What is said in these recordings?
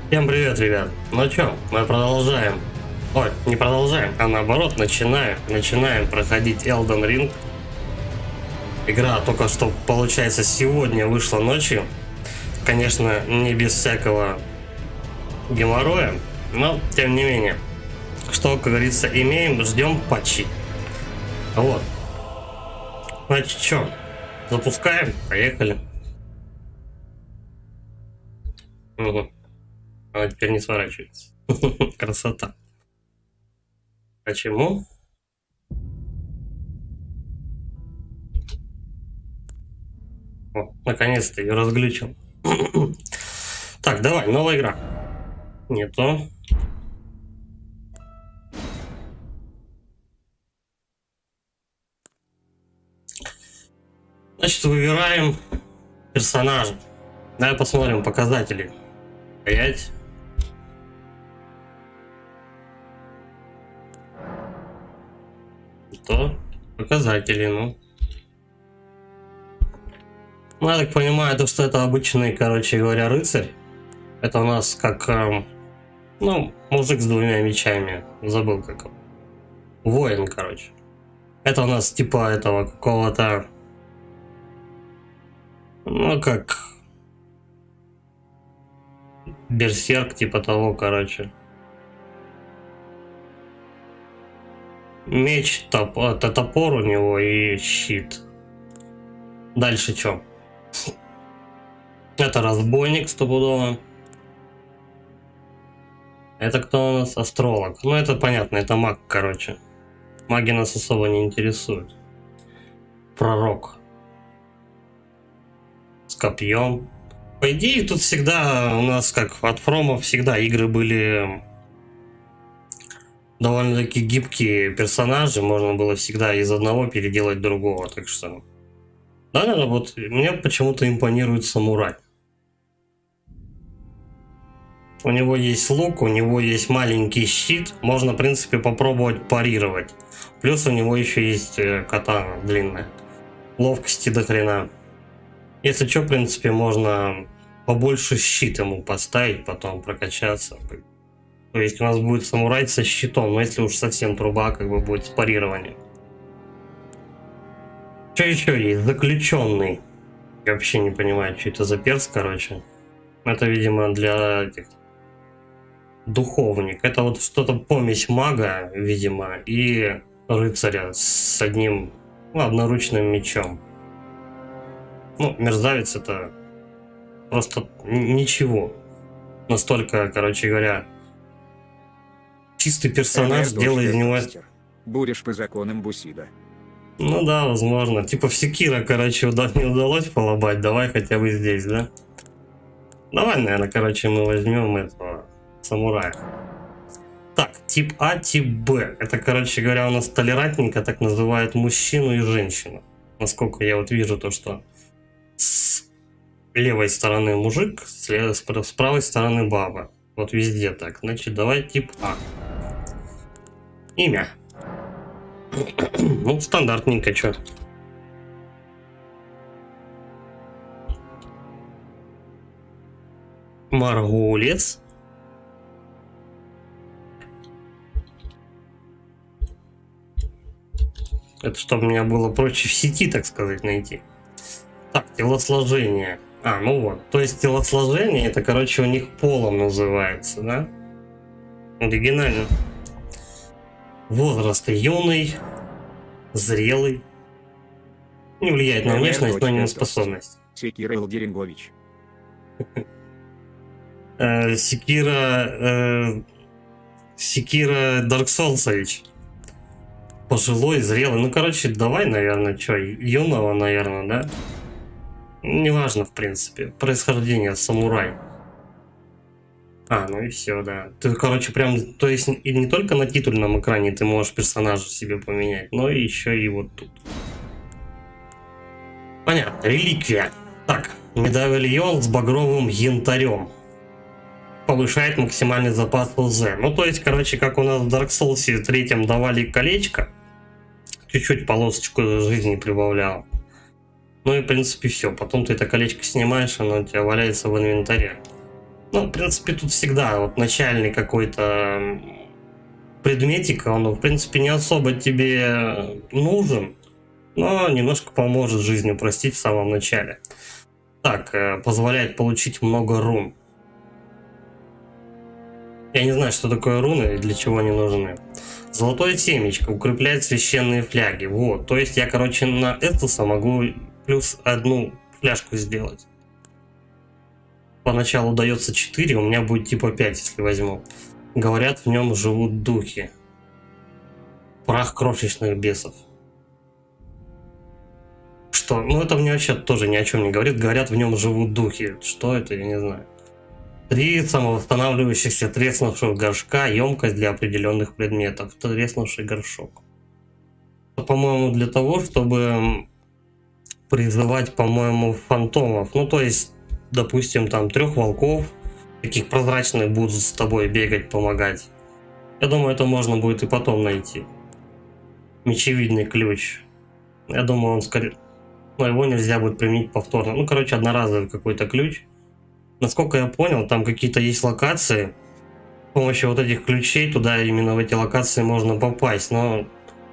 Всем привет, ребят. Ну чё, мы продолжаем. Ой, не продолжаем, а наоборот, начинаем проходить Elden Ring. Игра только что, получается, сегодня вышла ночью. Конечно, не без всякого геморроя, но тем не менее. Что, как говорится, имеем, ждем патчи. Вот. Значит, чё, запускаем, поехали. Угу. Она теперь не сворачивается. Красота. Почему? О, наконец-то ее разглючил. Так, давай, новая игра. Не то. Значит, выбираем персонажа. Давай посмотрим показатели. 5. То показатели, ну. Ну, я так понимаю, то, что это обычный, короче говоря, рыцарь. Это у нас как, ну, мужик с двумя мечами. Забыл как. Воин, короче. Это у нас типа этого какого-то, ну, как берсерк, типа того, короче. Меч, это топор у него и щит. Дальше что? Это разбойник стопудово. Это кто у нас? Астролог. Ну, это понятно, это маг, короче. Маги нас особо не интересуют. Пророк. С копьем. По идее, тут всегда у нас, как от Фрома, всегда игры были довольно-таки гибкие персонажи. Можно было всегда из одного переделать другого. Так что... Да, наверное, вот мне почему-то импонирует самурай. У него есть лук, у него есть маленький щит. Можно, в принципе, попробовать парировать. Плюс у него еще есть катана длинная. Ловкости до хрена. Если что, в принципе, можно побольше щит ему поставить, потом прокачаться. То есть у нас будет самурай со щитом, но если уж совсем труба, как бы будет с парированием. Что еще есть? Заключенный. Я вообще не понимаю, что это за перс, короче. Это, видимо, для этих... Духовник. Это вот что-то помесь мага, видимо, и рыцаря с одним, ну, одноручным мечом. Ну, мерзавец это просто ничего. Настолько, короче говоря, чистый персонаж, делает из него... Будешь по законам Бусида. Ну да, возможно. Типа в Секиро, короче, не удалось полобать. Давай хотя бы здесь, да? Давай, наверное, короче, мы возьмем этого самурая. Так, тип А, тип Б. Это, короче говоря, у нас толерантненько так называют мужчину и женщину. Насколько я вот вижу то, что с левой стороны мужик, с правой стороны баба. Вот везде так. Значит, давай тип А. Имя. Ну, стандартненько, чё. Маргулец. Это чтобы меня было проще в сети, так сказать, найти. Так, телосложение. А, ну вот. То есть телосложение, это, короче, у них полом называется, да? Оригинально. Возраст юный, зрелый. Не влияет на внешность, но не на способность. Секира Элдерингович. Секира Дарксолсович. Пожилой, зрелый. Ну, короче, давай, наверное, что, юного, наверное, да? Неважно, в принципе. Происхождение, самурай. А, ну и все, да. Ты, короче, прям, то есть и не только на титульном экране ты можешь персонажа себе поменять, но и еще и вот тут. Понятно, реликвия. Так, медальон с багровым янтарем. Повышает максимальный запас ЛЗ. Ну, то есть, короче, как у нас в Dark Souls 3 давали колечко, чуть-чуть полосочку жизни прибавлял. Ну и, в принципе, все. Потом ты это колечко снимаешь, оно у тебя валяется в инвентаре. Ну, в принципе, тут всегда вот начальный какой-то предметик, он, в принципе, не особо тебе нужен, но немножко поможет жизнь упростить в самом начале. Так, позволяет получить много рун. Я не знаю, что такое руны и для чего они нужны. Золотое семечко укрепляет священные фляги. Вот, то есть я, короче, на Эстуса могу плюс одну фляжку сделать. Поначалу дается 4, у меня будет типа 5, если возьму. Говорят, в нем живут духи. Прах крошечных бесов. Что? Ну это мне вообще тоже ни о чем не говорит. Говорят, в нем живут духи. Что это, я не знаю. 3 самовосстанавливающихся треснувших горшка, емкость для определенных предметов. Треснувший горшок. По-моему, для того, чтобы призывать, по-моему, фантомов. Ну, то есть, допустим, там 3 волков, таких прозрачных, будут с тобой бегать, помогать. Я думаю, это можно будет и потом найти. Мечевидный ключ. Я думаю, он скорее... Но его нельзя будет применить повторно. Ну, короче, одноразовый какой-то ключ. Насколько я понял, там какие-то есть локации. С помощью вот этих ключей туда именно в эти локации можно попасть. Но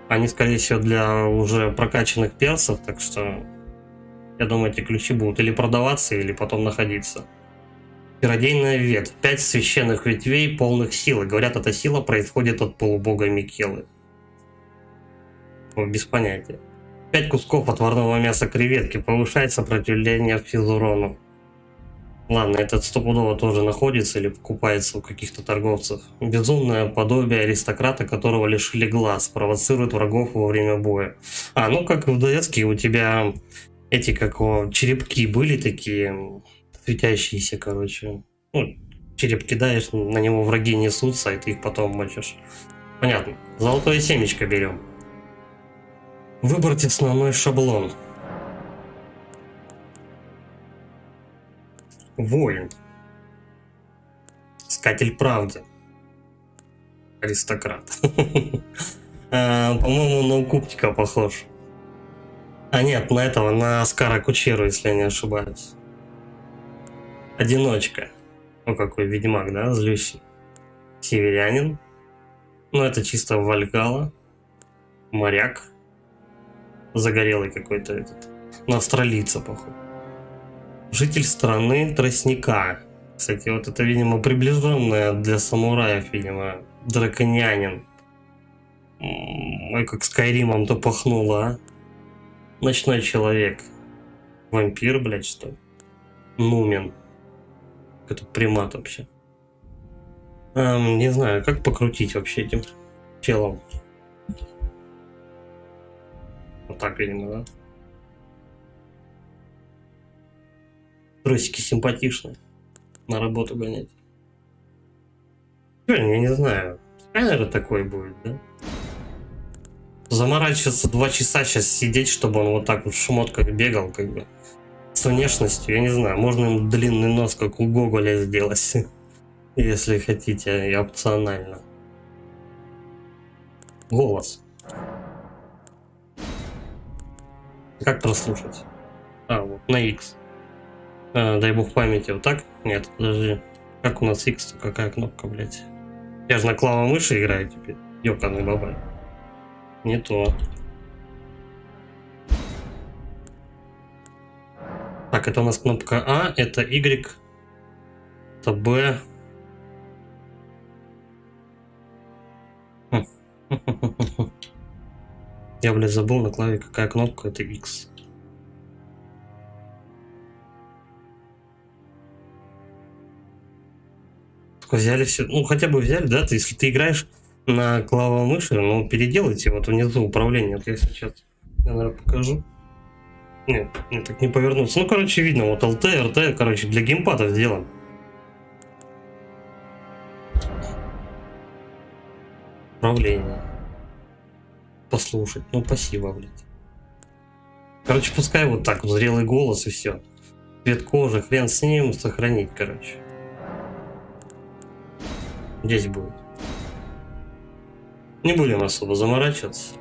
они, скорее всего, для уже прокачанных персов. Так что, я думаю, эти ключи будут или продаваться, или потом находиться. Чародейная ветвь. 5 священных ветвей, полных силы. Говорят, эта сила происходит от полубога Микелы. Без понятия. 5 кусков отварного мяса креветки. Повышает сопротивление физурону. Ладно, этот стопудово тоже находится или покупается у каких-то торговцев. Безумное подобие аристократа, которого лишили глаз, провоцирует врагов во время боя. А, ну как в Доецке у тебя эти, как черепки были такие, светящиеся, короче. Ну, череп кидаешь, на него враги несутся, и ты их потом мочишь. Понятно. Золотое семечко берем. Выбрать основной шаблон. Воин. Искатель правды. Аристократ. По-моему, на укупника похож. А нет, на этого, на Оскара Кучеру, если я не ошибаюсь. Одиночка. Ну какой ведьмак, да, злющий. Северянин. Ну это чисто Вальгала. Моряк. Загорелый какой-то этот. На австралийца похож. Житель страны тростника. Кстати, вот это, видимо, приближенное для самураев, видимо, драконянин. Ой, как Скайримом-то пахнуло, а. Ночной человек. Вампир, блядь, что ли? Нумен. Это примат вообще. Не знаю, как покрутить вообще этим телом. Вот так, видимо, да? Трусики симпатичные. На работу гонять. Я не знаю. Наверное, такой будет, да? Заморачиваться 2 часа сейчас сидеть, чтобы он вот так вот в шмотках бегал, как бы. С внешностью, я не знаю. Можно ему длинный нос, как у Гоголя, сделать. Если хотите, и опционально. Голос. Как прослушать? А, вот, на X. Дай бог памяти, вот так? Нет, подожди. Как у нас X, какая кнопка, блядь? Я же на клаве мыши играю теперь. Ёканый бабай. Не то. Так, это у нас кнопка А, это Y, это B. Я, блядь, забыл на клаве, какая кнопка, это X. Взяли все, ну хотя бы взяли, да, если ты играешь на клавомыши, ну переделайте вот внизу управление, вот я сейчас, я, наверное, покажу. Нет, так не повернуться. Ну, короче, видно, вот LT, RT, короче, для геймпада сделан. Управление. Послушать, ну спасибо, блядь. Короче, пускай вот так, вот зрелый голос и все. Цвет кожи, хрен с ним, сохранить, короче. Здесь будет. Не будем особо заморачиваться.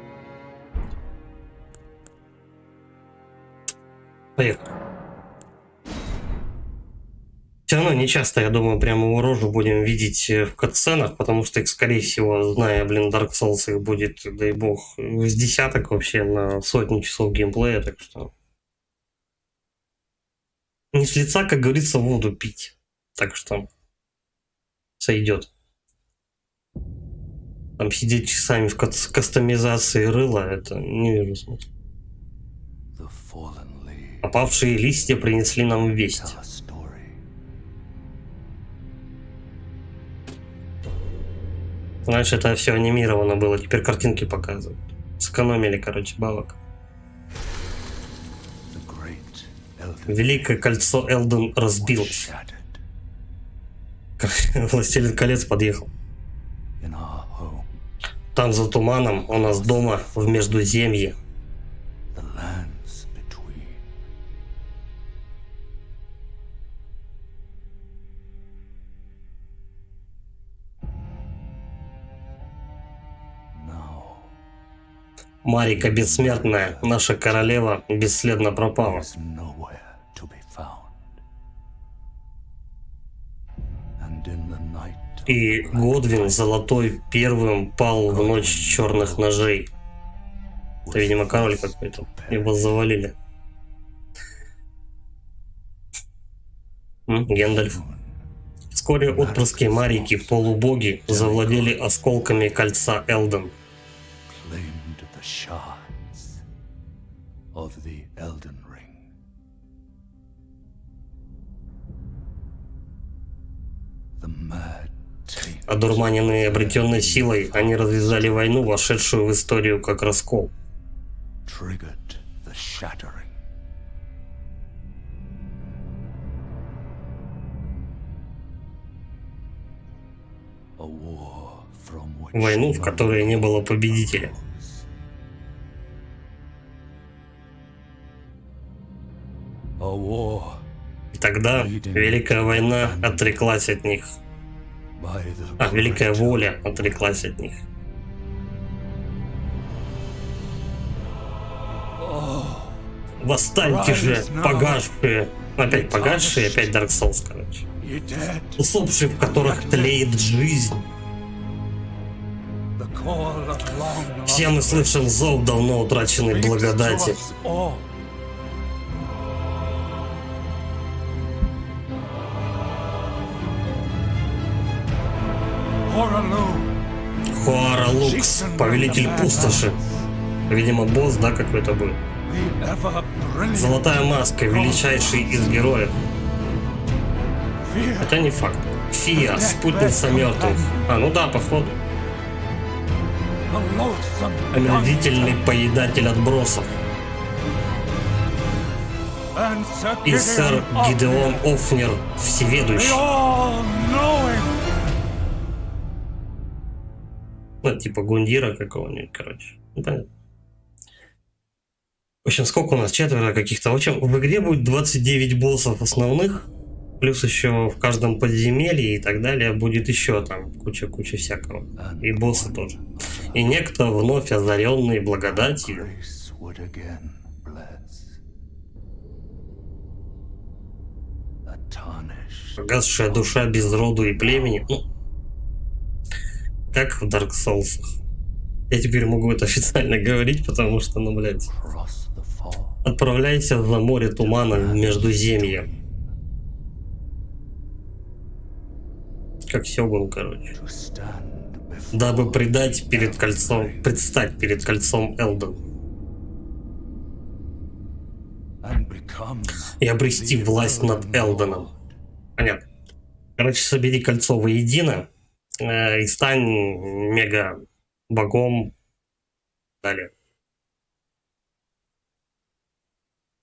Поехали. Все равно не часто, я думаю, прямо его рожу будем видеть в катсценах, потому что их, скорее всего, зная, блин, Dark Souls, их будет, дай бог, с десяток вообще на сотни часов геймплея, так что... Не с лица, как говорится, воду пить. Так что сойдет. Там сидеть часами в кастомизации рыла, это не вижу смысла. Опавшие листья принесли нам весть. Знаешь, это все анимировано было, теперь картинки показывают. Сэкономили, короче, бабок. Великое кольцо Элден разбилось. Властелин колец подъехал. Там за туманом, у нас дома, в Междуземье. Марика бессмертная, наша королева, бесследно пропала. И Годвин Золотой первым пал в ночь черных ножей. Это, видимо, король какой-то. Его завалили. Гендальф. Вскоре отпрыски Марики, полубоги, завладели осколками кольца Элден. Одурманенные обретенной силой, они развязали войну, вошедшую в историю как раскол. Войну, в которой не было победителя. И тогда Великая война отреклась от них. Великая воля отреклась от них. Восстаньте же, погасшие. Опять погасшие, опять Dark Souls, короче. Усопшие, в которых тлеет жизнь. Все мы слышим зов давно утраченной благодати. Хуаралукс, повелитель пустоши. Видимо, босс, да, какой-то будет. Золотая маска, величайший из героев. Это не факт. Фия, спутница мертвых. Ну да, походу. Омерзительный поедатель отбросов. И сэр Гидеон Офнер, всеведущий. Ну, типа Гундира какого-нибудь, короче. Ну, понятно. В общем, сколько у нас? 4 каких-то. В общем, в игре будет 29 боссов основных. Плюс еще в каждом подземелье и так далее будет еще там куча всякого. И боссы тоже. И некто вновь озаренный благодатью. Погасшая душа без роду и племени. Ну, как в Dark Souls. Я теперь могу это официально говорить, потому что, ну, блядь. Отправляйся за море тумана в Междуземье. Как Сёгун, короче. Дабы предстать перед кольцом Элден. И обрести власть над Элденом. Понятно. Короче, собери кольцо воедино. И стань мега богом. Далее.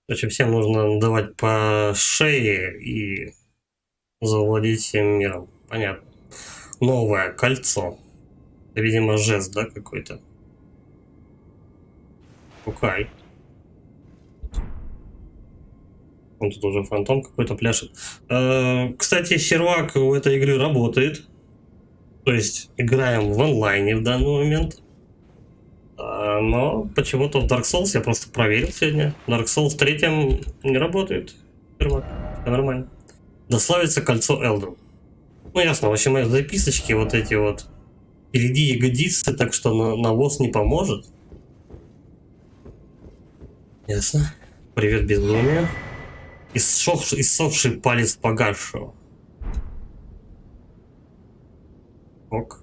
В общем, всем нужно давать по шее и завладеть всем миром. Понятно. Новое кольцо. Это, видимо, жест, да, какой-то? Окей. Он тут уже фантом какой-то пляшет. Кстати, сервак у этой игры работает. То есть играем в онлайне в данный момент. Но почему-то в Dark Souls я просто проверил сегодня. Dark Souls 3 не работает. Сервак. Все нормально. Дославится кольцо Элден. Ну ясно, в общем, записочки вот эти вот впереди ягодицы, так что навоз не поможет. Ясно. Привет, безумие. Иссохший палец погасшего. Ок.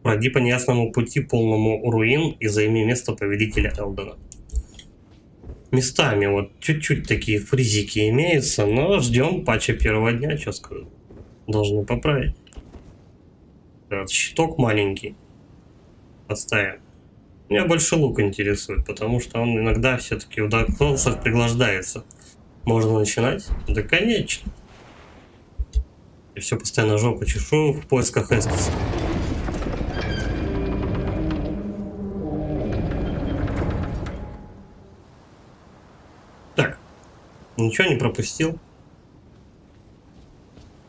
Пройди по неясному пути, полному руин, и займи место повелителя Элдена. Местами вот чуть-чуть такие фризики имеются, но ждем патча первого дня, что скажу. Должны поправить. Вот, щиток маленький. Подставим. Меня больше лук интересует, потому что он иногда все-таки в Dark Souls приглаждается. Можно начинать? Да конечно. Я все постоянно жопу чешу в поисках эскиса. Так. Ничего не пропустил.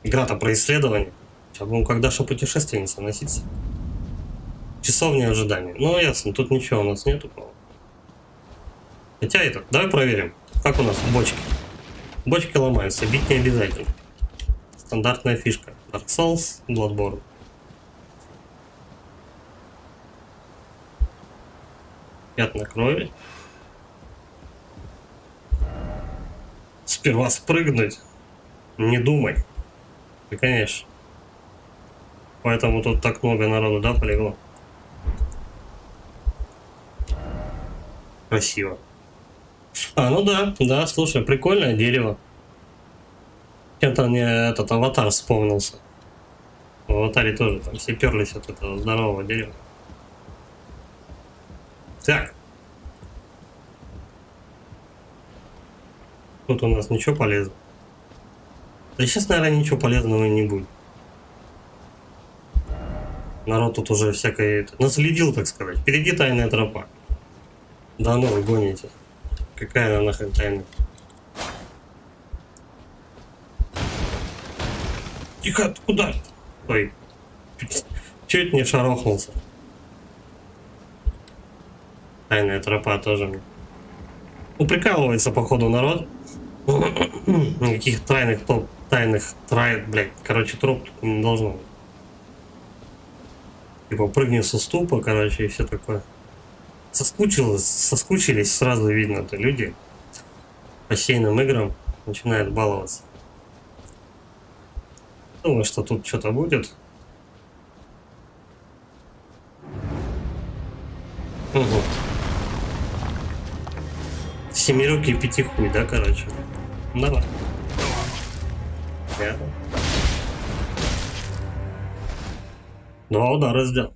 Игра-то про исследование. Сейчас будем как Даша путешественница носиться. Часовня ожидания. Ну ясно, тут ничего у нас нету. Хотя это, давай проверим. Как у нас бочки? Бочки ломаются, бить не обязательно. Стандартная фишка. Dark Souls, Bloodborne. Пятна крови. Сперва спрыгнуть. Не думай. И конечно. Поэтому тут так много народу, да, полегло? Красиво. А, ну да, слушай, прикольное дерево. Чем-то мне этот аватар вспомнился. В аватаре тоже там все перлись от этого здорового дерева. Так. Тут у нас ничего полезного. Да сейчас, наверное, ничего полезного и не будет. Народ тут уже всякое наследил, так сказать. Впереди тайная тропа. Да ну вы гоните. Какая она нахрен тайна? Тихо, куда? Ой. Чуть не шарохнулся. Тайная тропа тоже мне. Ну, прикалывается, походу, народ. Никаких тайных блядь, короче, троп тут не должно быть. Типа прыгни с уступа, короче, и все такое. Соскучились, сразу видно, это люди по сейным играм начинают баловаться. Думаю, что тут что-то будет. Угу. Семирюки и пятихуй, да, короче? Давай. Два удара сделал.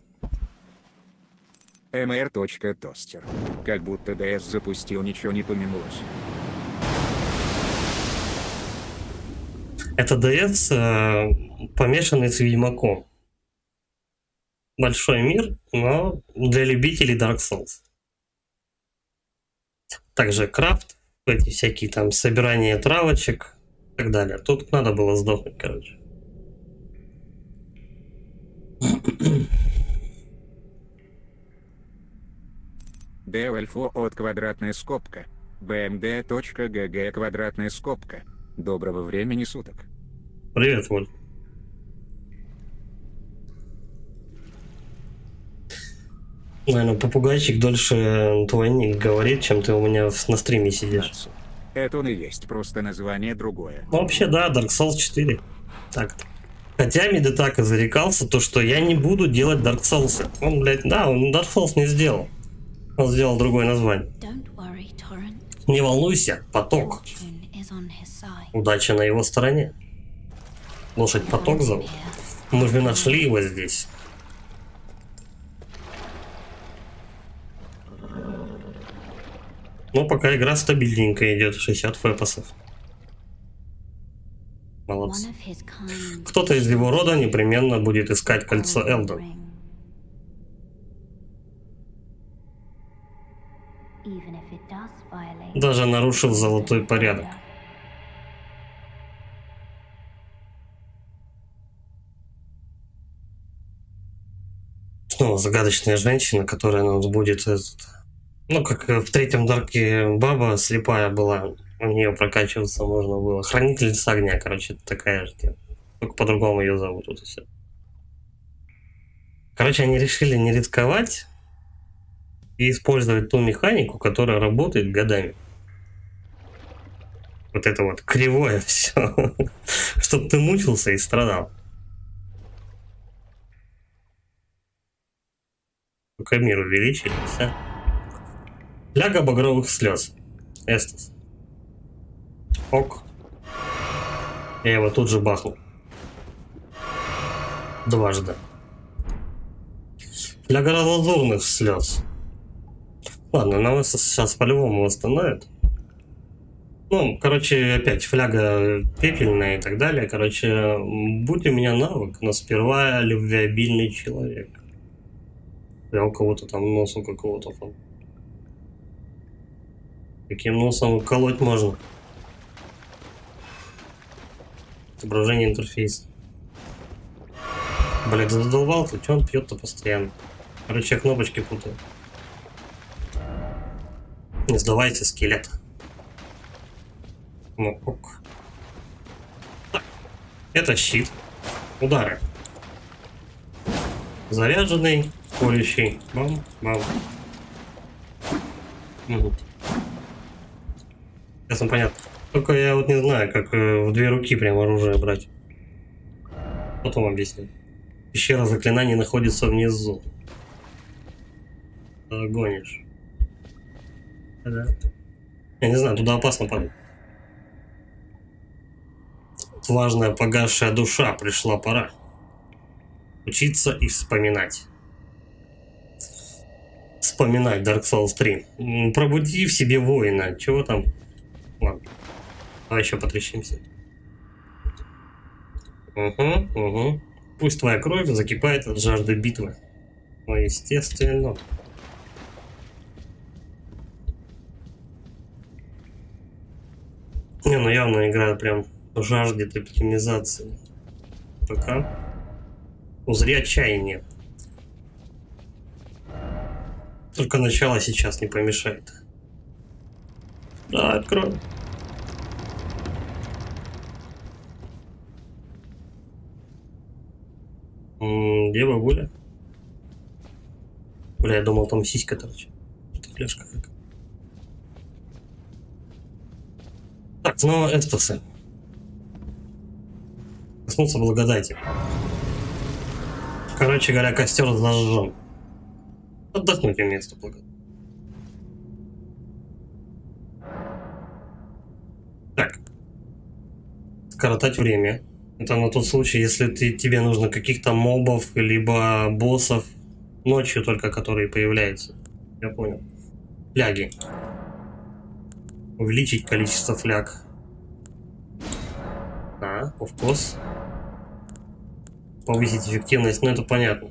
mr.toaster. Как будто DS запустил, ничего не поменялось. Это DS помешанный с Ведьмаком. Большой мир, но для любителей Dark Souls. Также крафт, эти всякие там собирания травочек и так далее. Тут надо было сдохнуть, короче. DLFO от квадратная скобка. bmd.gg квадратная скобка. Доброго времени суток. Привет, Воль. Наверное, попугайчик дольше твой ник говорит, чем ты у меня на стриме сидишь. Это он и есть, просто название другое. Ну, вообще, да, Dark Souls 4. Так-то. Хотя Медитака зарекался, то, что я не буду делать Dark Souls. Он, блядь, да, он Dark Souls не сделал. Он сделал другое название. Не волнуйся, поток. Удача на его стороне. Лошадь поток зовут. Мы же нашли его здесь. Ну, пока игра стабильненько идет, 60 фэпосов. Молодцы. Кто-то из его рода непременно будет искать кольцо Элден. Даже нарушив золотой порядок. Снова загадочная женщина, которая нас будет... Ну, как в третьем Дарке баба слепая была. У нее прокачиваться можно было. Хранительница огня, короче, такая же тема. Только по-другому ее зовут. Вот и все. Короче, они решили не рисковать и использовать ту механику, которая работает годами. Вот это вот кривое все. Чтоб ты мучился и страдал. Только мир увеличились, а? Фляга багровых слез. Эстас. Ок. Я его тут же бахнул. Дважды. Фляга лазурных слез. Ладно, нам сейчас по-любому восстановят. Ну, короче, опять фляга пепельная и так далее. Короче, будь у меня навык, но сперва любвеобильный человек. Я у кого-то там нос у какого-то. Каким носом колоть можно? Отображение интерфейса. Блядь, задолбал ты, что он пьет-то постоянно? Короче, я кнопочки путаю. Не сдавайте, скелет. Ну, ок. Так. Это щит. Удары. Заряженный, колющий. Бам, бам. Угу. Ясно, понятно. Только я вот не знаю, как в две руки прям оружие брать. Потом объясню. Пещера заклинаний находится внизу. Гонишь. Да. Я не знаю, туда опасно падать. Важная погасшая душа, пришла пора. Учиться и вспоминать. Вспоминать Dark Souls 3. Пробуди в себе воина. Чего там? Ладно. Давай еще потрещимся. Угу. Пусть твоя кровь закипает от жажды битвы. Ну, естественно. Не, ну явно игра прям жаждет оптимизации. Пока. Узри отчаяние. Только начало сейчас не помешает. Да, открой. Где бабуля? Бля, я думал, там сиська торчит. Это фляжка какая. Так, снова эстасы. Коснуться благодати. Короче говоря, костер зажжен. Отдохнуть вместо благодати. Так. Скоротать время. Это на тот случай, если тебе нужно каких-то мобов, либо боссов ночью только, которые появляются. Я понял. Фляги. Увеличить количество фляг. Да, of course. Повысить эффективность, ну это понятно.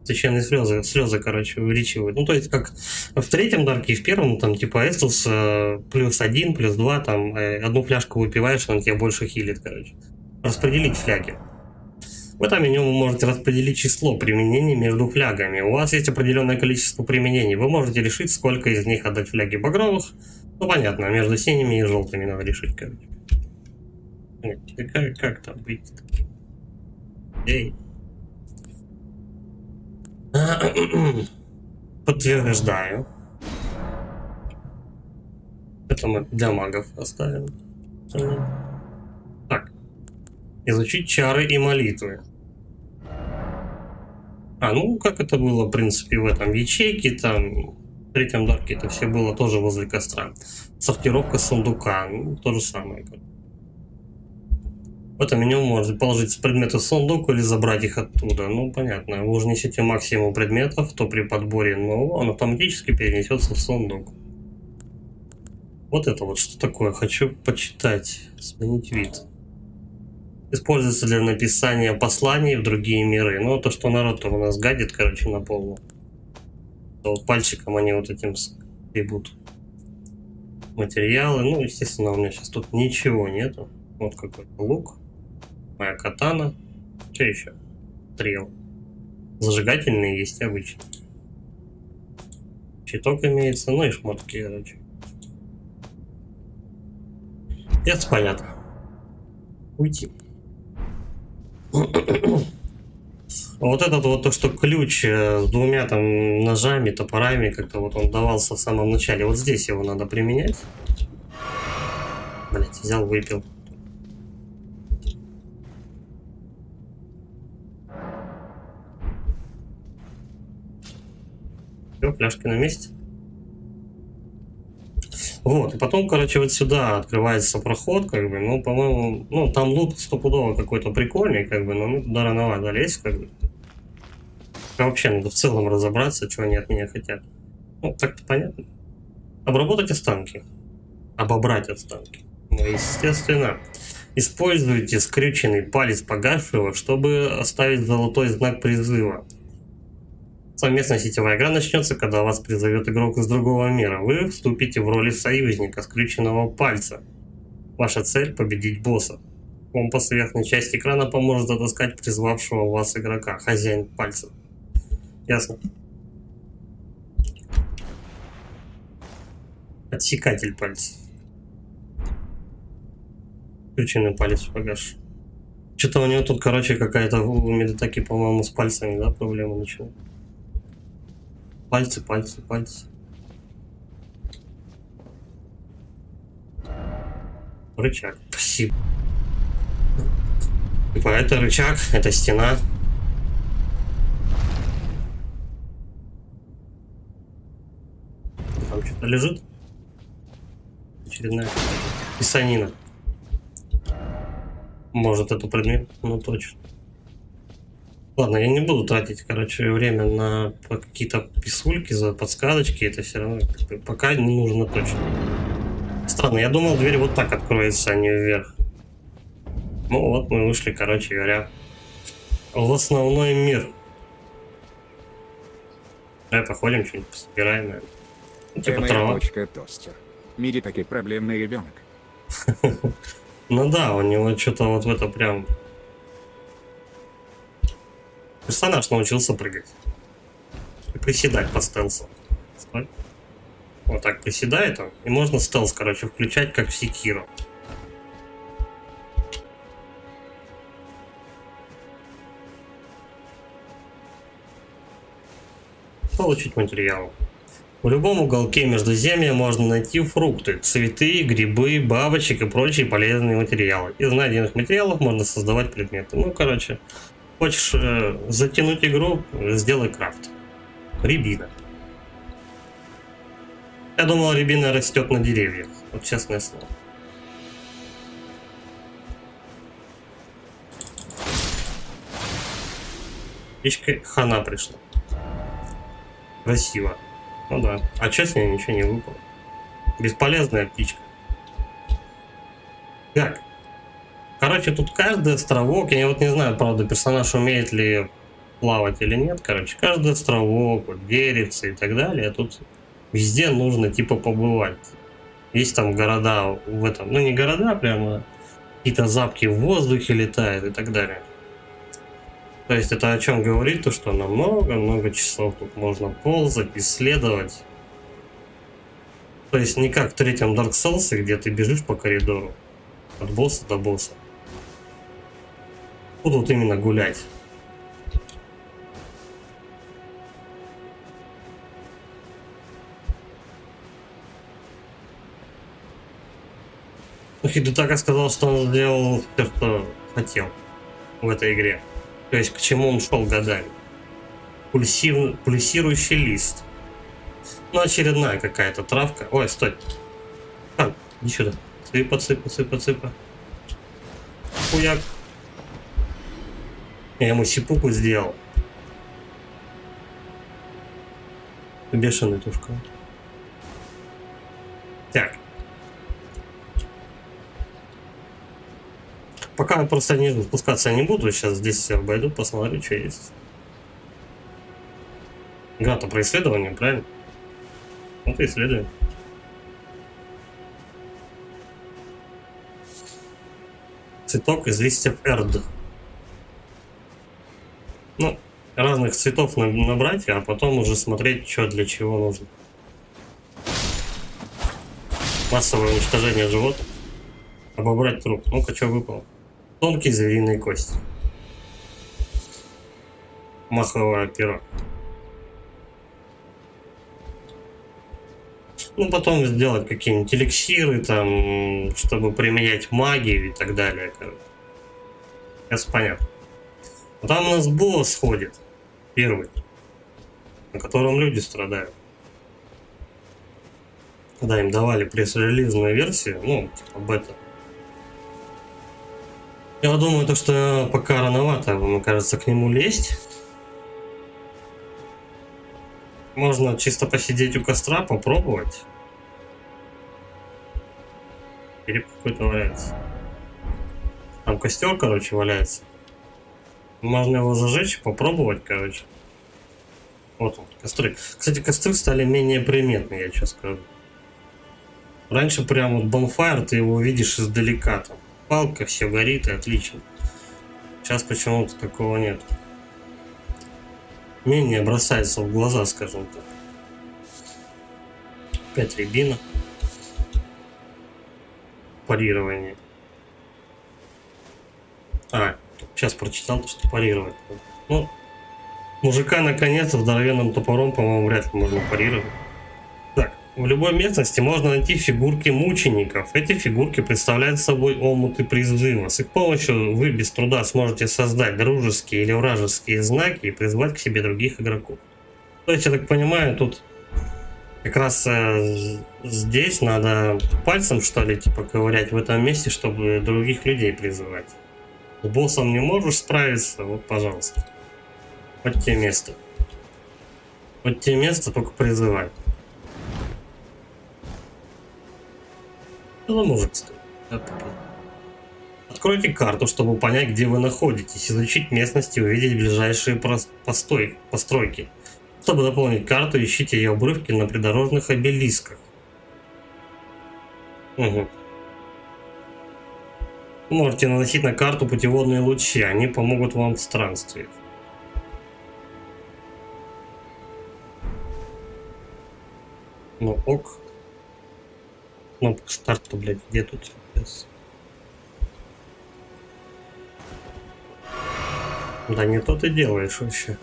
Священные слезы, короче, увеличивают. Ну, то есть, как в третьем дарке и в первом, там, типа, Эстус +1, +2, там, одну фляжку выпиваешь, он тебя больше хилит, короче. Распределить фляги. В этом меню вы можете распределить число применений между флягами. У вас есть определенное количество применений. Вы можете решить, сколько из них отдать фляги багровых. Ну, понятно, между синими и желтыми надо решить, короче. Нет, как там быть-то? Эй. Подтверждаю. Это мы для магов оставим. Так. Изучить чары и молитвы. Ну как это было, в принципе, в этом ячейке, там, в третьем дарке это все было тоже возле костра. Сортировка сундука, ну, то же самое. В этом меню можно положить предметы в сундук или забрать их оттуда. Ну, понятно. Вы уже несете максимум предметов, то при подборе, но он автоматически перенесется в сундук. Вот это вот что такое. Хочу почитать. Сменить вид. Используется для написания посланий в другие миры. Ну, то, что народ-то у нас гадит, короче, на полу. То вот пальчиком они вот этим скребут. Материалы. Ну, естественно, у меня сейчас тут ничего нету. Вот какой-то лук. Моя катана. Что еще? Стрел. Зажигательные есть обычно. Щиток имеется, ну и шмотки, короче. Это понятно. Уйти. Вот этот вот то, что ключ с двумя там ножами, топорами, как-то вот он давался в самом начале. Вот здесь его надо применять. Блять, взял, выпил. Все, фляжки на месте. Вот, и потом, короче, вот сюда открывается проход, как бы, ну, по-моему, ну, там лут стопудово какой-то прикольный, как бы, но мы туда рановато лезть, как бы. А вообще надо в целом разобраться, что они от меня хотят. Ну, так-то понятно. Обработать останки. Обобрать останки. Ну, естественно. Используйте скрюченный палец погасшего, чтобы оставить золотой знак призыва. Совместная сетевая игра начнется, когда вас призовет игрок из другого мира. Вы вступите в роли союзника скрюченного пальца. Ваша цель – победить босса. Компас в верхней части экрана поможет отыскать призвавшего вас игрока, хозяин пальцев. Ясно. Отсекатель пальцев. Скрюченный палец погаш. Что-то у него тут, короче, какая-то в медатаке, по-моему, с пальцами, да, проблема начала. Пальцы, пальцы, пальцы. Рычаг. Спасибо. Типа это рычаг, это стена. Там что-то лежит. Очередная писанина. Может, это предмет? Ну точно. Ладно, я не буду тратить, короче, время на какие-то писульки, за подсказочки. Это все равно пока не нужно точно. Странно, я думал, дверь вот так откроется, а не вверх. Ну вот, мы вышли, короче говоря, в основной мир. Давай походим, что-нибудь пособираем, наверное. Ну, типа Моя трава. дочка Тостер. Мири таки проблемный ребенок. Ну да, у него что-то вот в это прям... Персонаж научился прыгать. И приседать по стелсу. Стой. Вот так приседает он. И можно стелс, короче, включать, как в Секиро. Получить материал. В любом уголке Междуземья можно найти фрукты, цветы, грибы, бабочек и прочие полезные материалы. Из найденных материалов можно создавать предметы. Ну, короче, хочешь затянуть игру, сделай крафт. Рябина. Я думал, рябина растет на деревьях. Вот честное слово. Птичка хана пришла. Красиво. Ну да. А что с ней ничего не выпало? Бесполезная птичка. Так. Короче, тут каждый островок, я вот не знаю, правда, персонаж умеет ли плавать или нет. Короче, каждый островок, вот, деревцы и так далее. Тут везде нужно типа побывать. Есть там города в этом, ну не города, а прямо какие-то запки в воздухе летают и так далее. То есть это о чем говорит, то что на много-много часов тут можно ползать, исследовать. То есть не как в третьем Dark Souls, где ты бежишь по коридору от босса до босса. Тут вот именно гулять. Ну, Хидетака сказал, что он сделал все, что хотел в этой игре. То есть к чему он шел годами. Пульсирующий лист. Ну, очередная какая-то травка. Ой, стой. Иди сюда. Цыпа, цыпа, цыпа, цыпа. Хуяк. Я ему сипуку сделал. Бешеный тушка. Так. Пока я просто не спускаться не буду. Сейчас здесь все обойду, посмотрю, что есть. Игра-то про исследование, правильно? Вот и исследуем. Цветок из листьев эрд. Ну, разных цветов набрать, а потом уже смотреть, что для чего нужно. Массовое уничтожение животных. Обобрать труп. Ну-ка, что выпало? Тонкие звериные кости. Маховое перо. Ну, потом сделать какие-нибудь эликсиры, там, чтобы применять магию и так далее. Короче. Это понятно. А там у нас босс ходит. Первый. На котором люди страдают. Когда им давали пресс-релизную версию, ну, типа бета. Я думаю, то, что пока рановато, мне кажется, к нему лезть. Можно чисто посидеть у костра, попробовать. Или какой-то валяется. Там костер, короче, валяется. Можно его зажечь, попробовать, короче. Вот он, костры. Кстати, костры стали менее приметны, я что скажу. Раньше прям вот bonfire, ты его видишь издалека. Там палка, все горит и отлично. Сейчас почему-то такого нет. Менее бросается в глаза, скажем так. 5 рябина. Парирование. Сейчас прочитал, что парировать. Ну, мужика наконец здоровенным топором, по-моему, вряд ли можно парировать. Так, в любой местности можно найти фигурки мучеников. Эти фигурки представляют собой омуты призыва. С их помощью вы без труда сможете создать дружеские или вражеские знаки и призвать к себе других игроков. То есть, я так понимаю, тут как раз здесь надо пальцем, что ли, типа ковырять в этом месте, чтобы других людей призывать. С боссом не можешь справиться, вот, пожалуйста. Вот те место. Вот те место, только призывай. Ну, мужик стоит. Откройте карту, чтобы понять, где вы находитесь, изучить местность и увидеть ближайшие постройки. Чтобы дополнить карту, ищите ее обрывки на придорожных обелисках. Угу. Можете наносить на карту путеводные лучи, они помогут вам в странствиях. Ну ок. Кнопка старта, блядь, где тут? Да не то ты делаешь вообще.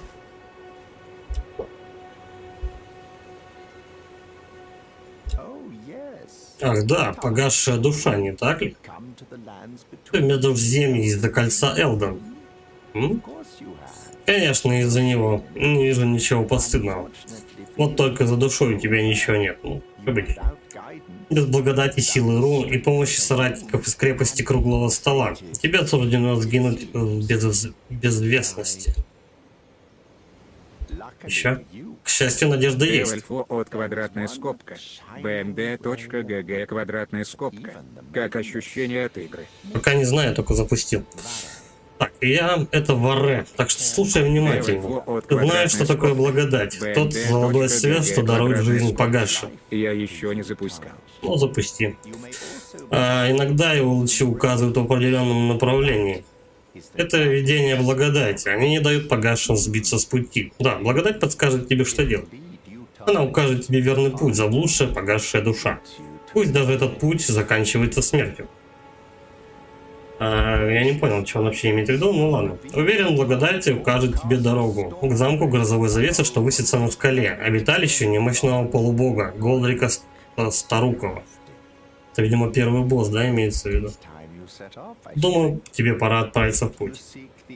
Ах да, погасшая душа, не так ли? Ты Междуземье из-за кольца Элден. Конечно, из-за него. Не вижу ничего постыдного. Вот только за душой у тебя ничего нет. Ну, победи. Без благодати силы рун и помощи соратников из крепости круглого стола. Тебе суждено сгинуть в безвестности. Еще? К счастью, надежда есть. Эвальфо от квадратная скобка. bmd.gg квадратная скобка. Как ощущение от игры? Пока не знаю, только запустил. Так, я это Варре, так что слушай внимательно. Ты знаешь, что такое благодать? Тот золотой свет, что дарует жизнь погасшим. Я еще не запускал. Ну, запусти. Иногда его лучи указывают в определенном направлении. Это видение благодати. Они не дают погасшим сбиться с пути. Да, благодать подскажет тебе, что делать. Она укажет тебе верный путь, заблудшая, погасшая душа. Пусть даже этот путь заканчивается смертью. Я не понял, что он вообще имеет в виду, ну ладно. Уверен, благодать укажет тебе дорогу к замку грозовой завесы, что высится на скале, обиталище немощного полубога, Голдрика Старукова. Это, видимо, первый босс, да, имеется в виду? Думаю, тебе пора отправиться в путь.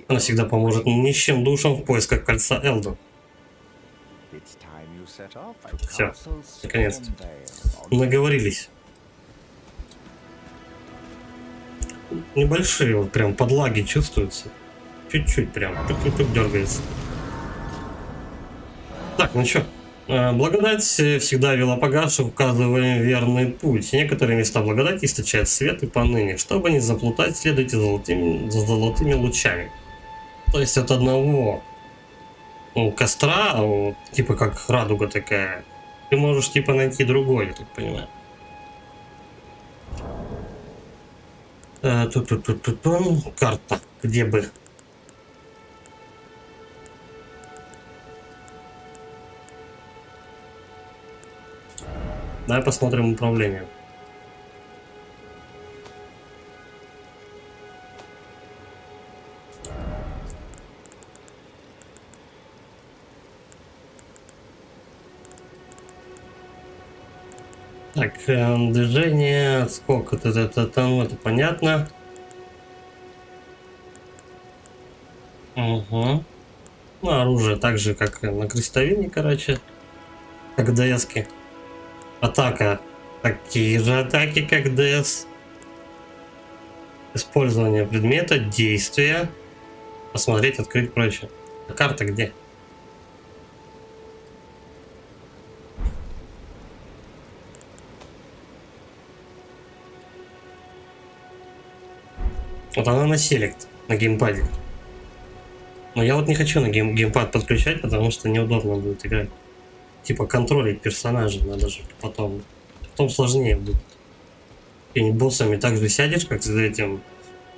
Она всегда поможет нищим душам в поисках кольца Элден. Все, наконец-то. Наговорились. Небольшие вот прям подлаги чувствуются. Чуть-чуть прям, тук-тук дергается. Так, ну чё. Благодать всегда вела погасших, указывая верный путь. Некоторые места благодати источают свет и поныне. Чтобы не заплутать, следуйте за золотыми лучами. То есть от одного костра, вот, типа как радуга такая, ты можешь типа найти другой, я так понимаю. Карта, где бы? Давай посмотрим управление. Так, движение, сколько ну, это понятно. Угу. Ну, оружие так же, как и на крестовине, короче. Как ДСки. Атака. Такие же атаки, как ДС. Использование предмета, действия. Посмотреть, открыть, прочее. А карта где? Вот она на селект, на геймпаде. Но я вот не хочу на геймпад подключать, потому что неудобно будет играть. Типа контролить персонажа надо же потом. Потом сложнее будет. И боссами так же сядешь, как с этим,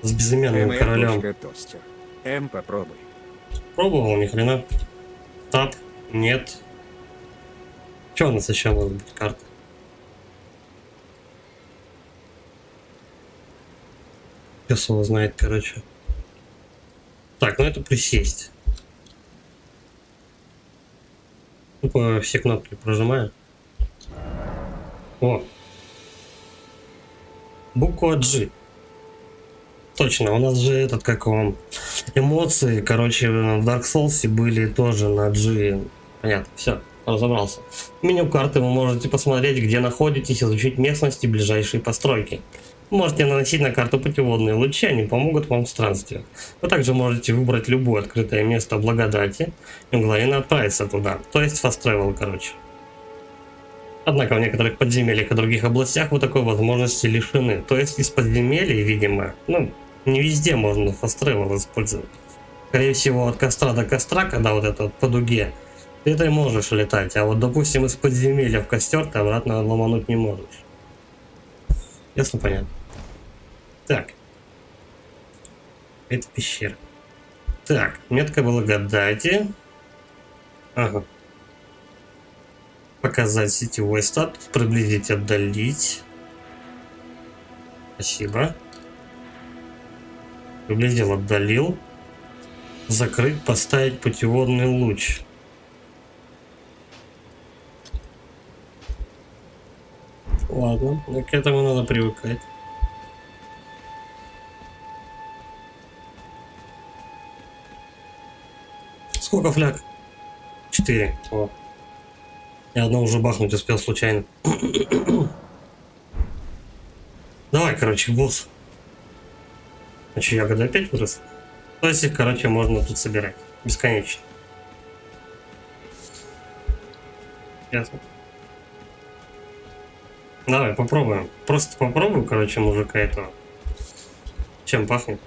с безымянным королем. Тостер. М, попробуй. Пробовал, ни хрена. Тап, нет. Что у нас еще может быть карта? Пес его знает, короче. Так, ну это присесть. Тупо все кнопки прожимаю. О. Буква G. Точно, у нас же этот, как он, эмоции, короче, в Dark Souls были тоже на G. Понятно, все, разобрался. Меню карты вы можете посмотреть, где находитесь, изучить местности, ближайшие постройки. Можете наносить на карту путеводные лучи, они помогут вам в странствиях. Вы также можете выбрать любое открытое место благодати и мгновенно отправиться туда, то есть fast travel, короче. Однако в некоторых подземельях и других областях вы такой возможности лишены, то есть из подземелий, видимо, ну, не везде можно fast travel использовать. Скорее всего, от костра до костра, когда вот это вот по дуге, ты это можешь летать, а вот, допустим, из подземелья в костер ты обратно ломануть не можешь. Ясно, понятно. Так. Это пещера. Так, метка благодати. Ага. Показать сетевой статус, приблизить, отдалить. Спасибо. Приблизил, отдалил. Закрыть, поставить путеводный луч. Ладно, но к этому надо привыкать. Сколько фляг? 4. О. Я одно уже бахнуть успел случайно. Давай, короче, босс. А че, ягода опять вырос? То есть их, короче, можно тут собирать. Бесконечно. Ясно. Давай, попробуем. Просто попробую, короче, мужика этого. Чем пахнет?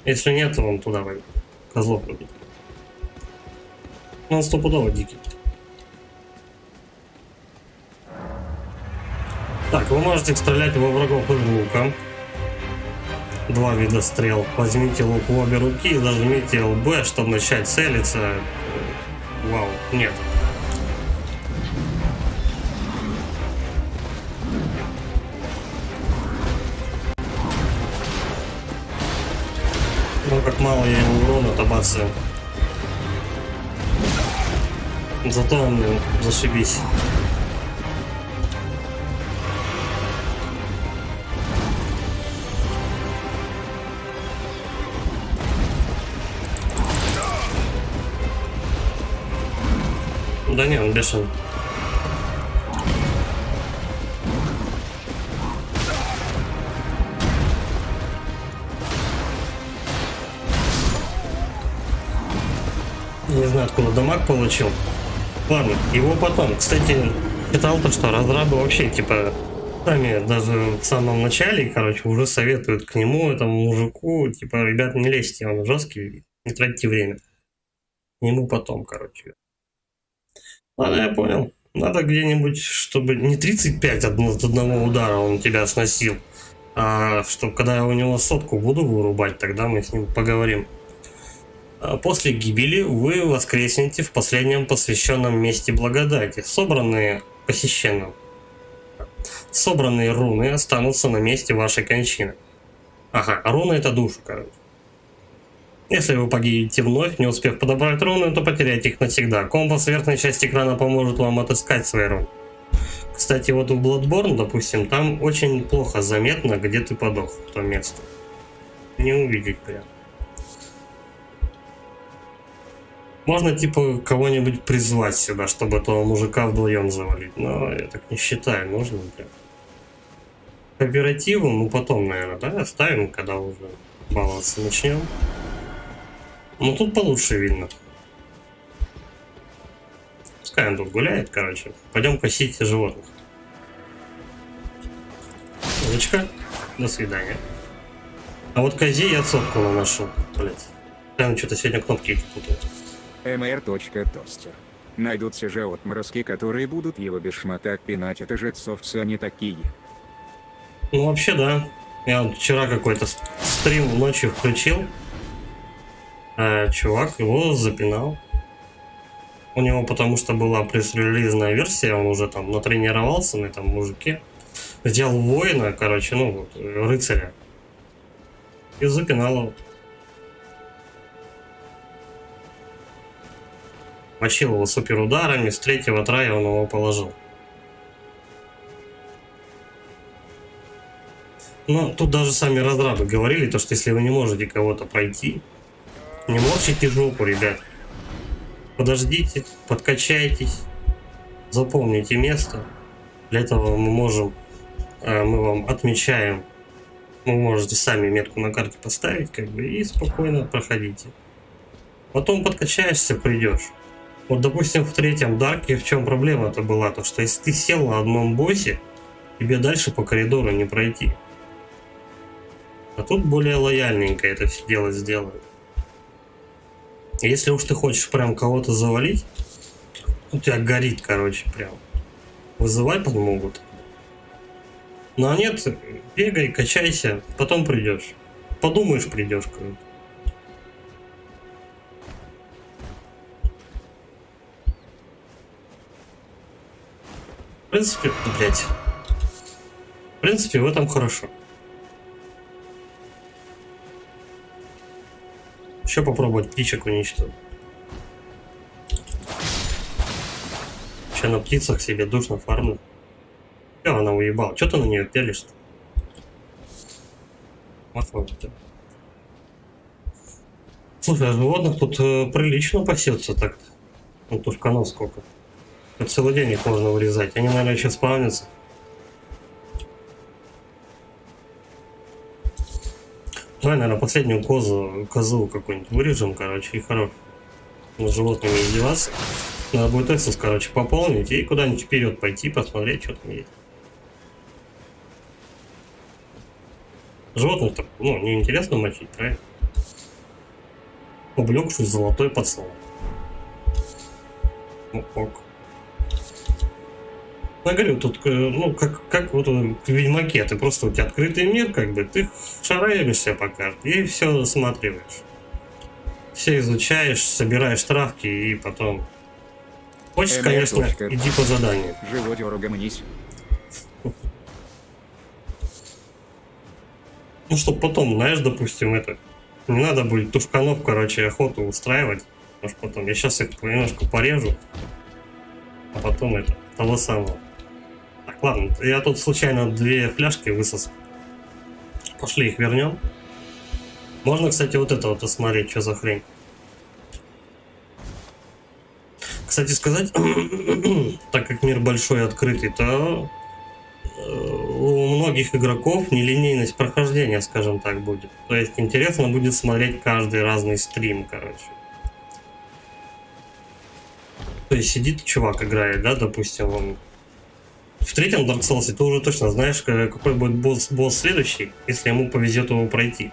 Если нет, то он туда войдет. Козлов любит. Он стопудово дикий. Так, вы можете стрелять во врагов из лука. 2 вида стрел. Возьмите лук в обе руки и зажмите ЛБ, чтобы начать целиться. Вау, нет. Ну, как мало я ему урона табаться. Зато он мне зашибись. Да не, он бешеный. Не знаю, откуда дамаг получил. Ладно, его потом. Кстати, читал то, что разрабы вообще, типа, сами даже в самом начале, короче, уже советуют к нему, этому мужику, типа, ребят, не лезьте, он жесткий, не тратьте время. К нему потом, короче. Ладно, я понял. Надо где-нибудь, чтобы не 35 от одного удара он тебя сносил, а чтобы когда я у него сотку буду вырубать, тогда мы с ним поговорим. После гибели вы воскреснете в последнем посвященном месте благодати, собранные посещенным. Собранные руны останутся на месте вашей кончины. Ага, руны это души, короче. Если вы погибнете вновь, не успев подобрать руны, то потеряйте их навсегда. Компас в верхней части экрана поможет вам отыскать свои руны. К Кстати, вот в Bloodborne, допустим, там очень плохо заметно, где ты подох, то место. Не увидеть прям. Можно, типа, кого-нибудь призвать сюда, чтобы этого мужика вдвоем завалить. Но я так не считаю, нужно прям. Кооперативу, ну потом, наверное, да, оставим, когда уже баловаться начнем. Ну тут получше видно. Пускай он тут гуляет, короче. Пойдем косить животных. Удочка. До свидания. А вот козе я сотку наношу, блять. Прям что-то сегодня кнопки эти путают. mr.тостер. Найдутся же отморозки, которые будут его без шмота пинать, это же отцовцы они такие. Ну вообще да. Я вот вчера какой-то стрим ночью включил. Чувак его запинал. У него потому что была пресс-релизная версия, он уже там натренировался на этом мужике. Взял воина, короче, ну вот, рыцаря. И запинал его. Мочил его суперударами, с третьего трая он его положил. Но тут даже сами разрабы говорили, то, что если вы не можете кого-то пройти, не морщите жопу, ребят. Подождите, подкачайтесь, запомните место. Для этого мы вам отмечаем. Вы можете сами метку на карте поставить, как бы, и спокойно проходите. Потом подкачаешься, придешь. Вот, допустим, в третьем Дарке в чем проблема-то была? То, что если ты сел на одном боссе, тебе дальше по коридору не пройти. А тут более лояльненько это все дело сделают. Если уж ты хочешь прям кого-то завалить, у тебя горит, короче, прям. Вызывай помогут. Ну а нет, бегай, качайся, потом придешь. Подумаешь, придешь, короче. В принципе, блять. В принципе, в этом хорошо. Еще попробовать птичек уничтожить. Еще на птицах себе душно фармлю. Че она уебала? Че ты на нее пелишь-то? Слушай, а животных тут прилично пасется так-то. Ну, тушканов сколько. Тут целый день их можно вырезать. Они, наверное, еще спавнятся. Давай, наверное, последнюю козу какую-нибудь вырежем, короче, и хорош. На животными издеваться. Надо будет Эксус, короче, пополнить и куда-нибудь вперед пойти, посмотреть, что там есть. Животных-то, ну, неинтересно мочить, правильно? Ублекший золотой пацан. Ну, ок. Я говорю, тут, ну, как вот в Ведьмаке, ты просто, у тебя открытый мир, как бы, ты шараешься по карте и все осматриваешь. Все изучаешь, собираешь травки и потом... Хочешь, конечно, иди по заданию. Живодер, угомонись. Ну, чтоб потом, знаешь, допустим, это... Не надо будет тушканов, короче, охоту устраивать. Может, потом... Я сейчас их немножко порежу. А потом это... Того самого. Так, ладно. Я тут случайно 2 фляжки высосал. Пошли их вернем. Можно, кстати, вот это вот осмотреть, что за хрень. Кстати сказать, так как мир большой и открытый, то у многих игроков нелинейность прохождения, скажем так, будет. То есть интересно будет смотреть каждый разный стрим, короче. То есть сидит чувак, играет, да, допустим, он... В третьем Dark Souls ты уже точно знаешь, какой будет босс следующий, если ему повезет его пройти.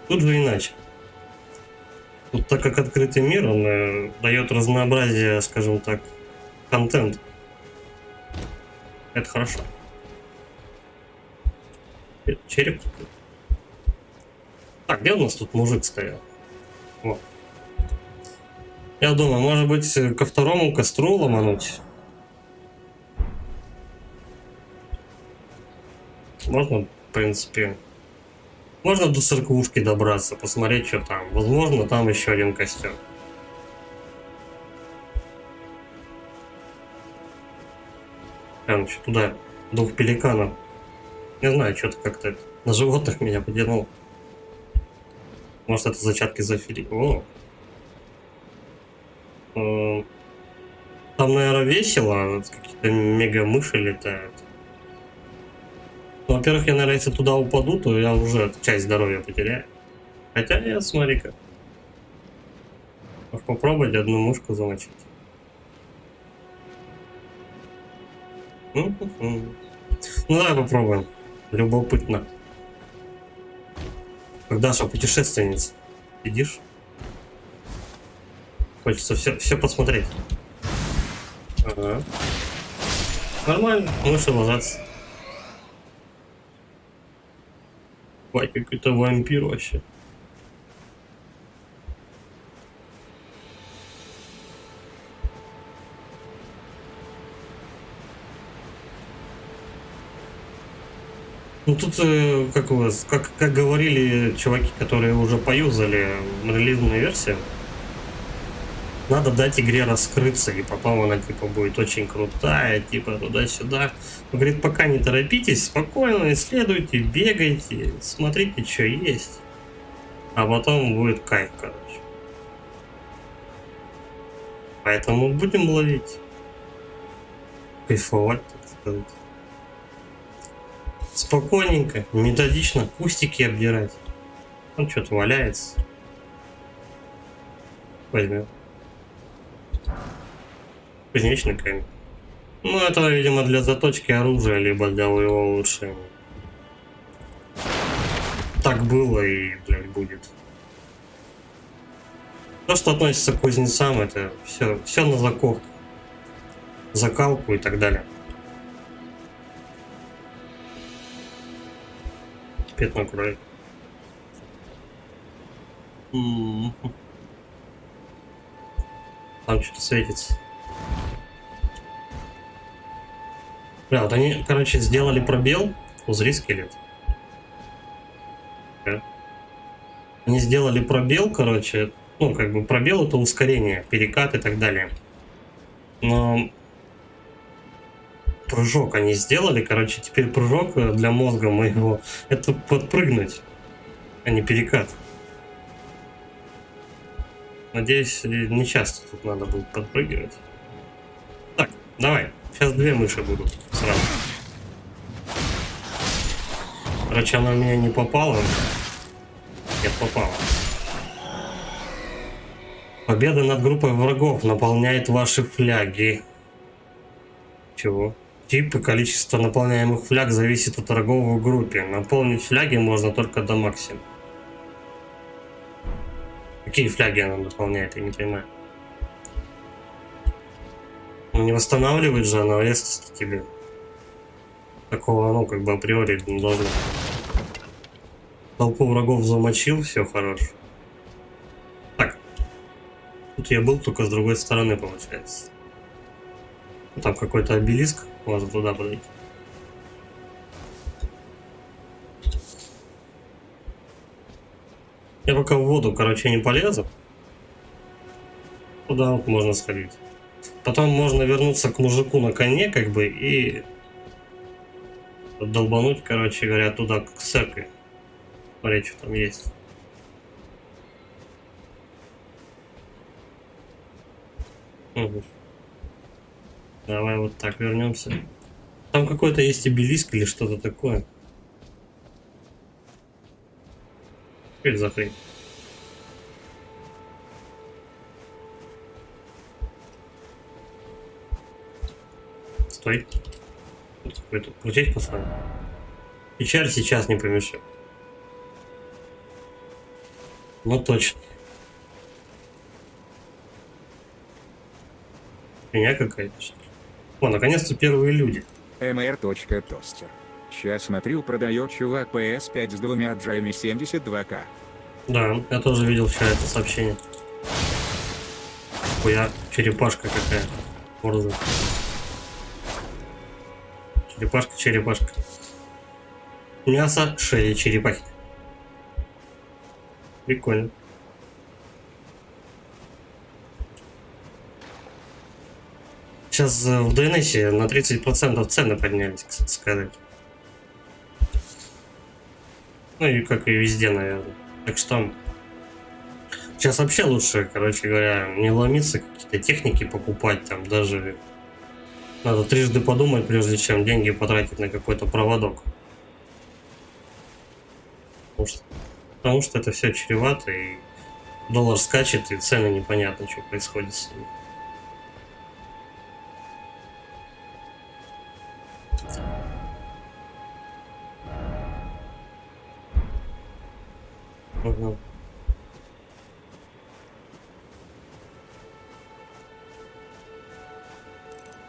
Тут же иначе. Тут, так как открытый мир, он дает разнообразие, скажем так, контент. Это хорошо. Череп. Так, где у нас тут мужик стоял? Вот. Я думаю, может быть, ко второму костру ломануть? Можно, в принципе... Можно до церквушки добраться, посмотреть, что там. Возможно, там еще один костер. Прям еще туда. Двух пеликанов. Не знаю, что-то как-то на животных меня потянул. Может, это зачатки зоофилии. О! Там, наверное, весело. Какие-то мега-мыши летают. Ну, во-первых, я, наверное, если туда упаду, то я уже часть здоровья потеряю. Хотя я, смотри-ка. Попробовать одну мышку замочить. Ну, давай попробуем. Любопытно. Когда же путешественница? Сидишь? Хочется все посмотреть. Ага. Нормально, мыши ложатся. Ой, какой-то вампир вообще. Ну тут, как у вас, как говорили чуваки, которые уже поюзали релизную версию, надо дать игре раскрыться, и потом она типа будет очень крутая, типа туда-сюда. Он говорит, пока не торопитесь, спокойно исследуйте, бегайте, смотрите, что есть. А потом будет кайф, короче. Поэтому будем ловить. Кайфовать, так сказать. Спокойненько, методично, кустики обдирать. Он что-то валяется. Возьмем. Кузнечный камень. Ну, это, видимо, для заточки оружия, либо для его улучшения. Так было и, блядь, будет. То, что относится к кузнецам, это все на закалку. Закалку и так далее. Пятно крови. Там что-то светится. Бля, вот они, короче, сделали пробел. Узри скелет. Они сделали пробел, короче. Ну, как бы пробел — это ускорение, перекат и так далее. Но прыжок они сделали, короче, теперь прыжок для мозга моего — это подпрыгнуть, а не перекат. Надеюсь, не часто тут надо будет подпрыгивать. Так, давай. Сейчас две мыши будут сразу. Короче, она в меня не попала. Нет, попала. Победа над группой врагов наполняет ваши фляги. Чего? Тип и количество наполняемых фляг зависит от врагов в группе. Наполнить фляги можно только до максимума. Какие фляги она наполняет, я не понимаю. Ну, не восстанавливает же она резкости тебе. Такого, ну, как бы априори не должно. Толпу врагов замочил, все хорошо. Так. Тут я был, только с другой стороны, получается. Там какой-то обелиск, можно туда подойти. Я пока в воду, короче, не полезу. Туда вот можно сходить. Потом можно вернуться к мужику на коне, как бы, и долбануть, короче говоря, туда к церкви. Смотри, что там есть. Угу. Давай вот так вернемся. Там какой-то есть обелиск или что-то такое. Теперь закрыть. Стой. Какой-то крутить пацан. Печаль сейчас не помешает. Ну точно. Меня какая-то что ли. О, наконец-то первые люди. mr.toaster. Сейчас смотрю, продает чувак PS5 с двумя джаями 72к. Да, я тоже видел вчера это сообщение. Хуя, черепашка какая. Борзая. Черепашка. Мясо, шея черепахи. Прикольно. Сейчас в DNS на 30% цены поднялись, кстати сказать. Ну и как и везде, наверное. Так что сейчас вообще лучше, короче говоря, не ломиться, какие-то техники покупать, там даже надо трижды подумать, прежде чем деньги потратить на какой-то проводок. Потому что это все чревато, и доллар скачет, и цены непонятно, что происходит с ними. Угу.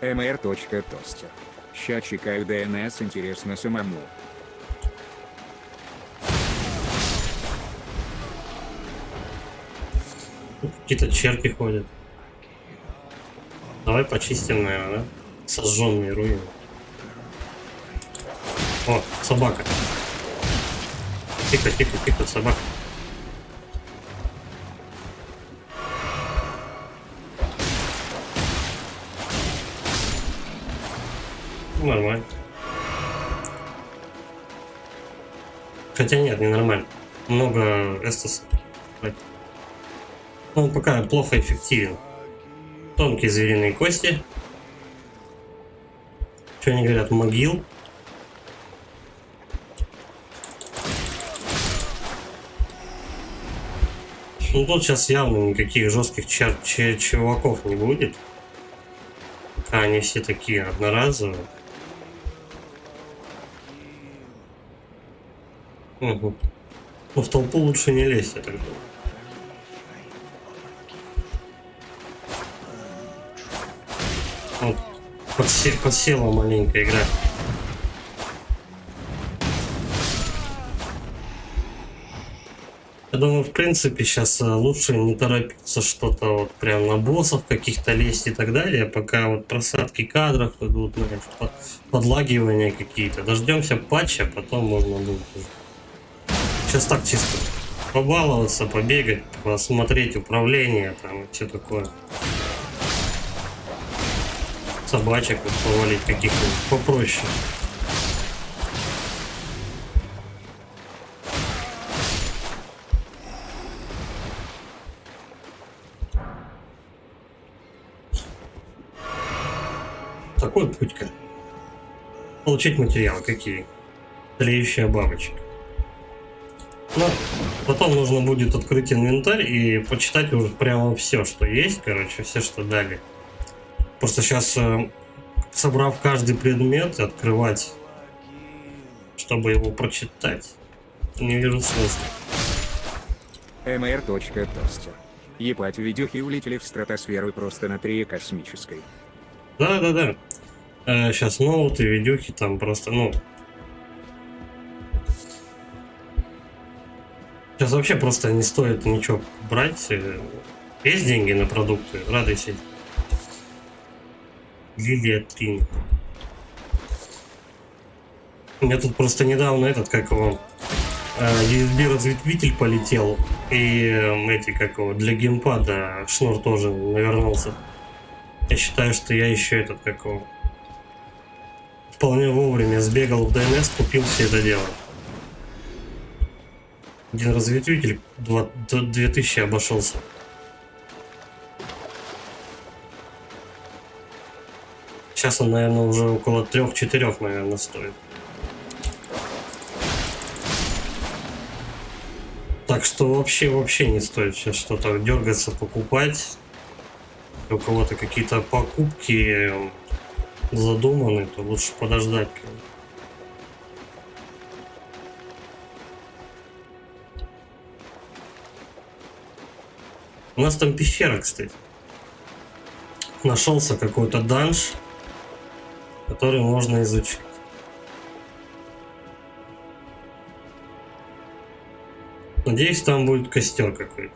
mr.тостер. Ща чекаю ДНС, интересно самому. Тут какие-то черти ходят. Давай почистим, наверное, да? Сожженные руины. О, собака. Тихо, тихо, тихо, собака. Нормально. Хотя нет, не нормально. Много эстаса. Он пока плохо эффективен. Тонкие звериные кости. Что они говорят? Могил. Ну тут сейчас явно никаких жестких чуваков не будет. Пока они все такие одноразовые. Угу. Ну в толпу лучше не лезть, я так думаю. Вот подсела маленькая игра. Я думаю, в принципе, сейчас лучше не торопиться что-то вот прям на боссов каких-то лезть и так далее, пока вот просадки кадров идут, знаешь, подлагивания какие-то. Дождемся патча, потом можно будет уже. Сейчас так чисто побаловаться, побегать, посмотреть управление там и все такое. Собачек вот повалить каких-нибудь попроще. Такой путь-ка. Получить материал какие? Тлеющая бабочка. Ну, потом нужно будет открыть инвентарь и почитать уже прямо все, что есть, короче, все, что дали. Просто сейчас, собрав каждый предмет, открывать, чтобы его прочитать, не вижу смысла. mr.тостер. Ебать, видюхи улетели в стратосферу просто на 3 космической. Да-да-да. Сейчас ноуты, видюхи там просто, ну... Сейчас вообще просто не стоит ничего брать. Есть деньги на продукты, радуйся. Лилия 3. У меня тут просто недавно этот, как его, USB разветвитель полетел. И эти, как его, для геймпада шнур тоже навернулся. Я считаю, что я еще этот, как его, вполне вовремя сбегал в DNS, купил все это дело. Один разветвитель 2000 обошелся. Сейчас он, наверное, уже около 3-4, наверное, стоит. Так что вообще не стоит сейчас что-то дергаться, покупать. Если у кого-то какие-то покупки задуманы, то лучше подождать. У нас там пещера, кстати. Нашелся какой-то данж, который можно изучить. Надеюсь, там будет костер какой-то.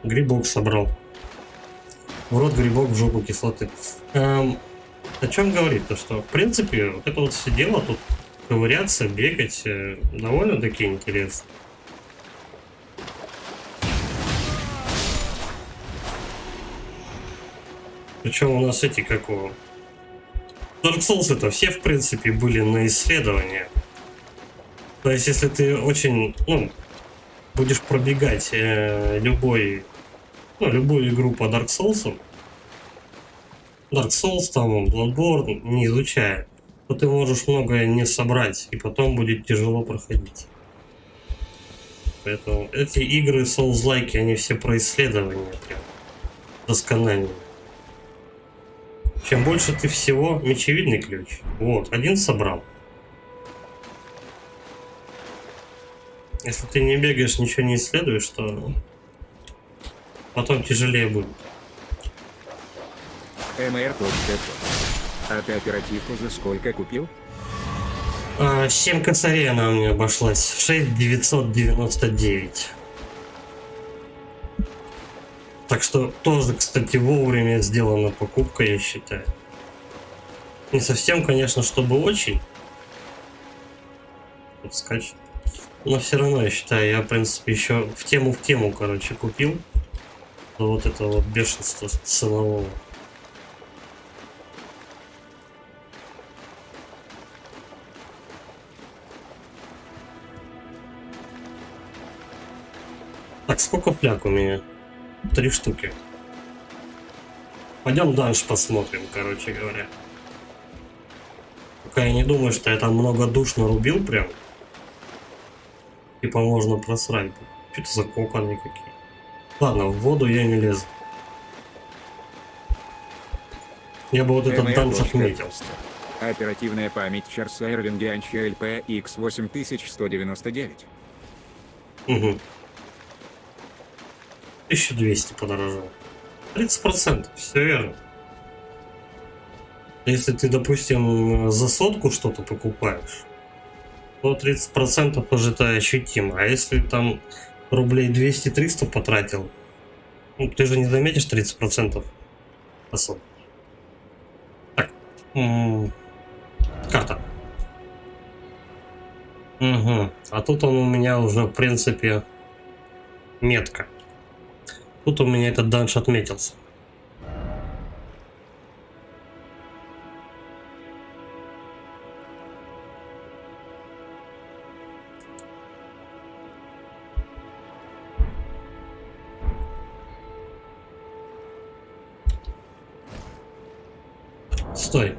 Грибок собрал. В рот грибок, в жопу кислоты. О чем говорит? То что, в принципе, вот это вот все дело тут ковыряться, бегать, довольно-таки интересно. Причем у нас эти, как у Dark Souls, это все, в принципе, были на исследование. То есть, если ты очень, ну, будешь пробегать любую игру по Dark Souls, там, Bloodborne, не изучая, то ты можешь многое не собрать, и потом будет тяжело проходить. Поэтому эти игры Souls-like, они все про исследование, прям, доскональные. Чем больше ты всего, мечевидный ключ. Вот, один собрал. Если ты не бегаешь, ничего не исследуешь, то потом тяжелее будет. А ты оперативку за сколько купил? 7 косарей она у меня обошлась. 6999. Так что тоже, кстати, вовремя сделана покупка, я считаю. Не совсем, конечно, чтобы очень. Скач. Но все равно, я считаю, я, в принципе, еще в тему, короче, купил. Вот это вот бешенство ценового. Так, сколько фляг у меня? 3 штуки. Пойдем данж посмотрим, короче говоря. Пока я не думаю, что я там много душ нарубил прям. Типа можно просрать. Что-то за коконы какие. Ладно, в воду я не лезу. Я бы вот этот данж отметил. Оперативная память Чарса Ирлингианча ЛП X8199. Угу. 1200 подорожал. 30%, все верно. Если ты, допустим, за сотку что-то покупаешь, то 30% уже это ощутимо. А если там рублей 200-300 потратил, ну, ты же не заметишь 30% особо. Так. Карта. Угу. А тут он у меня уже, в принципе, метка. Тут у меня этот данж отметился. Стой.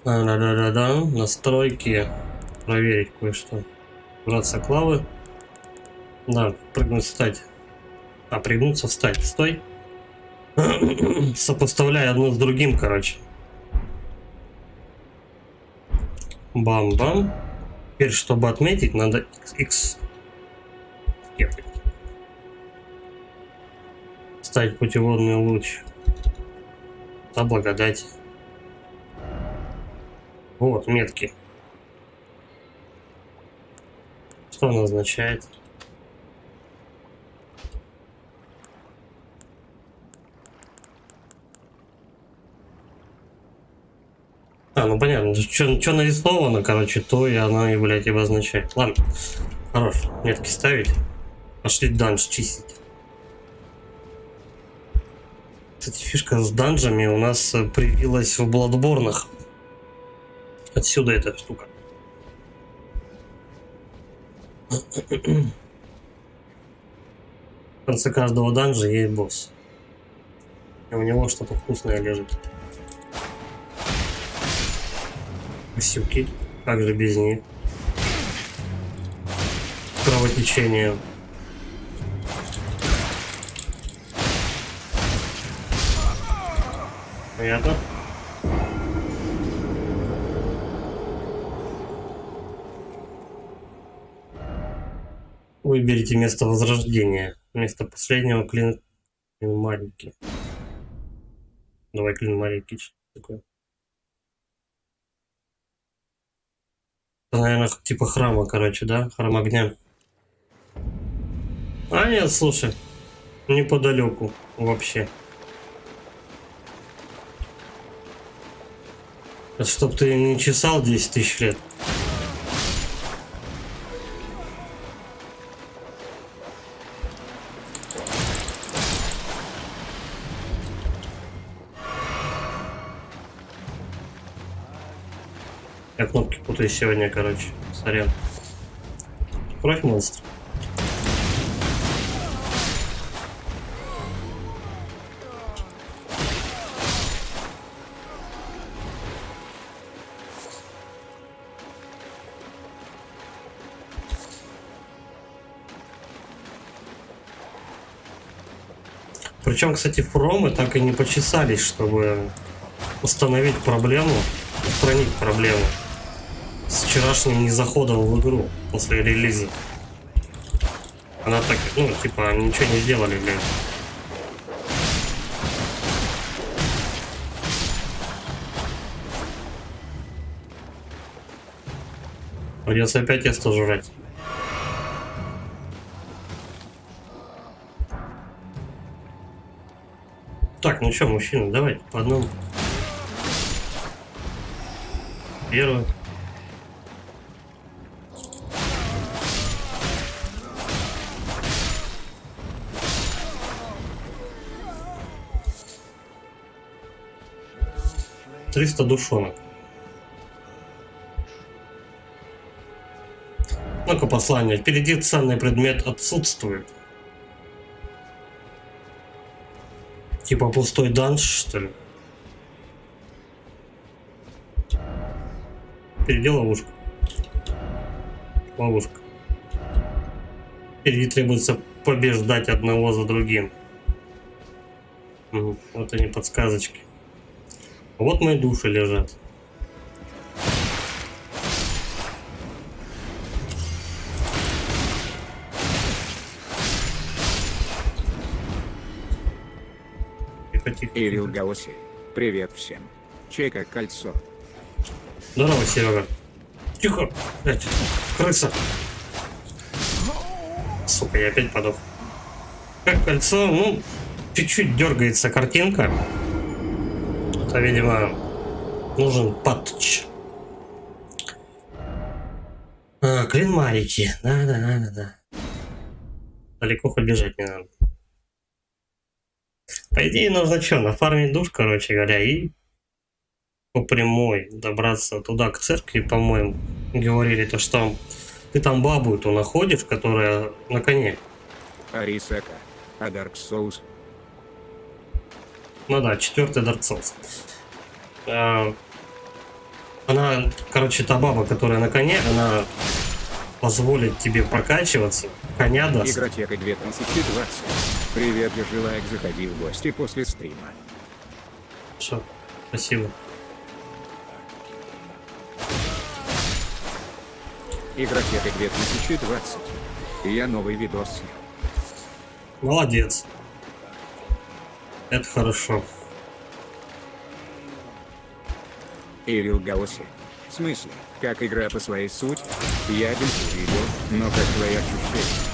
Да-да-да-да. Настройки. Проверить кое-что. Убраться клавы. Да, прыгнуть, встать. А, пригнуться, встать. Стой. Сопоставляй одно с другим, короче. Бам-бам. Теперь, чтобы отметить, надо X. Ставить путеводный луч. Да, благодать. Вот, метки. Что он означает? А, ну понятно, что нарисовано, короче, то и оно и, блядь, и обозначает. Ладно, хорош, метки ставить. Пошли данж чистить. Кстати, фишка с данжами у нас привилась в Bloodborne'ах. Отсюда эта штука. В конце каждого данжа есть босс. И у него что-то вкусное лежит. Силки, как же без них. Кровотечение. Понятно? Выберите место возрождения. Место последнего клин маленький. Давай клин маленький. Что такое? Это, наверное, типа храма, короче, да? Храм огня. А нет, слушай. Неподалеку вообще. Это чтоб ты не чесал 10 тысяч лет. Я кнопки путаю сегодня, короче. Сорян. Кровь монстр. Причем, кстати, фромы так и не почесались, чтобы установить проблему, устранить проблему с вчерашним незаходом в игру после релиза. Она так, ну, типа, ничего не сделали для этого. Придется опять тесто жрать. Так, ну что, мужчины, давайте по одному. Первый. $300 душонок. Ну-ка, послание. Впереди ценный предмет отсутствует. Типа пустой данж, что ли? Впереди ловушка. Ловушка. Впереди требуется побеждать одного за другим. Вот они, подсказочки. Вот мои души лежат. Ирил Гаоси. Привет всем. Чайка кольцо. Здорово, Серега. Тихо, блядь, крыса. Сука, я опять подох. Как кольцо, ну, чуть-чуть дергается картинка. Это, видимо, нужен патч. Клин маленький. Да. Далеко хоть бежать не надо. По идее, нужно что, нафармить душ, короче говоря, и по прямой добраться туда, к церкви, по-моему. Говорили то, что ты там бабу эту находишь, которая на коне. Арисака. А Dark Souls. Ну да, 4-й Dark Souls. Она, короче, та баба, которая на коне, она позволит тебе прокачиваться. Коня даст. Игротека 2020. Привет, Ежелайк, заходи в гости после стрима. Что? Спасибо. Игротека 2020. Я новый видос снял. Молодец. Это хорошо. Ирил Гаоси. В смысле? Как игра по своей сути? Я демку видел, но как твои ощущения?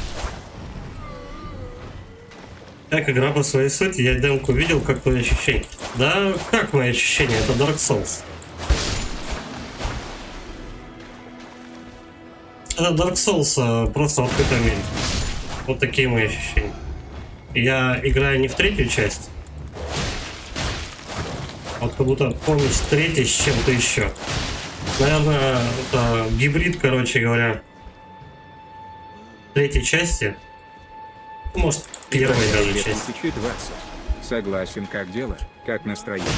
Как игра по своей сути, я демку видел, как твои ощущения. Да, как мои ощущения? Это Dark Souls. Это Dark Souls просто в открытом мире. Вот такие мои ощущения. Я играю не в третью часть. Вот как будто помню с третьей с чем-то еще. Наверное, это гибрид, короче говоря, третьей части. Может, первой даже части. 2020. Согласен, как дела? Как настроение?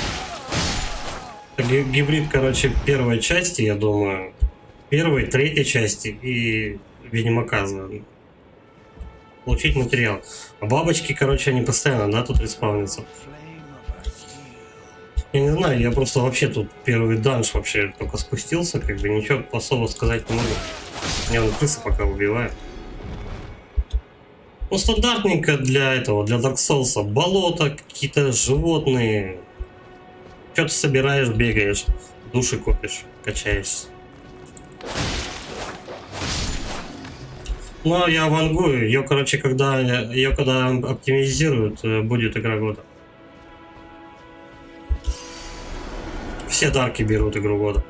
Гибрид, короче, первой части, я думаю. Первой, третьей части и Ведьмака заодно. Получить материал. А бабочки, короче, они постоянно, да, тут респаунятся. Я не знаю, я просто вообще тут первый данж вообще только спустился, как бы ничего особо сказать не могу. Меня он крысы пока убивает. Ну, стандартненько для этого, для Dark Souls. Болото, какие-то животные. Что-то собираешь, бегаешь, души копишь, качаешься. Но я вангую, ее, короче, когда оптимизируют, будет игра года. Все дарки берут игру года.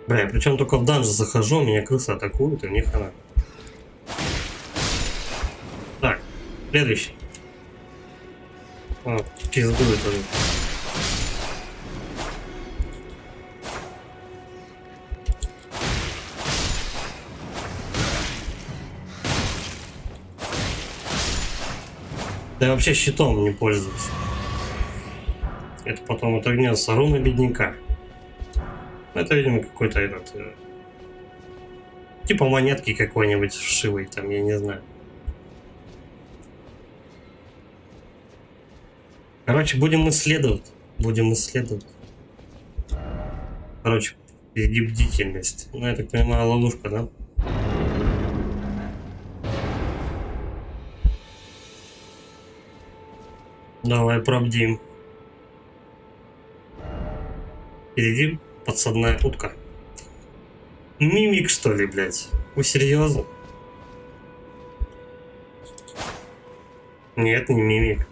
Бля, причем только в данж захожу, меня крысы атакуют, и мне хана. Так, следующий. А, пизду это. Да я вообще щитом не пользуюсь. Это потом отогнется руна бедняка. Это, видимо, какой-то этот... типа монетки какой-нибудь вшивой там, я не знаю. Короче, будем исследовать. Будем исследовать. Короче, впереди бдительность. Ну, я так понимаю, ловушка, да? Давай пробдим. Впереди подсадная утка. Мимик, что ли, блядь? Вы серьезно? Нет, не мимик.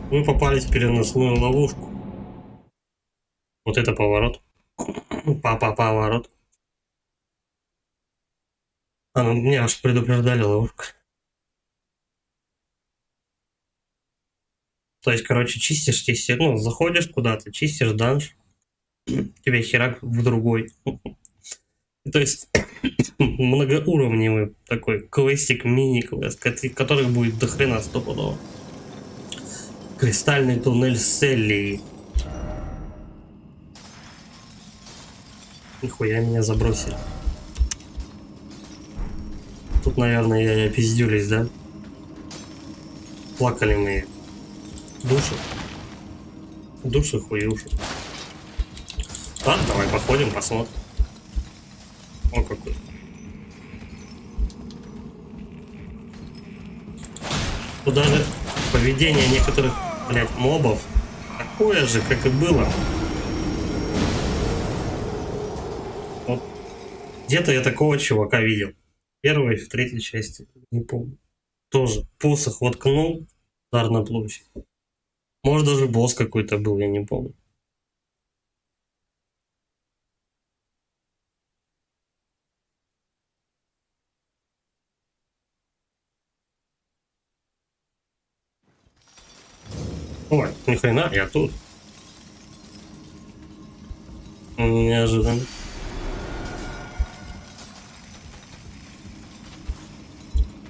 Вы попались в переносную ловушку. Вот это поворот. Поворот. А, ну меня аж предупреждали ловушка. То есть, короче, чистишь, ну, заходишь куда-то, чистишь данж, тебе херак в другой. То есть, многоуровневый такой квестик, мини-квест, который будет до хрена стопудово. Кристальный туннель Селли. Нихуя меня забросили. Тут, наверное, я пиздюлись, да? Плакали мы. Души хуюши. Ладно, давай походим, посмотрим. О, какой. Тут даже поведение некоторых, блядь, мобов такое же, как и было. Вот. Где-то я такого чувака видел. В первой, в третьей части. Не помню. Тоже посох воткнул, удар на площадь. Может, даже босс какой-то был, я не помню. Ой, ни хрена, я тут. Неожиданно.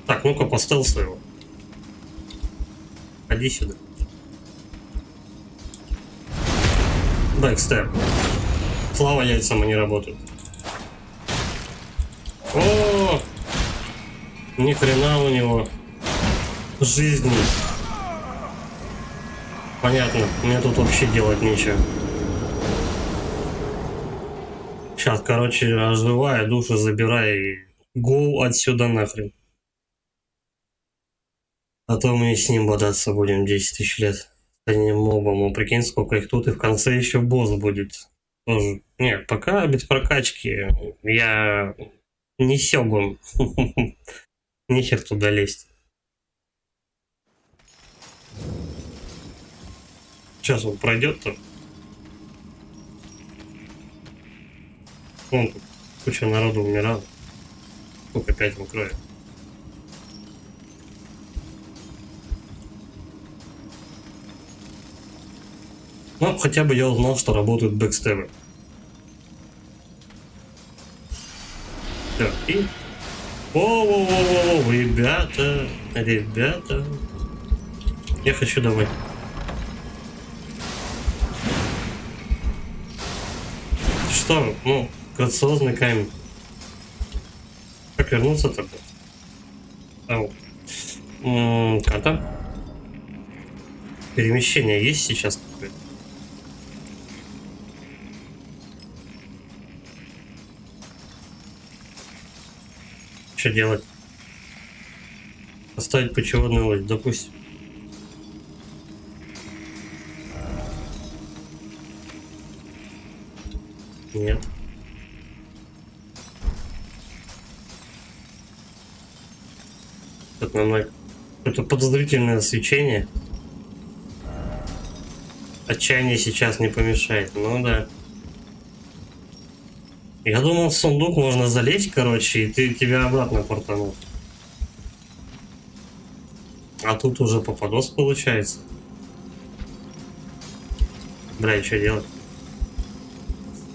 Так, ну-ка, поставил своего. Ходи сюда. Бэкстеп. Слава яйцам, они работают. О, ни хрена у него жизни. Понятно, мне тут вообще делать нечего. Сейчас, короче, оживая, душу забирай и гоу отсюда нахрен. А то мы с ним бодаться будем 10 тысяч лет. С одним мобом. Ну, прикинь, сколько их тут, и в конце еще босс будет. Тоже. Нет, пока без прокачки я не сёгун. Нехер туда лезть. Сейчас он пройдет-то. Вон тут куча народу умирала. Сколько, 5 он кроет. Ну, хотя бы я узнал, что работают бэкстебы. Так, и... О, ребята, ребята. Я хочу домой. Что? Ну, грациозный камень. Как вернуться тогда? Ау. Карта. Перемещение есть сейчас какое-то? Что делать? Поставить путеводную лодь, допустим. Нет. Это подозрительное свечение. Отчаяние сейчас не помешает. Ну да. Я думал, в сундук можно залезть, короче, и тебя обратно портанул. А тут уже попадос получается. Бля, что делать?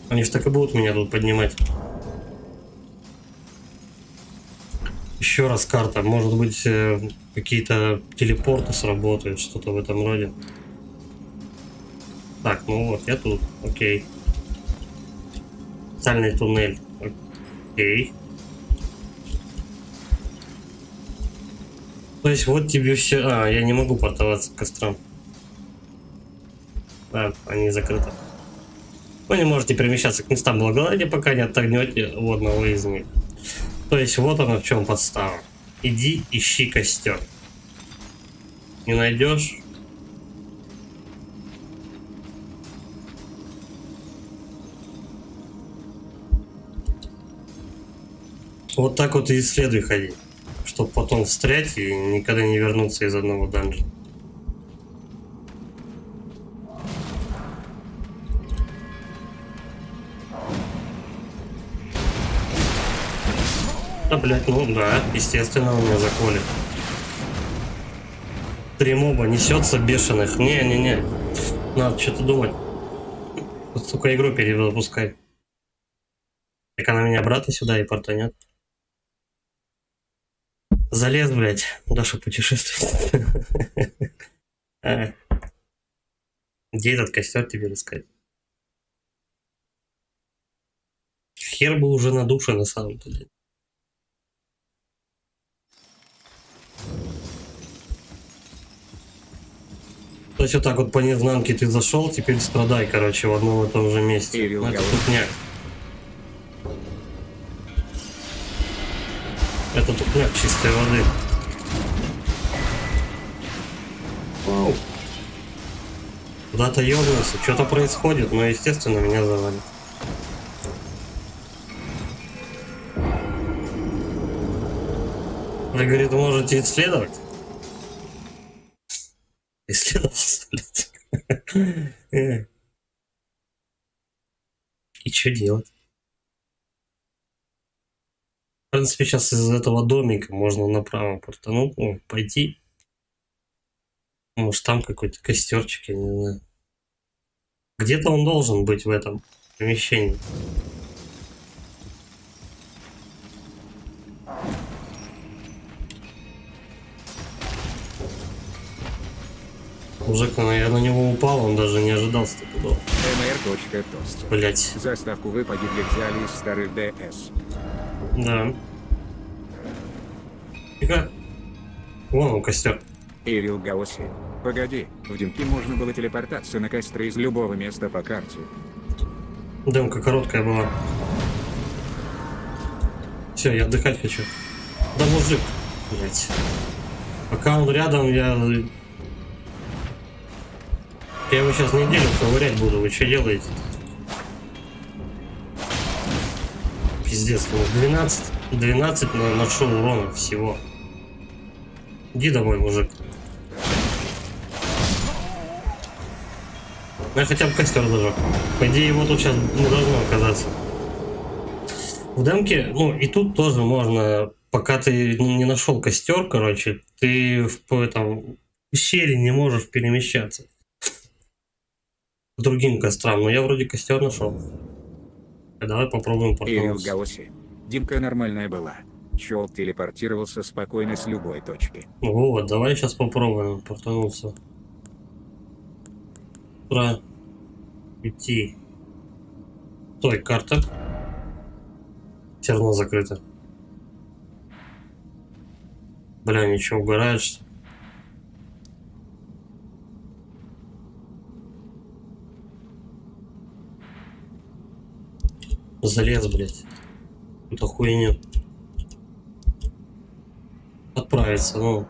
Они ж так и будут меня тут поднимать. Еще раз карта. Может быть, какие-то телепорты сработают, что-то в этом роде. Так, ну вот, я тут. Окей. Специальный туннель. Окей. То есть вот тебе все... А, я не могу портоваться к кострам. Да, они закрыты. Вы не можете перемещаться к местам благодати, пока не отогнете водного из них. То есть вот оно в чем подстава. Иди ищи костер. Не найдешь? Вот так вот и исследуй ходи. Чтоб потом встрять и никогда не вернуться из одного данжа. Да, блять, ну да, естественно, у меня заколет. 3 моба несется бешеных. Не-не-не. Надо что-то думать. Вот сука, игру перезапускай. Так она меня обратно сюда и портанет. Залез, блять. Даша путешествует. Где этот костер тебе искать? Хер бы уже на душе на самом-то деле. То есть вот так вот по незнанке ты зашел, теперь страдай, короче, в одном и том же месте. Ну, это тупняк. Это тупняк чистой воды. Вау. Куда-то ёбнулся, что-то происходит, но естественно меня завалит. Вы, говорит, можете исследовать? Исследовать, блядь. И что делать? В принципе, сейчас из этого домика можно направо портануть, ну, пойти. Может, там какой-то костерчик, я не знаю. Где-то он должен быть в этом помещении. Мужик, я на него упал, он даже не ожидал стопудово. mr.toast. Блять. Заставку вы погибли взяли из старых ДС. Да. Тихо. Вон он, костер. Ирил Гаоси. Погоди, в Демке можно было телепортаться на костры из любого места по карте. Демка короткая была. Все, я отдыхать хочу. Да мужик, блять. Пока он рядом, я его сейчас неделю ковырять буду. Вы что делаете? Пиздец, 12 нашел урона всего. Иди домой, мужик. Я хотя бы костер зажег. По идее, его тут сейчас не должно оказаться. В демке, ну и тут тоже можно, пока ты не нашел костер, короче, ты в этом пещере не можешь перемещаться к другим кострам. Но я вроде костер нашел. Давай попробуем Ирил портнуться. Гаоси. Димка нормальная была. Чел телепортировался спокойно с любой точки. Вот, давай сейчас попробуем портануться. Про идти. Стой, карта. Все равно закрыто. Бля, ничего, угорает, что ли? Залез, блядь. Какую-то хуйню. Отправиться, ну.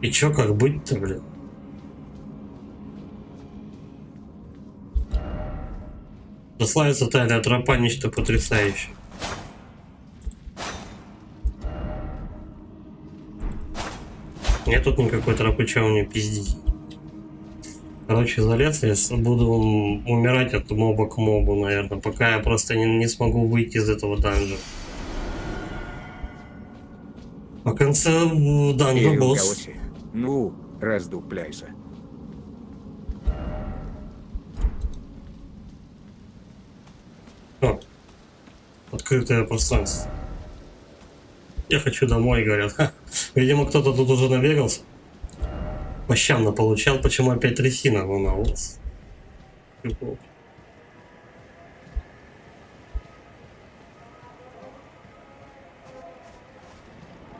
И чё, как быть-то, блядь? Прославится тайная тропа, нечто потрясающее. Нет тут никакой тропы, чего мне пиздить. Короче, залез, я буду умирать от моба к мобу, наверное, пока я просто не смогу выйти из этого данжа. В конце данжа Эрил босс. Галаси. Ну, раздупляйся. О, открытое пространство. Я хочу домой, говорят. Ха. Видимо, кто-то тут уже набегался. По щам наполучал, почему опять трясина на вас.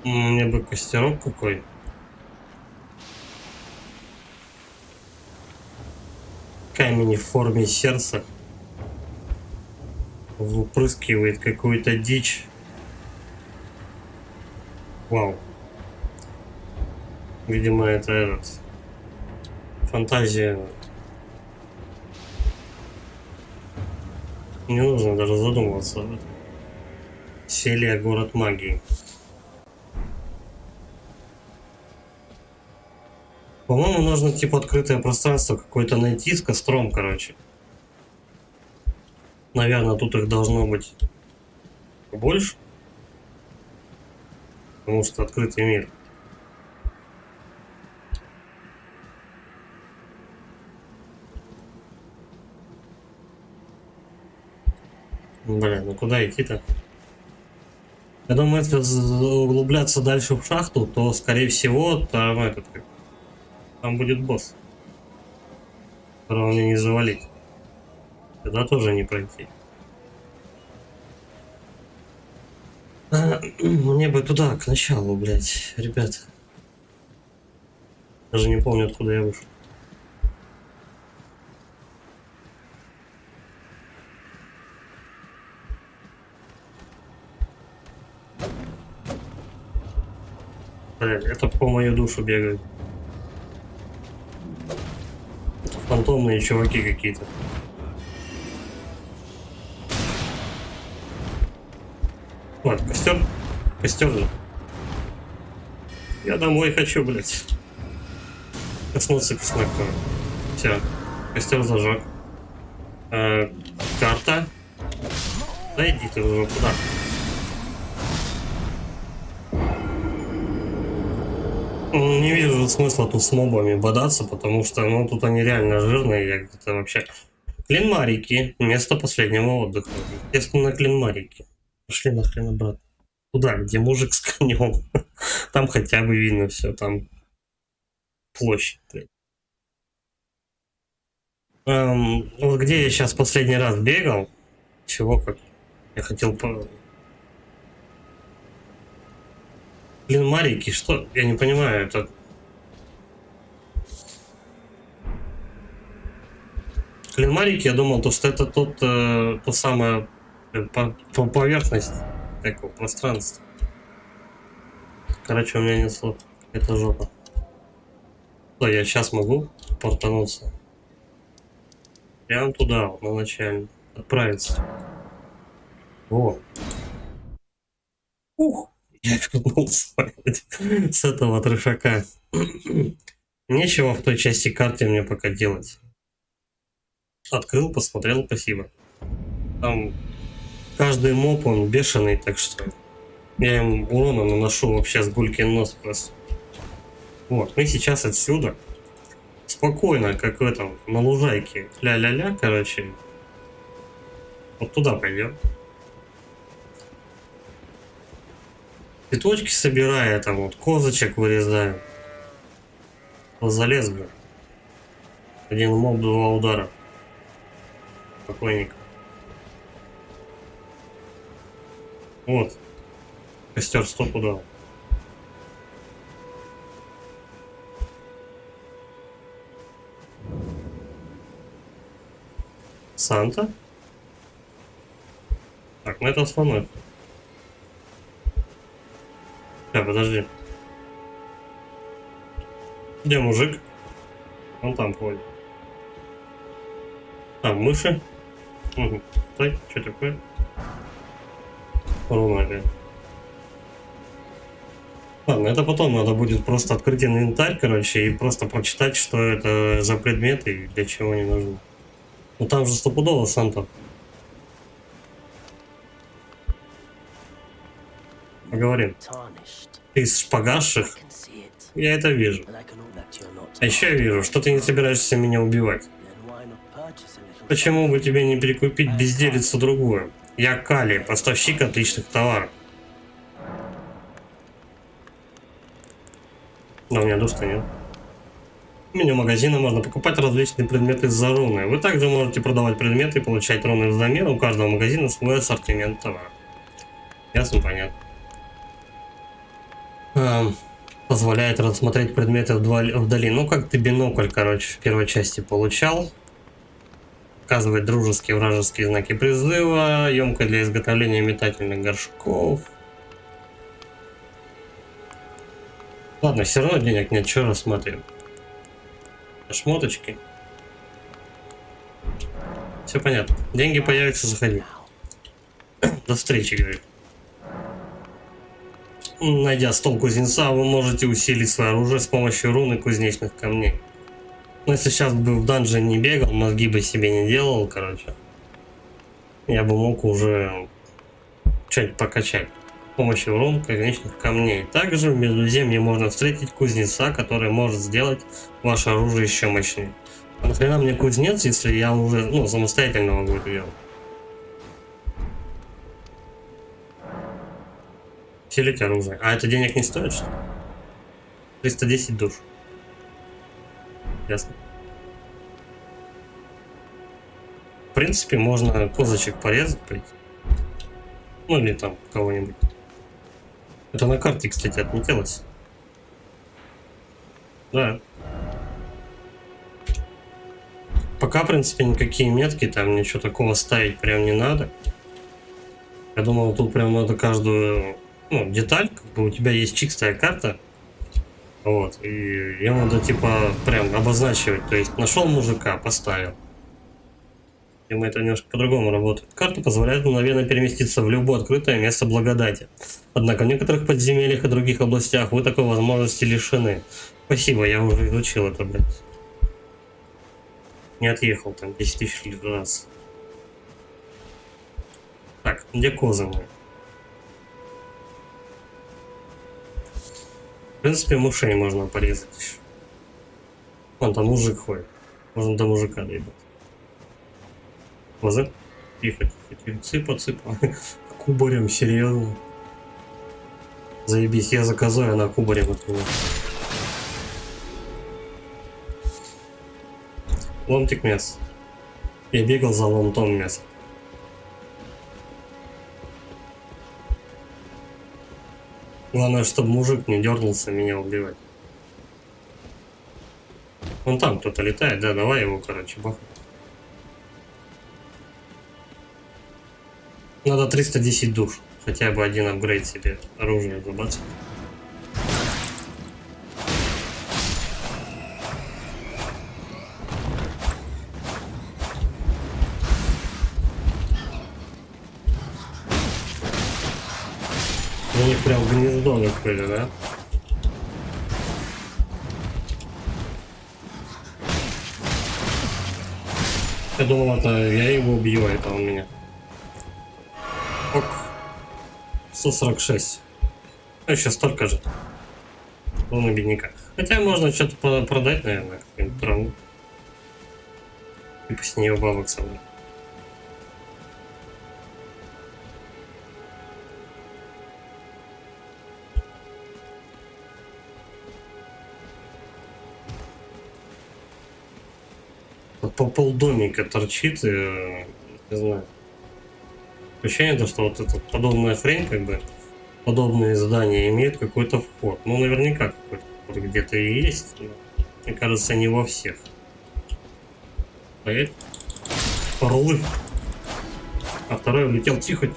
Мне бы костерок какой. Камень в форме сердца. Выпрыскивает какую-то дичь. Вау. Видимо, это этот. Фантазия. Не нужно даже задумываться об этом. Селия, город магии. По-моему, нужно типа открытое пространство какое-то найти с костром, короче. Наверное, тут их должно быть больше. Потому что открытый мир. Блин, ну куда идти-то? Я думаю, если углубляться дальше в шахту, то, скорее всего, там будет босс, которого мне не завалить. Туда тоже не пройти. Мне бы туда, к началу, блядь, ребята. Даже не помню, откуда я вышел. Блядь, это по мою душу бегает. Это фантомные чуваки какие-то. Вот, костер. Костер же. Я домой хочу, блядь. Коснуться коснока. Все. Костер зажег. Карта. Да иди ты уже куда? Не вижу смысла тут с мобами бодаться, потому что, ну, тут они реально жирные, я как-то вообще... Клинмарики. Место последнего отдыха. Естественно, Клинмарики. Пошли нахрен обратно. Туда, где мужик с конем. Там хотя бы видно все, там площадь. Вот где я сейчас последний раз бегал, чего как я хотел по... Клинмарики, что? Я не понимаю, это... Клинмарики, я думал, то, что это то самое поверхность такого пространства. Короче, у меня нет слов. Это жопа. Что, я сейчас могу портануться? Прям туда, вот, на начальник. Отправиться. О. Ух. Я вернулся с этого трешака. Нечего в той части карты мне пока делать. Открыл, посмотрел, спасибо. Там каждый моб, он бешеный, так что я им урона наношу вообще с гулькин нос просто. Вот, мы сейчас отсюда спокойно, как в этом, на лужайке, ля-ля-ля, короче, вот туда пойдем. Цветочки собирая, там вот козочек вырезаю. Вот залез, блин. Один моб, 2 удара. Спокойненько. Вот. Костер 100 удара. Санта? Так, ну это основной. Подожди. Где мужик? Он там ходит. Там мыши. Угу. Стой, что такое? Руна опять. Ладно, это потом надо будет просто открыть инвентарь, короче, и просто прочитать, что это за предметы и для чего они нужны. Ну там же стопудово Санта. Поговорим. Ты из шпагавших? Я это вижу. А еще я вижу, что ты не собираешься меня убивать. Почему бы тебе не перекупить безделицу другую? Я Кали, поставщик отличных товаров. Но у меня душ-то нет. В меню магазина можно покупать различные предметы из-за руны. Вы также можете продавать предметы и получать руны взамен. У каждого магазина свой ассортимент товара. Ясно, понятно. Позволяет рассмотреть предметы вдали. Ну, как ты бинокль, короче, в первой части получал. Показывает дружеские и вражеские знаки призыва. Емкость для изготовления метательных горшков. Ладно, все равно денег нет, что рассматриваем. Шмоточки. Все понятно. Деньги появятся, заходи. До встречи, говорит. Найдя стол кузнеца, вы можете усилить свое оружие с помощью рун и кузнечных камней. Но если сейчас бы в данже не бегал, мозги бы себе не делал, короче, я бы мог уже что-нибудь прокачать с помощью рун, кузнечных камней. Также в Междуземье можно встретить кузнеца, который может сделать ваше оружие еще мощнее. А нахрена мне кузнец, если я уже самостоятельно могу это делать? Усилить оружие. А это денег не стоит, что ли? 310 душ. Ясно. В принципе, можно козочек порезать, пойти. Ну или там кого-нибудь. Это на карте, кстати, отметилось. Да. Пока, в принципе, никакие метки, там ничего такого ставить прям не надо. Я думал, тут прям надо каждую деталь, как бы у тебя есть чистая карта. Вот, и ее надо типа прям обозначивать. То есть нашел мужика, поставил. И мы это немножко по-другому работает. Карта позволяет мгновенно переместиться в любое открытое место благодати. Однако в некоторых подземельях и других областях вы такой возможности лишены. Спасибо, я уже изучил это, блядь. Не отъехал там 10 тысяч раз. Так, где козы мои? В принципе, мышей можно порезать еще. Вон там мужик ходит. Можно до мужика доебать. Козы? Тихо, тихо, тихо. Цыпа. Кубарем, серьезно. Заебись, я за козой, она кубарем от меня. Ломтик мяса. Я бегал за ломтом мяса. Главное, чтобы мужик не дернулся меня убивать. Вон там кто-то летает, да, давай его, короче, бахнем. Надо 310 душ. Хотя бы один апгрейд себе оружие забацать. У них прям гнездо открыли, да? Я думал, это я его убью, а это он меня. Ок. 146. Ну, еще столько же. Луна бедняка. Хотя можно что-то продать, наверное, какую-нибудь траву. Типа с нее бабок собрать. По полдомика торчит, и, не знаю. Ощущение, то, что вот эта подобная хрень, как бы, подобные задания имеют какой-то вход. Ну, наверняка какой-то вход где-то и есть, но, мне кажется, не во всех. Поверь. Орлы. А второй улетел тихо.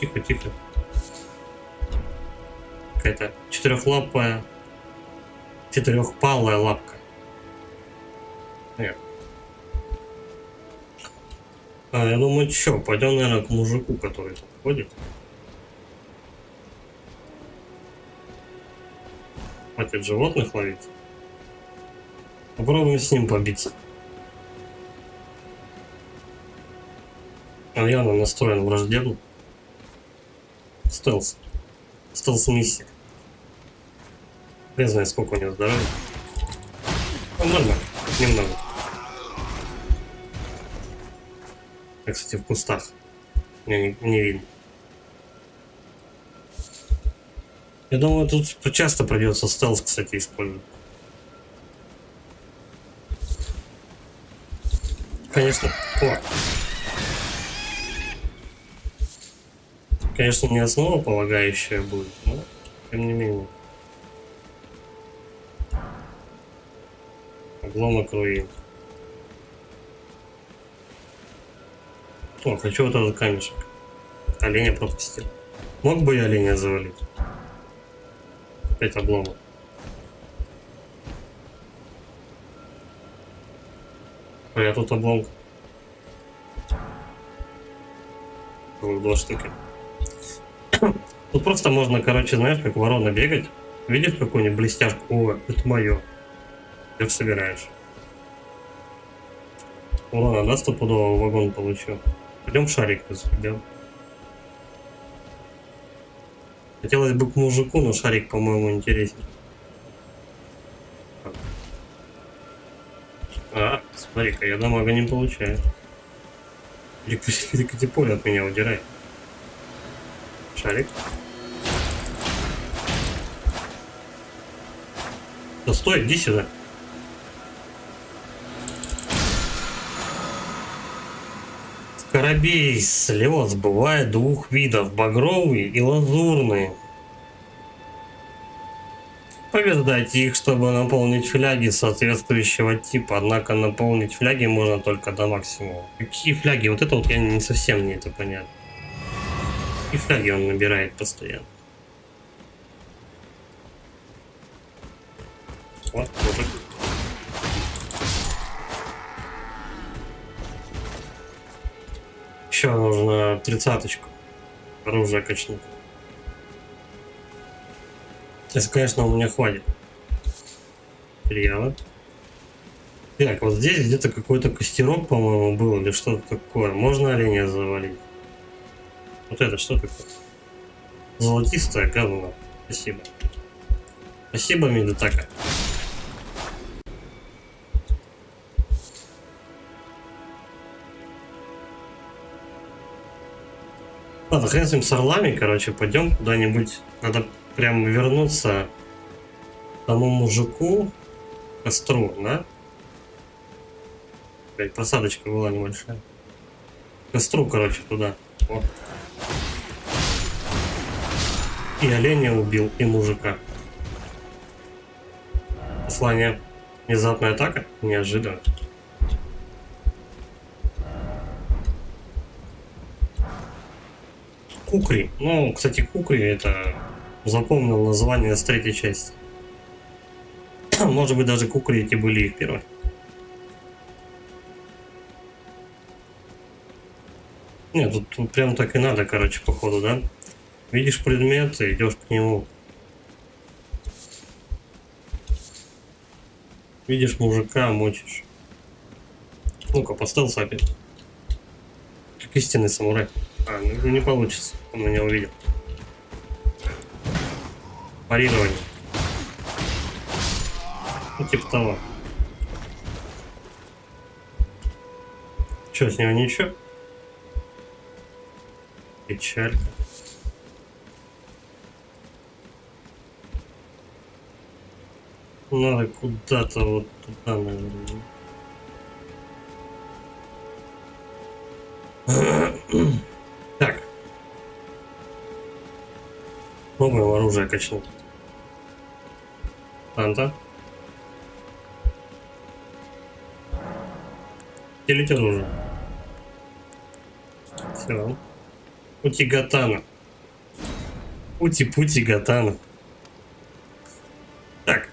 Какая-то четырехпалая лапка. Нет. Я думаю, что, пойдем, наверное, к мужику, который тут ходит. хватит животных ловить. Попробуем с ним побиться. Он явно настроен враждебно. Стелс. Стелс-миссия. Я знаю, сколько у него здоровья. Ну, нормально. Немного. Я, кстати, в кустах. Меня не видно. Я думаю, тут часто придется стелс, кстати, использовать. Конечно. О. Конечно, не основополагающая будет, но тем не менее. Обломок руин. О, хочу вот этот камешек. Оленя пропустил. Мог бы я оленя завалить? Опять обломок. А я тут обломка. Два штуки. Тут просто можно, короче, знаешь, как ворона бегать. Видишь какую-нибудь блестяшку? О, это мое. Ты собираешь. Урона, да, стопудово вагон получил. Пойдем шарик разберем. Хотелось бы к мужику, но шарик, по-моему, интереснее. А, смотри-ка, я дамага не получаю. Или поле от меня удирай. Шарик. Да стой, иди сюда. Скоробей слез бывает двух видов: багровый и лазурный. Побеждайте их, чтобы наполнить фляги соответствующего типа. Однако наполнить фляги можно только до максимума. Какие фляги? Вот это вот я не совсем не это понятно. И фляги он набирает постоянно. Вот, мужик. Еще нужно 30-очку. Оружие качнуть. Если, конечно, у меня хватит. Материалы. Так, вот здесь где-то какой-то костерок, по-моему, был, или что-то такое. Можно оленя завалить? Вот это что такое? Золотистое говно. Спасибо. Спасибо, Мидатака. Ладно, хрен с ним с орлами, короче, пойдем куда-нибудь. Надо прям вернуться к тому мужику, к костру, да? Опять посадочка была небольшая. К костру, короче, туда. Вот. И оленя убил, и мужика. Послание. Внезапная атака? Неожиданно. Кукри. Ну, кстати, Кукри это... Запомнил название с 3-й части. Может быть, даже Кукри эти были и в 1-й. Нет, тут прям так и надо, короче, походу, да? Видишь предмет и идешь к нему. Видишь мужика, мочишь. Ну-ка, поставился опять. Как истинный самурай. А, ну не получится, он меня увидел. Парирование. Ну, типа того. Че, с него ничего? Печалька. Надо куда-то вот туда, наверное. Так. Пробуем оружие качнуть. Анта. Где летит оружие? Все. Ути-гатана. Ути-пути-гатана. Так.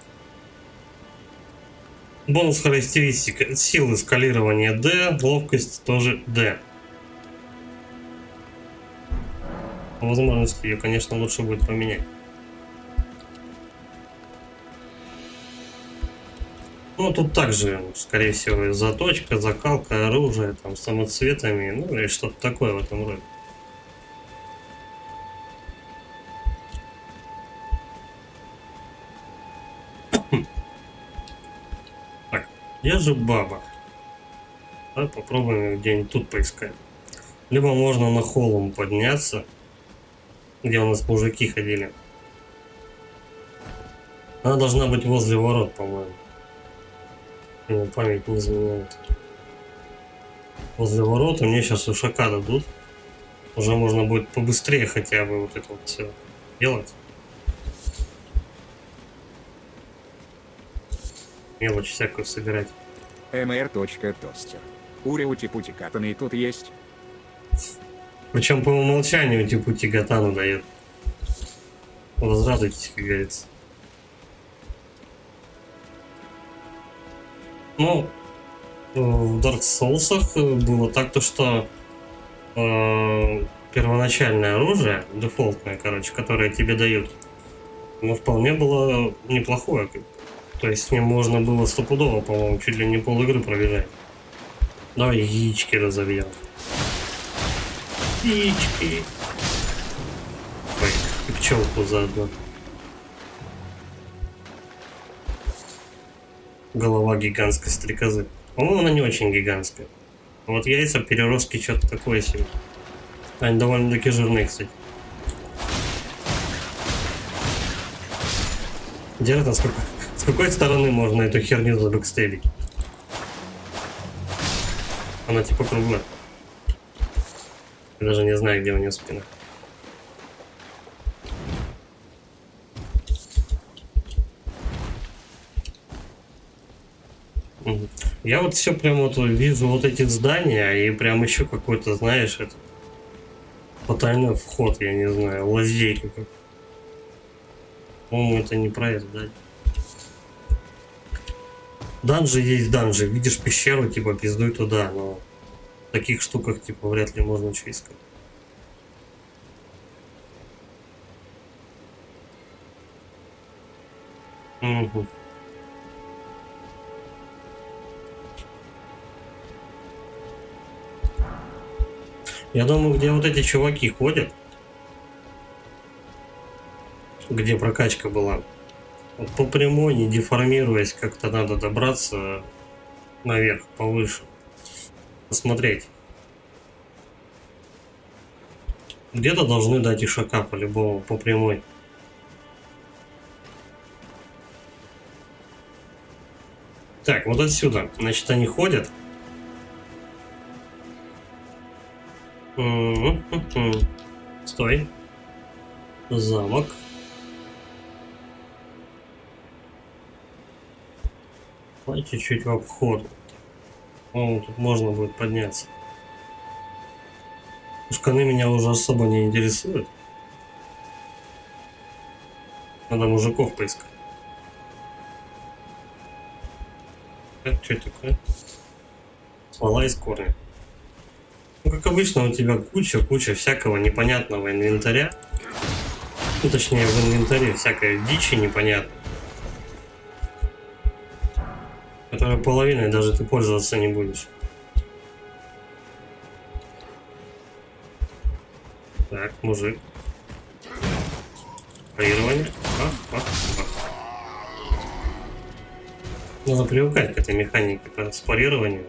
Бонус характеристика. Силы скалирования D. Ловкость тоже D. По возможности ее, конечно, лучше будет поменять. Ну, тут также, скорее всего, заточка, закалка оружия, там, самоцветами, ну, или что-то такое в этом роде. Так, где же баба? Давай попробуем где-нибудь тут поискать. Либо можно на холм подняться, где у нас мужики ходили. Она должна быть возле ворот, по-моему. Память не изменяет. Возле ворот, и мне сейчас ушака дадут. Уже можно будет побыстрее хотя бы вот это вот все делать. Мелочь всякую собирать. mr.тостер. Уреути-пути катаный тут есть. Причем по умолчанию типа тигатану дает. Возрадуйтесь, как говорится. Ну, в Dark Souls было так, то что первоначальное оружие, дефолтное, короче, которое тебе дают, оно вполне было неплохое. То есть с ним можно было стопудово, по-моему, чуть ли не пол игры пробежать. Давай яички разовьем. Яички. Ой, и пчелку заодно. Голова гигантской стрекозы. По-моему, она не очень гигантская. А вот яйца переростки что-то такое себе. Они довольно-таки жирные, кстати. Интересно, с какой стороны можно эту херню забэкстейбить? Она типа круглая. Я даже не знаю, где у нее спина. Я вот все прям вот вижу вот эти здания и прям еще какой-то, знаешь, это потайной вход, я не знаю, лазейка как. По-моему, это не про это, да? Данжи есть данжи. Видишь пещеру, типа пиздуй туда, но в таких штуках типа вряд ли можно что искать. Угу. Я думаю, где вот эти чуваки ходят, где прокачка была, вот по прямой, не деформируясь, как-то надо добраться наверх, повыше, посмотреть. Где-то должны дать ишака по-любому, по прямой. Так, вот отсюда, значит, они ходят. Стой. Замок. Давай чуть-чуть в обход. О, тут можно будет подняться. Пушканы меня уже особо не интересуют. Надо мужиков поискать. Это что такое? Смола из корня. Ну, как обычно, у тебя куча всякого непонятного инвентаря. Ну, точнее, в инвентаре всякой дичи непонятной, которой половиной даже ты пользоваться не будешь. Так, мужик. Парирование. Надо привыкать к этой механике с парированием.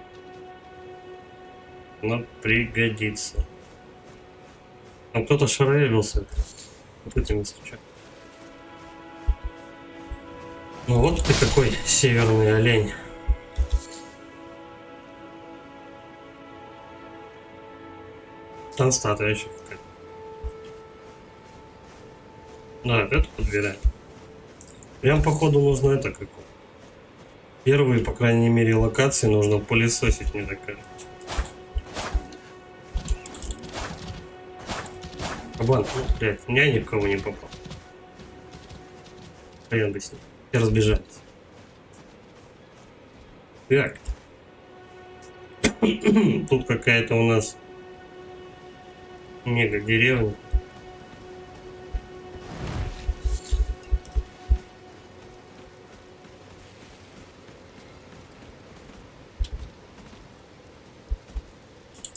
Она пригодится. Там кто-то шарелился. Вот этим стучат. Ну вот ты какой северный олень. Там статуя еще какая-то. Да, это подбираем. Прям походу нужно это как. Первые, по крайней мере, локации нужно пылесосить, мне так кажется. Кабан, ну, блядь, я ни в кого не попал. Хрен бы с ним. Все разбежались. Так. Тут какая-то у нас мега деревня.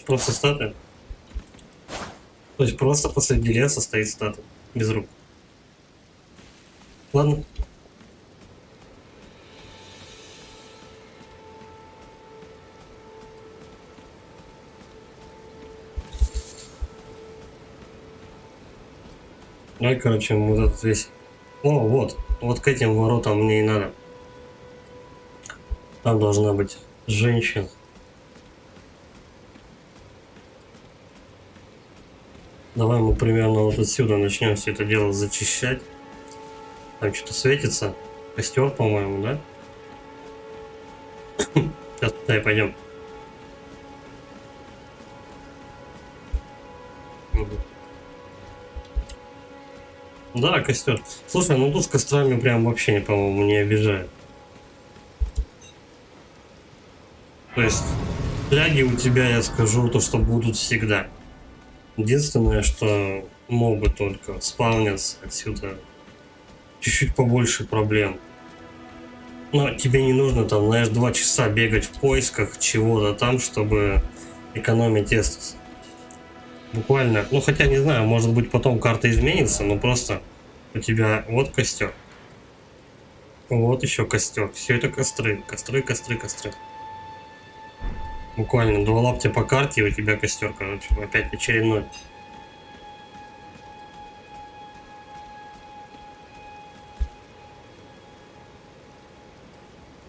Просто статуя. То есть просто посреди леса стоит статуя. Без рук. Ладно. Давай, короче, вот этот весь... О, вот. Вот к этим воротам мне и надо. Там должна быть женщина. Давай мы примерно вот отсюда начнем все это дело зачищать. Там что-то светится. Костер, по-моему, да? Сейчас туда и пойдем. Да, костер. Слушай, ну тут с кострами прям вообще, по-моему, не обижает. То есть фляги у тебя, я скажу, то, что будут всегда. Единственное, что мобы только спавнятся отсюда. Чуть-чуть побольше проблем. Но тебе не нужно там, знаешь, 2 часа бегать в поисках чего-то там, чтобы экономить эстус. Буквально, ну хотя не знаю, может быть потом карта изменится, но просто у тебя вот костер. Вот еще костер. Все это костры. Костры, костры, костры. Буквально 2 лаптя по карте, и у тебя костер, короче, опять очередной.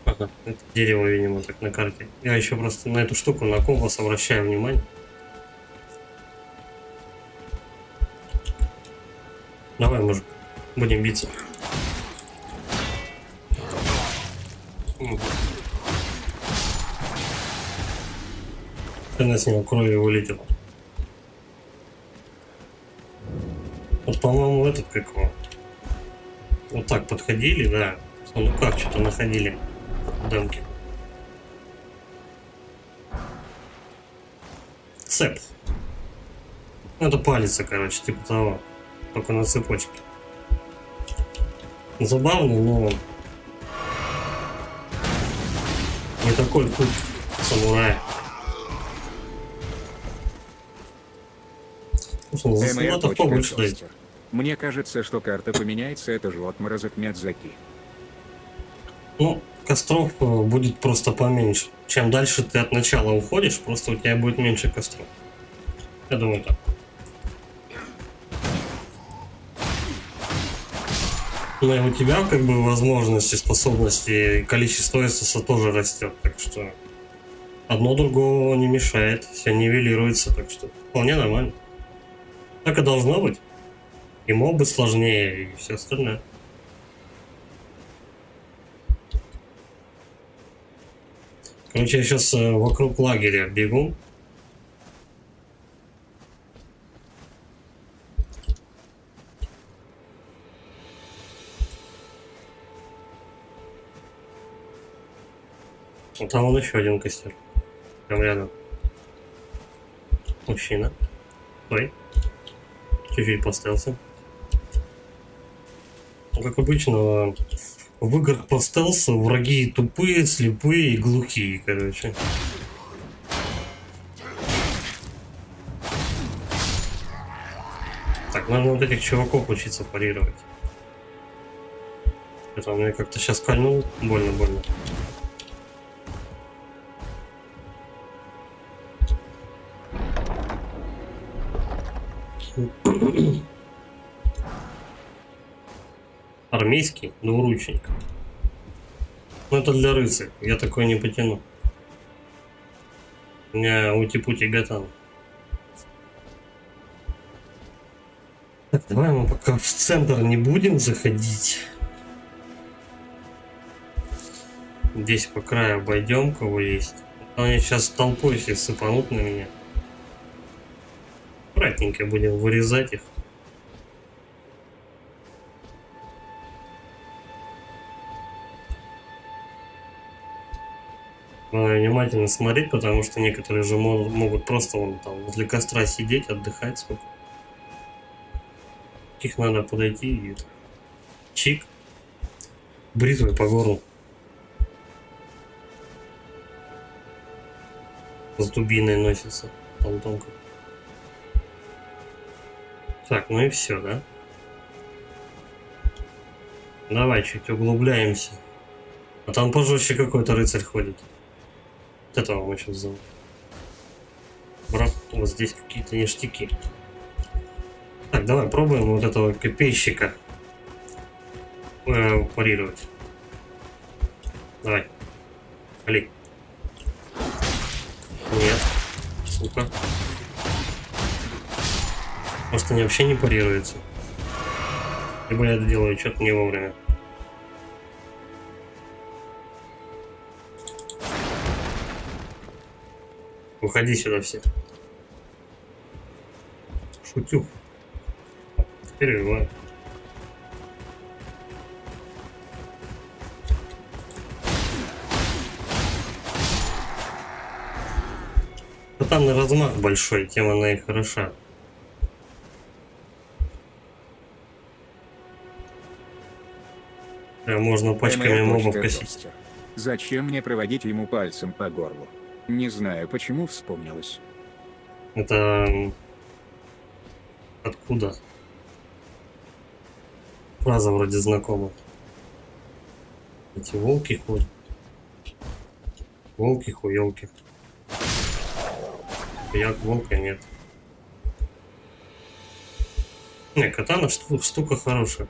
Ага, это дерево, видимо, так на карте. Я еще просто на эту штуку, на компас обращаю внимание. Давай, мужик, будем биться. Она с него крови вылетела. Вот, по-моему, этот как его. Вот так подходили, да. Ну как, что-то находили в дамке. Цеп. Это палец, короче, типа того. Только на цепочке. Забавно, но не такой путь самурая. Слушай, за солдатов побольше дать. Мне кажется, что карта поменяется, это же отморозок Мядзаки. Ну, костров будет просто поменьше. Чем дальше ты от начала уходишь, просто у тебя будет меньше костров. Я думаю так. Но и у тебя как бы возможности, способности, количество эссуса тоже растет. Так что одно другого не мешает, все нивелируется, так что вполне нормально. Так и должно быть. И мобы сложнее, и все остальное. Короче, я сейчас вокруг лагеря бегу. Вот там вон еще один костер. Прям рядом. Мужчина. Стой. Чуть-чуть поставился. Ну, как обычно, в играх по стелсу враги тупые, слепые и глухие, короче. Так, надо вот этих чуваков учиться парировать. Это он меня как-то сейчас кольнул. Больно-больно. Армейский двуручник. Ну это для рыцаря. Я такой не потяну. У меня ути-пути готов. Так, давай мы пока в центр не будем заходить. Здесь по краю обойдем, кого есть. Они сейчас толпой все сыпанут на меня. Аккуратненько будем вырезать их. Надо внимательно смотреть, потому что некоторые же могут просто вон там возле костра сидеть, отдыхать спокойно. Их надо подойти и чик, бритвой по горлу. С дубиной носится. понтонку. Так, ну и все, да? Давай чуть углубляемся. А там пожестче какой-то рыцарь ходит. Вот этого мы сейчас зовем. Брат, вот здесь какие-то ништяки. Так, давай пробуем вот этого копейщика парировать. Давай. Али. Нет. Сука. Может, они вообще не парируются. Либо я это делаю что-то не вовремя. Уходи сюда все. Шутю. Теперь убиваю. Там размах большой, тем она и хороша. Прям можно пачками мобов косить. Зачем мне проводить ему пальцем по горлу? Не знаю, почему вспомнилось. Это... Откуда? Фраза вроде знакома. Эти волки ходят. Волки хуёлки. Як волка нет. Не, катана штука хорошая.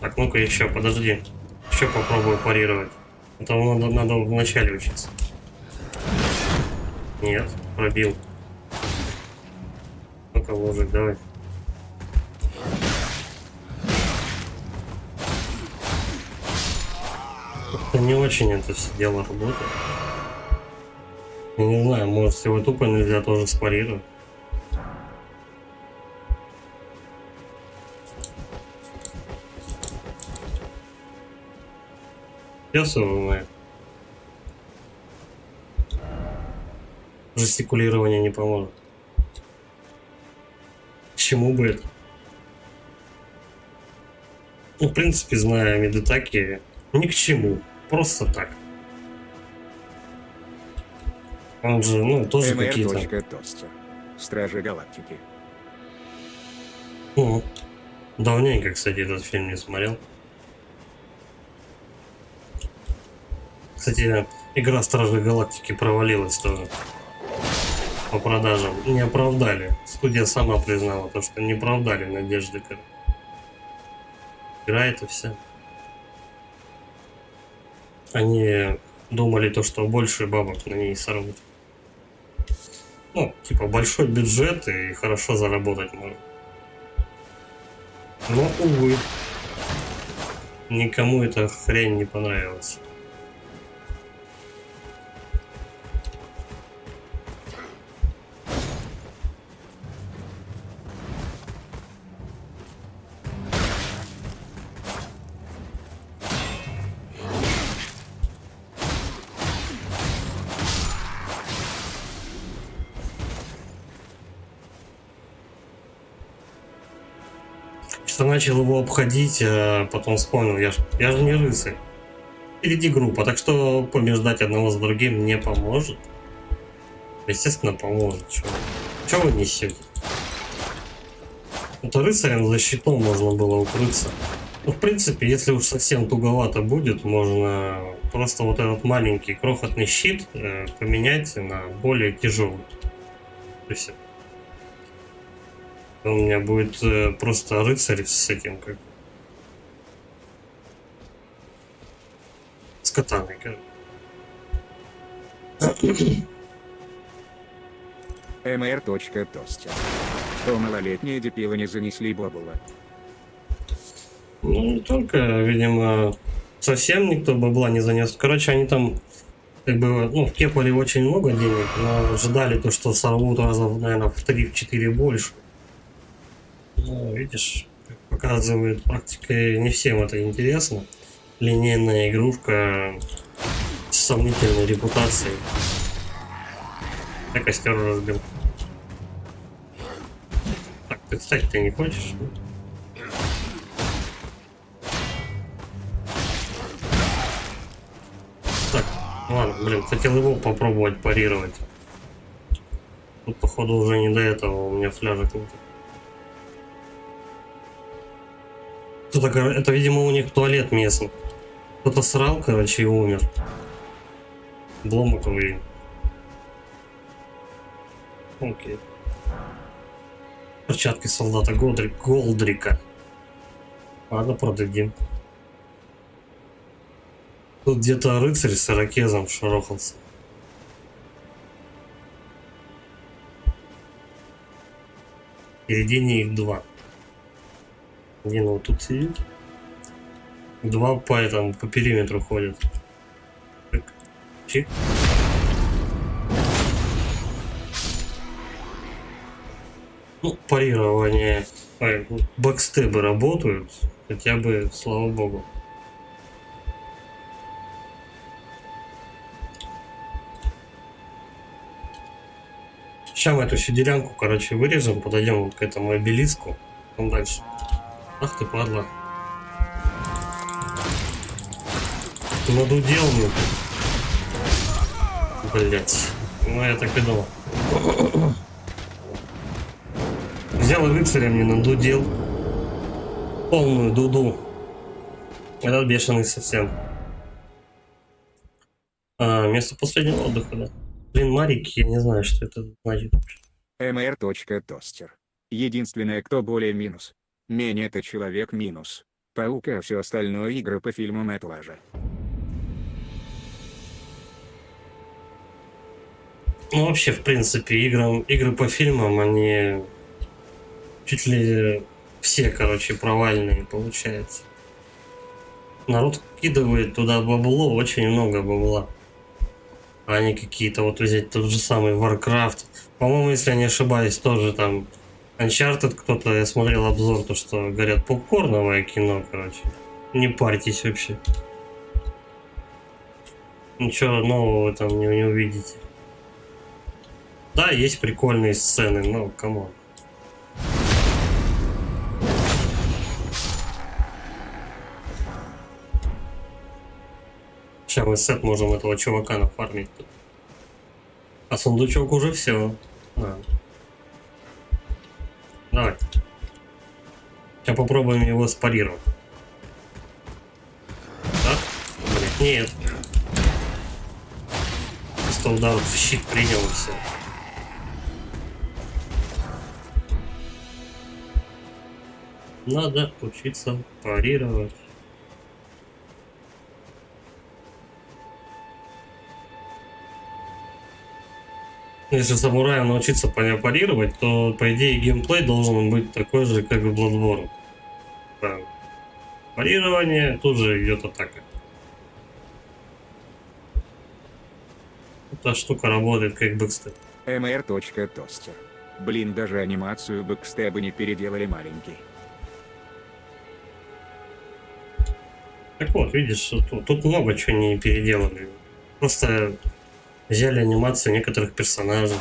Так, ну-ка еще, подожди. Еще попробую парировать. Это надо вначале учиться. Нет, пробил. Ну-ка, ложик, давай. Это не очень это все дело работает. Я не знаю, может его тупо нельзя тоже спарировать. Сейчас его жестикулирование не поможет. К чему бы это? Ну, в принципе, зная Медитаки, ни к чему. Просто так. Он же, ну, тоже какие-то... Стражи Галактики. Ну, давненько, кстати, этот фильм не смотрел. Кстати, игра Стражи Галактики провалилась тоже. По продажам. Не оправдали. Студия сама признала то, что не оправдали надежды. Игра это все. Они думали то, что больше бабок на ней сорвут. Ну, типа большой бюджет и хорошо заработать можно. Но, увы, никому эта хрень не понравилась. Начал его обходить, а потом вспомнил, я же не рыцарь. Впереди группа, так что побеждать одного за другим не поможет. Естественно, поможет. Чего вы несете? Это рыцарем за щитом можно было укрыться. Ну, в принципе, если уж совсем туговато будет, можно просто вот этот маленький крохотный щит поменять на более тяжелый. То есть у меня будет просто рыцарь с этим, как... С катаной, короче. mr.тостер. Что малолетние дебилы не занесли бабула. Ну, не только, видимо, совсем никто бабла не занес. Короче, они там, как бы, ну, вкепали очень много денег, но ожидали то, что сорвут раза, наверное, в 3-4 больше. Ну, видишь, как показывает практика, не всем это интересно. Линейная игрушка с сомнительной репутацией. Я костер разбил. Так, ты встать ты не хочешь? Ладно, блин, хотел его попробовать парировать. Тут, походу, уже не до этого, у меня фляжек нет. Это, видимо, у них туалет местный. Кто-то срал, короче, и умер. Обломок увидел. Окей. Перчатки солдата Голдрика. Ладно, продадим. Тут где-то рыцарь с ирокезом шарохался. Впереди них два. Один вот тут сидит. Два по периметру ходят. Так. Чик. Ну, парирование. Бэкстебы работают. Хотя бы, слава богу. Сейчас мы эту сиделянку, короче, вырежем, подойдем вот к этому обелиску. Там дальше. Ах ты, падла. Надудел мне. Блять. Ну я так и думал. Взял рыцаря, мне надудел. Полную дуду. Этот бешеный совсем. Место последнего отдыха, да. Блин, марики, я не знаю, что это значит. mr.тостер. Единственное, кто более минус. Менее это человек минус. Паук, а все остальное игры по фильмам это лажа. Ну вообще, в принципе, игры по фильмам, они чуть ли все, короче, провальные получается. Народ кидывает туда бабло, очень много бабла. А они какие-то, вот взять тот же самый Warcraft. По-моему, если я не ошибаюсь, тоже там Uncharted кто-то, я смотрел обзор, то что говорят, попкорновое кино, короче. Не парьтесь вообще. Ничего нового вы там не увидите. Да, есть прикольные сцены, но камон. Сейчас мы сет можем этого чувака нафармить. А сундучок уже все. Давай. Сейчас попробуем его спарировать. Да? Блин, нет. 100 ударов в щит принял и все. Надо учиться парировать. Если самураям научиться парировать, то по идее геймплей должен быть такой же, как и Bloodborne. Да. Парирование, тут же идет атака. Эта штука работает как бэкстеп. mr.тостер. Блин, даже анимацию бэкстеба не переделали маленький. Так вот, видишь, тут много чего не переделали. Просто взяли анимацию некоторых персонажей.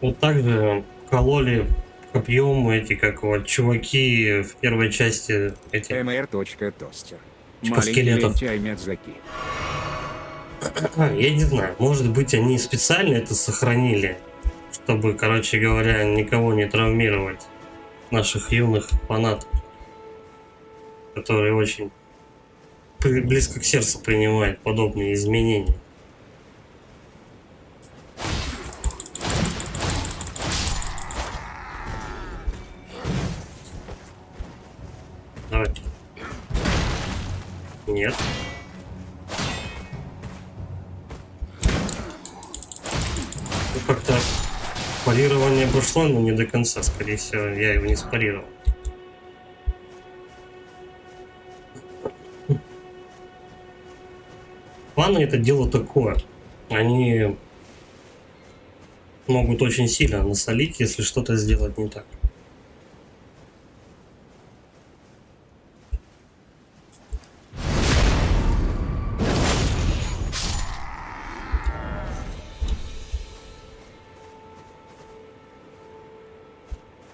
Вот так же кололи копьем эти, как вот, чуваки в первой части эти. mr.тостер. Типа Маленький скелетов. лентяй Мядзаки. Я не знаю, может быть они специально это сохранили, чтобы, короче говоря, никого не травмировать. Наших юных фанатов, которые очень близко к сердцу принимают подобные изменения. Давай. Нет. Ну, как-то парирование прошло, но не до конца, скорее всего, я его не спарировал. Планы это дело такое. Они могут очень сильно насолить, если что-то сделать не так.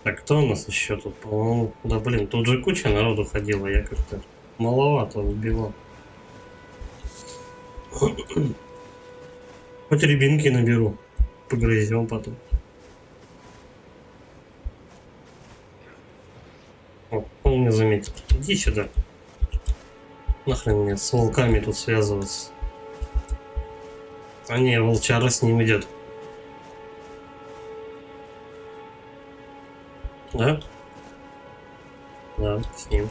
Так, кто у нас еще тут? По-моему, да блин, тут же куча народу ходила, я как-то маловато убивал. Хоть рябинки наберу, погрызем потом. О, он меня заметил. Иди сюда. Нахрен мне с волками тут связываться. А не, волчара с ним идет. Да? Да, с ним.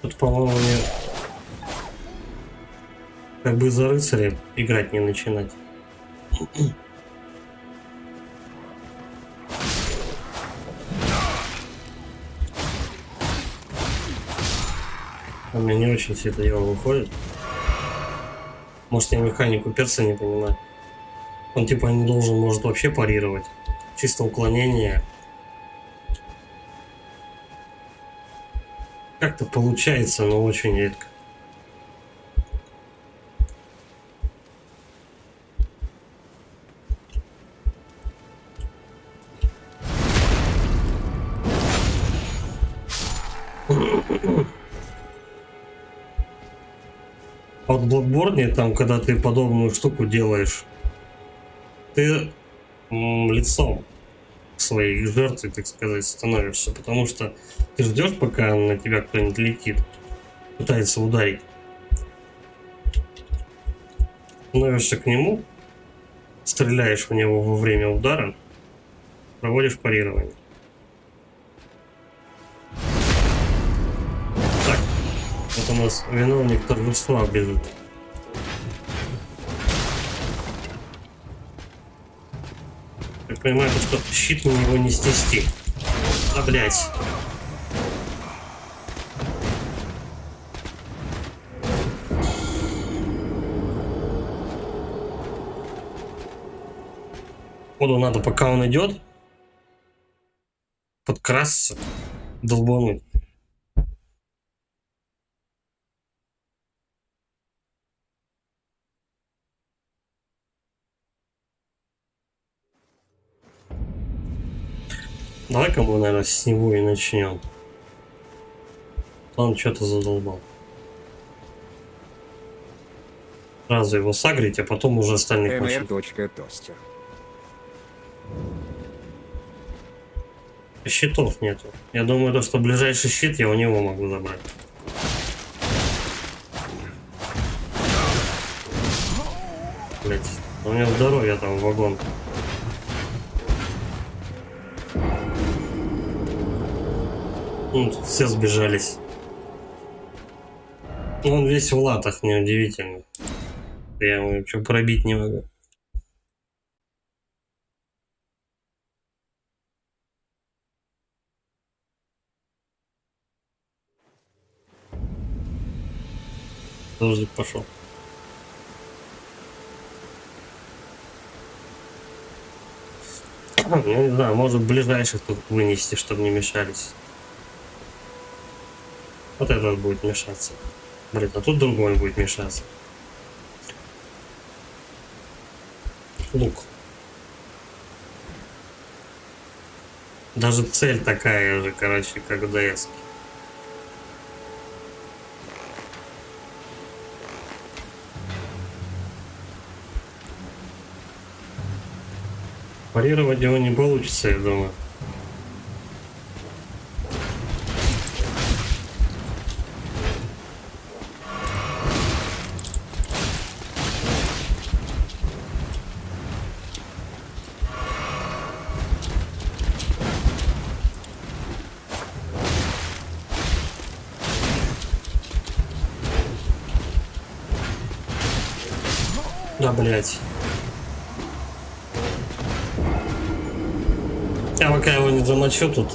Тут, по-моему, мне как бы за рыцаря играть не начинать. У меня не очень все это дело выходит. Может, я механику перса не понимаю. Он типа не должен, может, вообще парировать. Чисто уклонение. Как-то получается, но очень редко. Вот в Bloodborne, там, когда ты подобную штуку делаешь, ты лицом к своей жертве, так сказать, становишься, потому что ты ждешь, пока на тебя кто-нибудь летит, пытается ударить. Становишься к нему, стреляешь в него во время удара, проводишь парирование. Так, вот у нас виновник торжества бежит. Я понимаю, что щит на него не снести. Да, блять. Походу надо, пока он идет, подкрасться, долбануть. Давай-ка мы, наверное, с него и начнем. Он что-то задолбал. Сразу его сагрить, а потом уже остальных начать. mr.toaster. Щитов нету. Я думаю, то, что ближайший щит я у него могу забрать. Блять, у него здоровье там вагон. Ну, тут все сбежались. Он весь в латах, неудивительно. Я ему ничего пробить не могу. Дождик пошел. Я не знаю, может ближайших тут вынести, чтобы не мешались. Вот этот будет мешаться. Блин, а тут другой будет мешаться. Лук. Даже цель такая же, короче, как в ДС. Парировать его не получится, я думаю. Да, блять. Я пока его не замочу, тут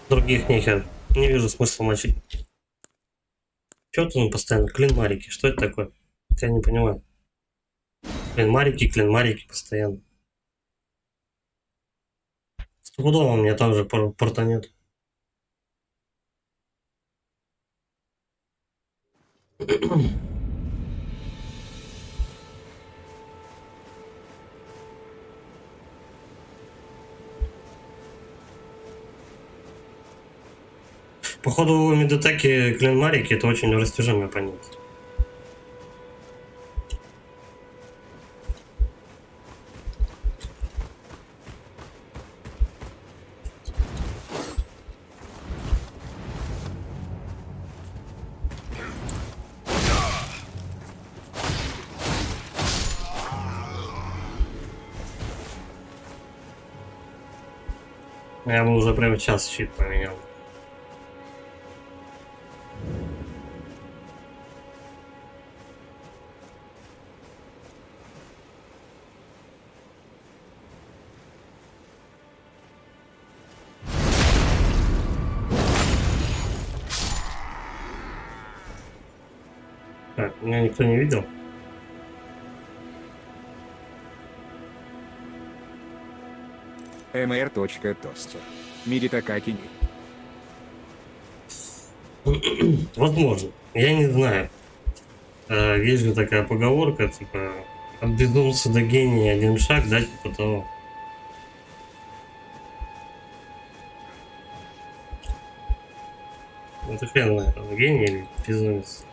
других нихер. Не вижу смысла мочить. Чё тут он постоянно? Клинмарики. Что это такое? Я не понимаю. Клинмарики постоянно. Стопудово у меня там же порта нет. Походу, медотеки Клинмарики это очень растяжимый оппонент. Я бы уже прямо сейчас щит поменял. Так, меня никто не видел. mr.тостер. Миритакакини. Возможно. Я не знаю. Есть же такая поговорка, типа, от безумца до гения один шаг, да, типа того. Это хрен знает, он гений или безумец.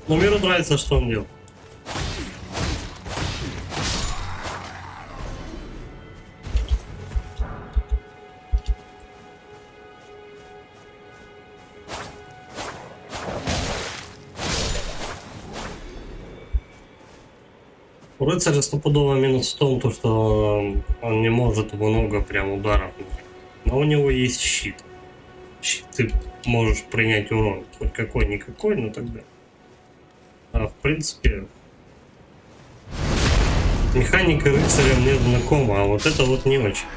Но миру нравится, что он делал. У рыцаря стопудово минус в том, то, что он не может много прям ударов. Но у него есть щит. Щит ты можешь принять урон. Хоть какой-никакой, но тогда. А в принципе, механика рыцаря мне знакома, а вот это вот не очень.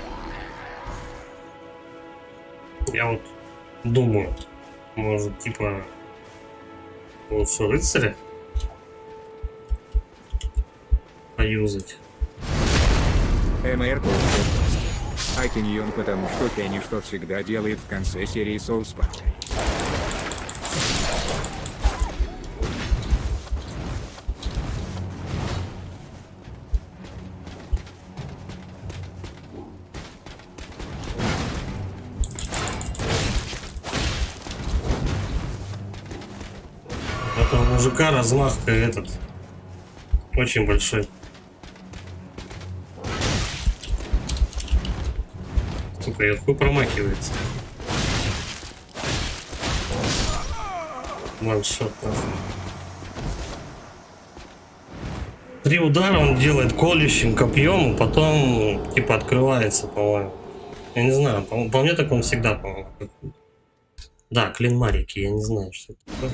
Я вот думаю, может типа лучше рыцаря поюзать. mr.тостер. Акиньон, потому что Кенни что всегда делает в конце серии Соус Парка. У этого мужика размах этот очень большой. Сука, я хуй промахивается. Ваншот. 3 удара он делает колющим копьем, и потом типа открывается, по-моему. Я не знаю, по мне так он всегда, по-моему. Да, Клинмарики, я не знаю, что это такое.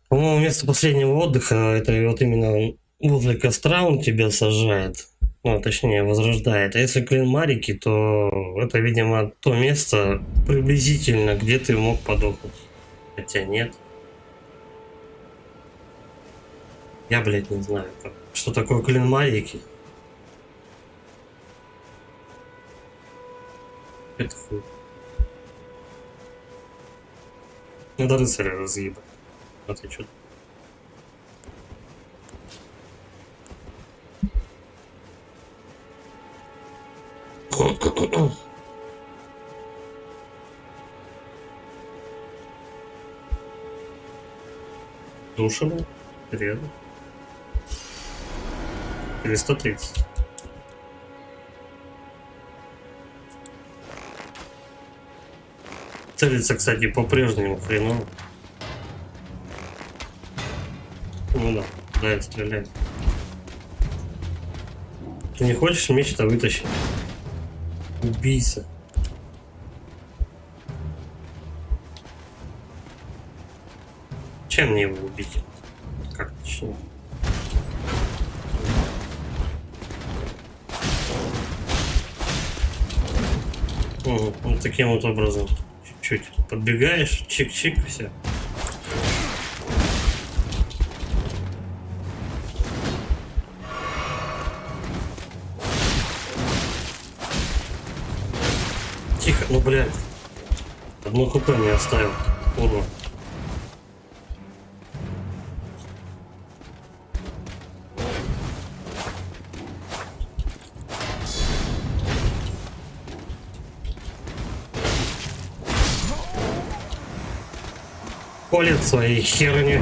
По-моему, вместо последнего отдыха, это вот именно возле костра он тебя сажает. Ну, точнее, возрождает. А если Клинмарики, то это, видимо, то место приблизительно, где ты мог подохнуть. Хотя нет. Я, блядь, не знаю, что такое Клинмарики. Это хуй. Надо рыцаря разъебать. А ты чё? Душево? Рядом. Или 130. Целится, кстати, по-прежнему хреново. Ну да, да, я стреляю. Ты не хочешь меч-то вытащить? Убийца. Чем мне его убить? Как точнее? Вот таким вот образом. Чуть-чуть подбегаешь, чик-чик, все. Тихо, ну блядь. Одну хп мне оставил. Курва. Колет своей херни.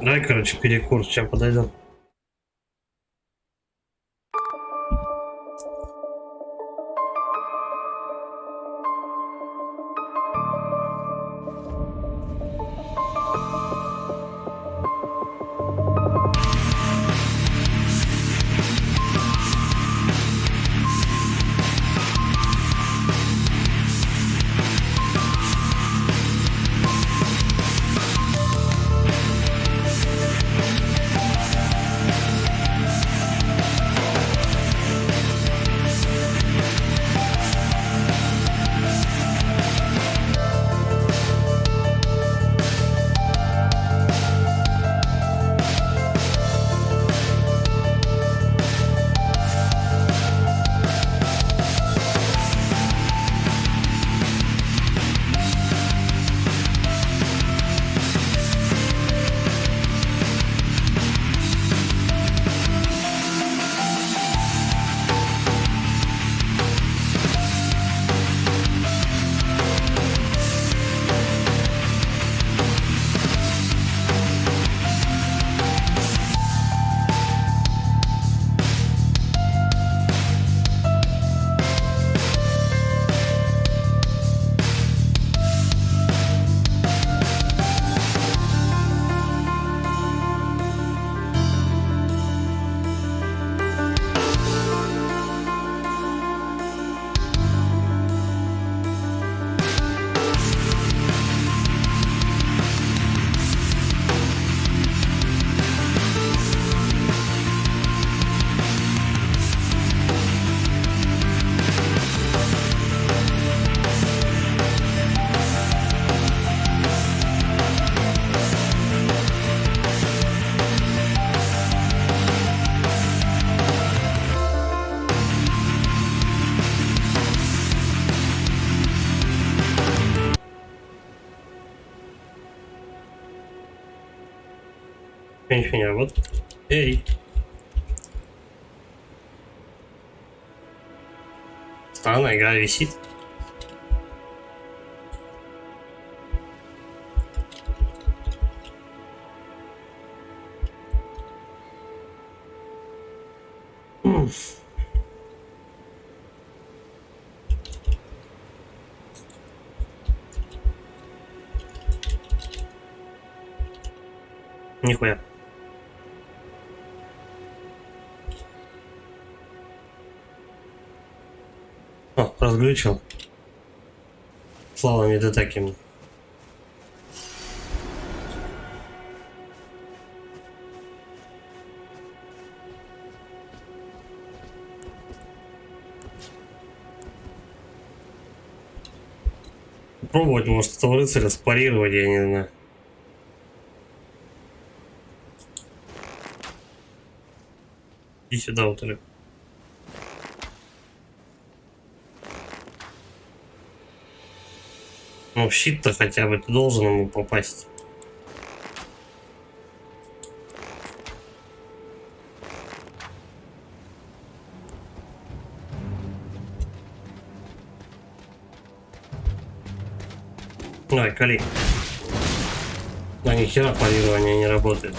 Давай, короче, перекур, сейчас подойдем. Ничего не работает. Эй. Странная игра висит. Нихуя. О, разглючил. Слава Медотаким. Пробовать, может, этого рыцаря спарировать, я не знаю. Иди сюда, вот это. Ну, в щит-то хотя бы ты должен ему попасть. Давай, кали. Да, ни хера парирование не работает.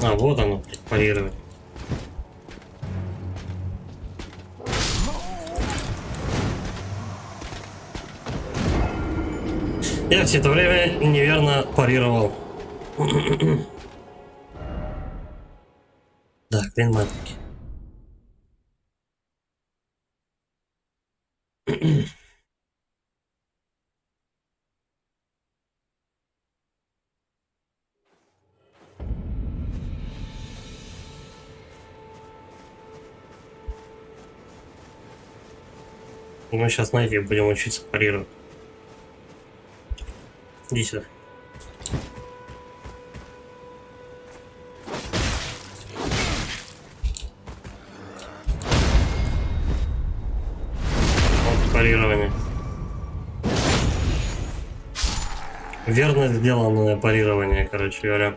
А, вот оно, парирование. Я все это время неверно парировал. Да, клин матки. Мы сейчас на этих будем учиться парировать. Иди сюда. Верно сделанное парирование, короче говоря.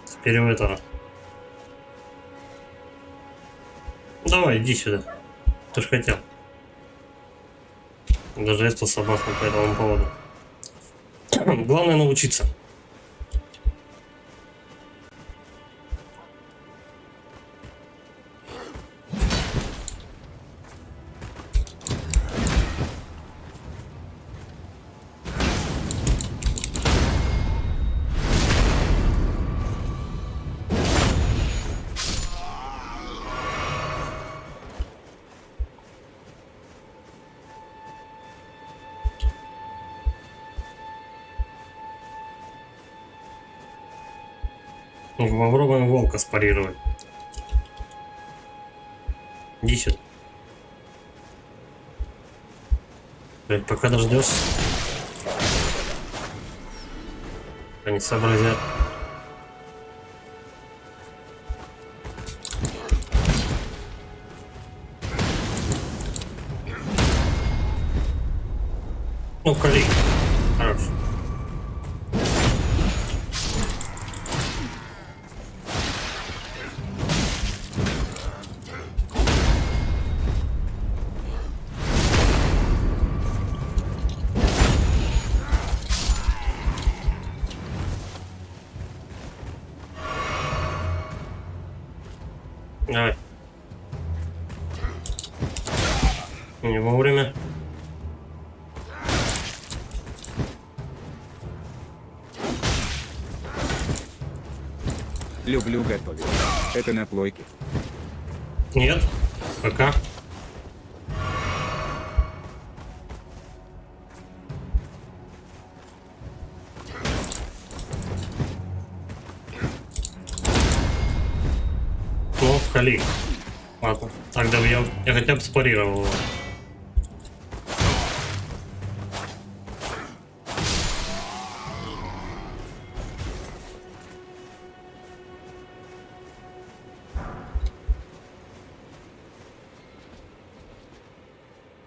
Теперь в этого. Давай, иди сюда. Ты ж хотел. Даже это собаку по этому поводу. Главное научиться. Попробуем волка спарировать. Иди сюда. Блять, пока дождешься. Они сообразят. Ну, кали. Хорош. Давай. Не вовремя. Люблю готовить. Это на плойке. Нет. Пока. Ну, кали. Ладно. Так добьем. Я хотя бы спарировал его.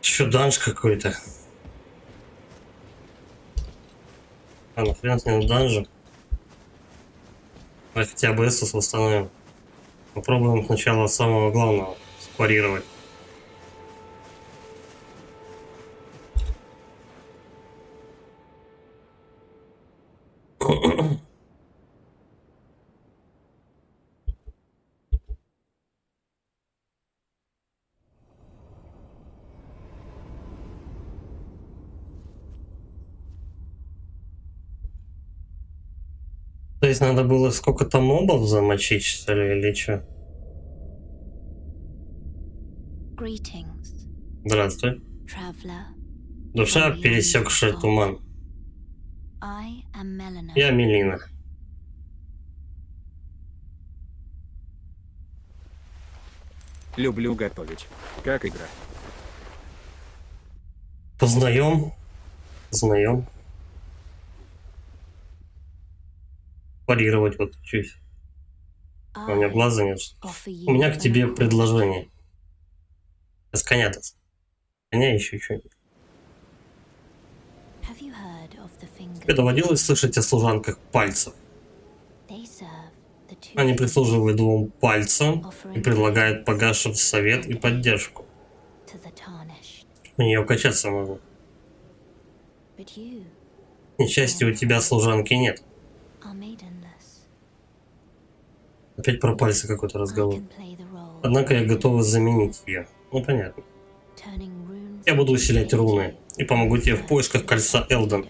Еще данж какой-то. А нахрен с ним данжи? Давай хотя бы эсос восстановим. Попробуем сначала самого главного спарировать. То есть надо было сколько-то мобов замочить, что ли, или что? Greetings, Здравствуй. traveler. Душа, пересекшая туман. I am Melina. Я Мелина. Люблю готовить. Как игра? Познаем. Познаем. Парировать вот чуть. У меня I глаза нет. offer you У меня к an тебе approach. предложение. С коня -то. Коня еще что-нибудь. Have you heard of the Тебе fingers? доводилось слышать о служанках пальцев? They serve the two Они fingers, прислуживают двум пальцам и предлагают погашим совет и поддержку. to the tarnished. У нее качаться можно. But you К несчастью, у тебя служанки нет. are maidenless. Опять про пальцы какой-то I разговор. can play the role, Однако я готова заменить ее. Ну понятно. turning runes Я буду into усилять руны и помогу тебе в поисках кольца Элден.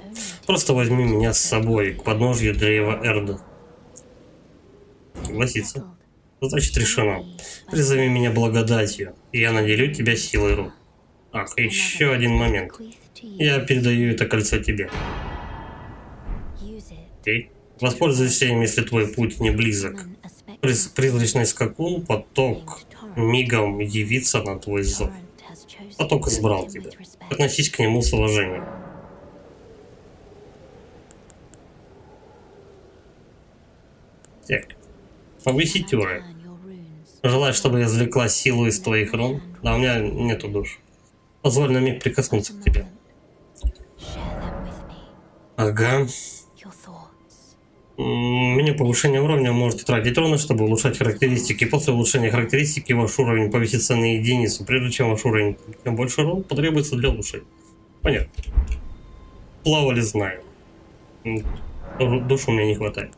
Просто возьми меня с собой к подножью древа Эрда. Согласиться. Значит, решено. Призови меня благодатью, и я наделю тебя силой рук. Ах, и еще один момент. Я передаю это кольцо тебе. Окей? Воспользуйся им, если твой путь не близок. Призрачный скакун, поток, мигом явится на твой зов. Поток избрал тебя. Относись к нему с уважением. Так. Повысить уровень. Желаю, чтобы я извлекла силу из твоих рун. Да, у меня нету душ. Позволь на миг прикоснуться к тебе. Share them with me. Ага. Your thoughts. Меню повышения уровня можете тратить руны, чтобы улучшать характеристики. После улучшения характеристики ваш уровень повысится на единицу. Прежде чем ваш уровень, тем больше рун потребуется для улучшения. Понятно. Плавали, знаю. Душ у меня не хватает.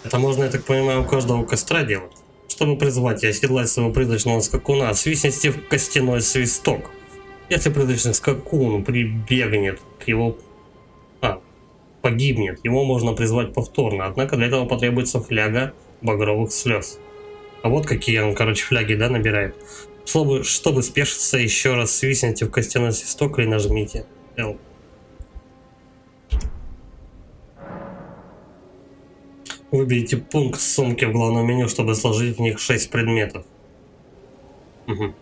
Это можно, я так понимаю, у каждого костра делать. Чтобы призвать и оседлать своего призрачного скакуна, свистните в костяной свисток. Если призрачный скакун прибегнет к его... погибнет, его можно призвать повторно, однако для этого потребуется фляга багровых слез. А вот какие он, короче, фляги, да, набирает. Чтобы спешиться, еще раз свистните в костяной свисток и нажмите L. Выберите пункт сумки в главном меню, чтобы сложить в них 6 предметов. Угу.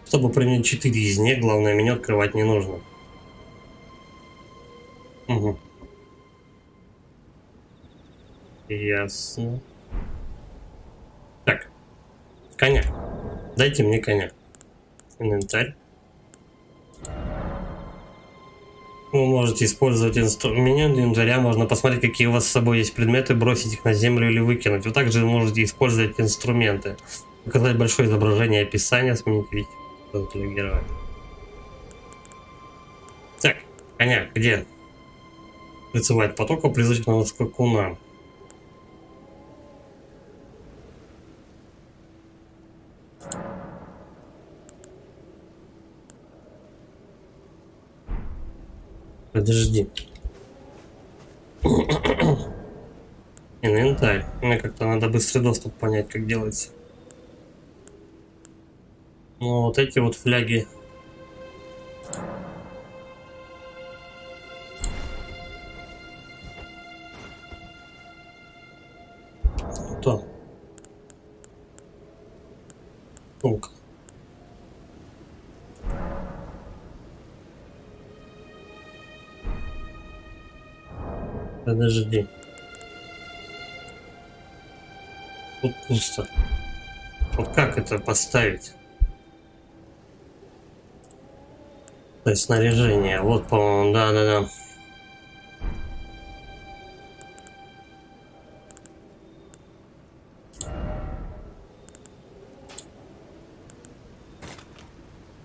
Чтобы применить 4 из них, главное меню открывать не нужно. Угу. Ясно. Так. Коня. Дайте мне коня. Инвентарь. Вы можете использовать меню инвентаря, можно посмотреть, какие у вас с собой есть предметы, бросить их на землю или выкинуть. Вы также можете использовать инструменты. Показать большое изображение, описание, сменить вид. Героя. Так, коня, где? Призывает потока призрачного скакуна. Подожди. Инвентарь. Мне как-то надо быстрый доступ понять, как делается. Ну, вот эти вот фляги. Кто? Сумка. Подожди. Тут пусто. Вот как это поставить? То есть снаряжение. Вот, по-моему, да.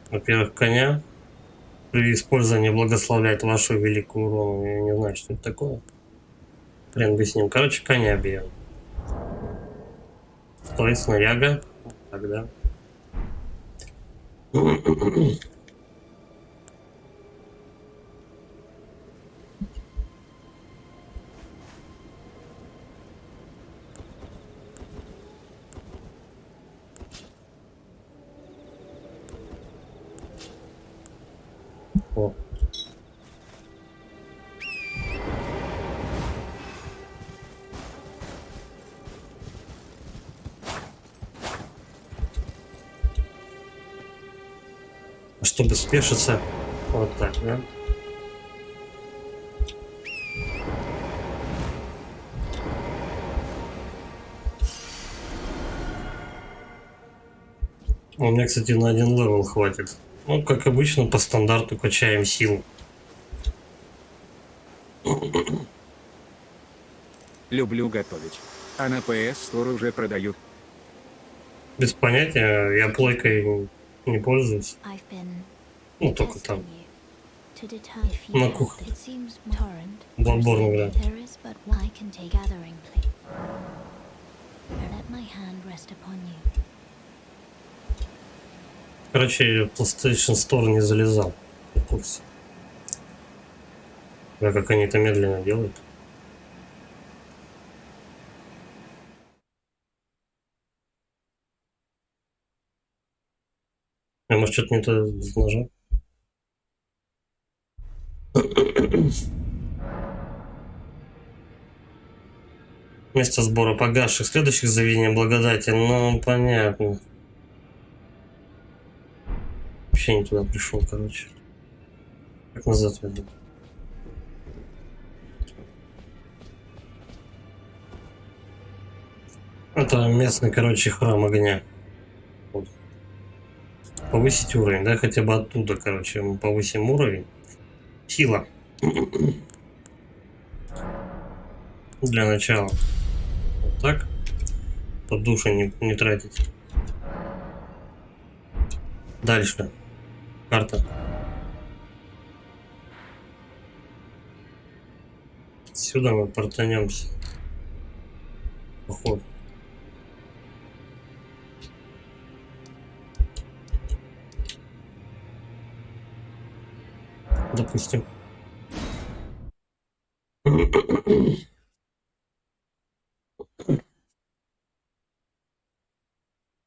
Во-первых, коня. При использовании благословляет вашу великую руну. Я не знаю, что это такое. Хрен бы с ним. Короче, коня бьем. Стой, снаряга. Тогда. О. Чтобы спешиться, вот так, да? У меня, кстати, на один левел хватит. Ну, как обычно, по стандарту качаем силу. Люблю готовить. А на PS Store уже продают. Без понятия, я плойкой не пользуюсь. I've been Ну, только testing там. you to deter if you На don't. кухне. It seems torrent. Bloodborne играю. There is but one I can take gathering plea. Let my hand rest upon you. Короче, PlayStation Store не залезал. В курсе. Да, как они это медленно делают. А может, что-то не то с ножа? Место сбора погасших. Следующих заведений благодати. Ну, понятно. Вообще не туда пришел, короче. Как назад веду. Это местный, короче, храм огня. Вот. Повысить уровень, да, хотя бы оттуда, короче, мы повысим уровень. Сила. Для начала. Вот так. Под души не тратить. Дальше. Карта. Сюда мы портанемся. Походу. Допустим.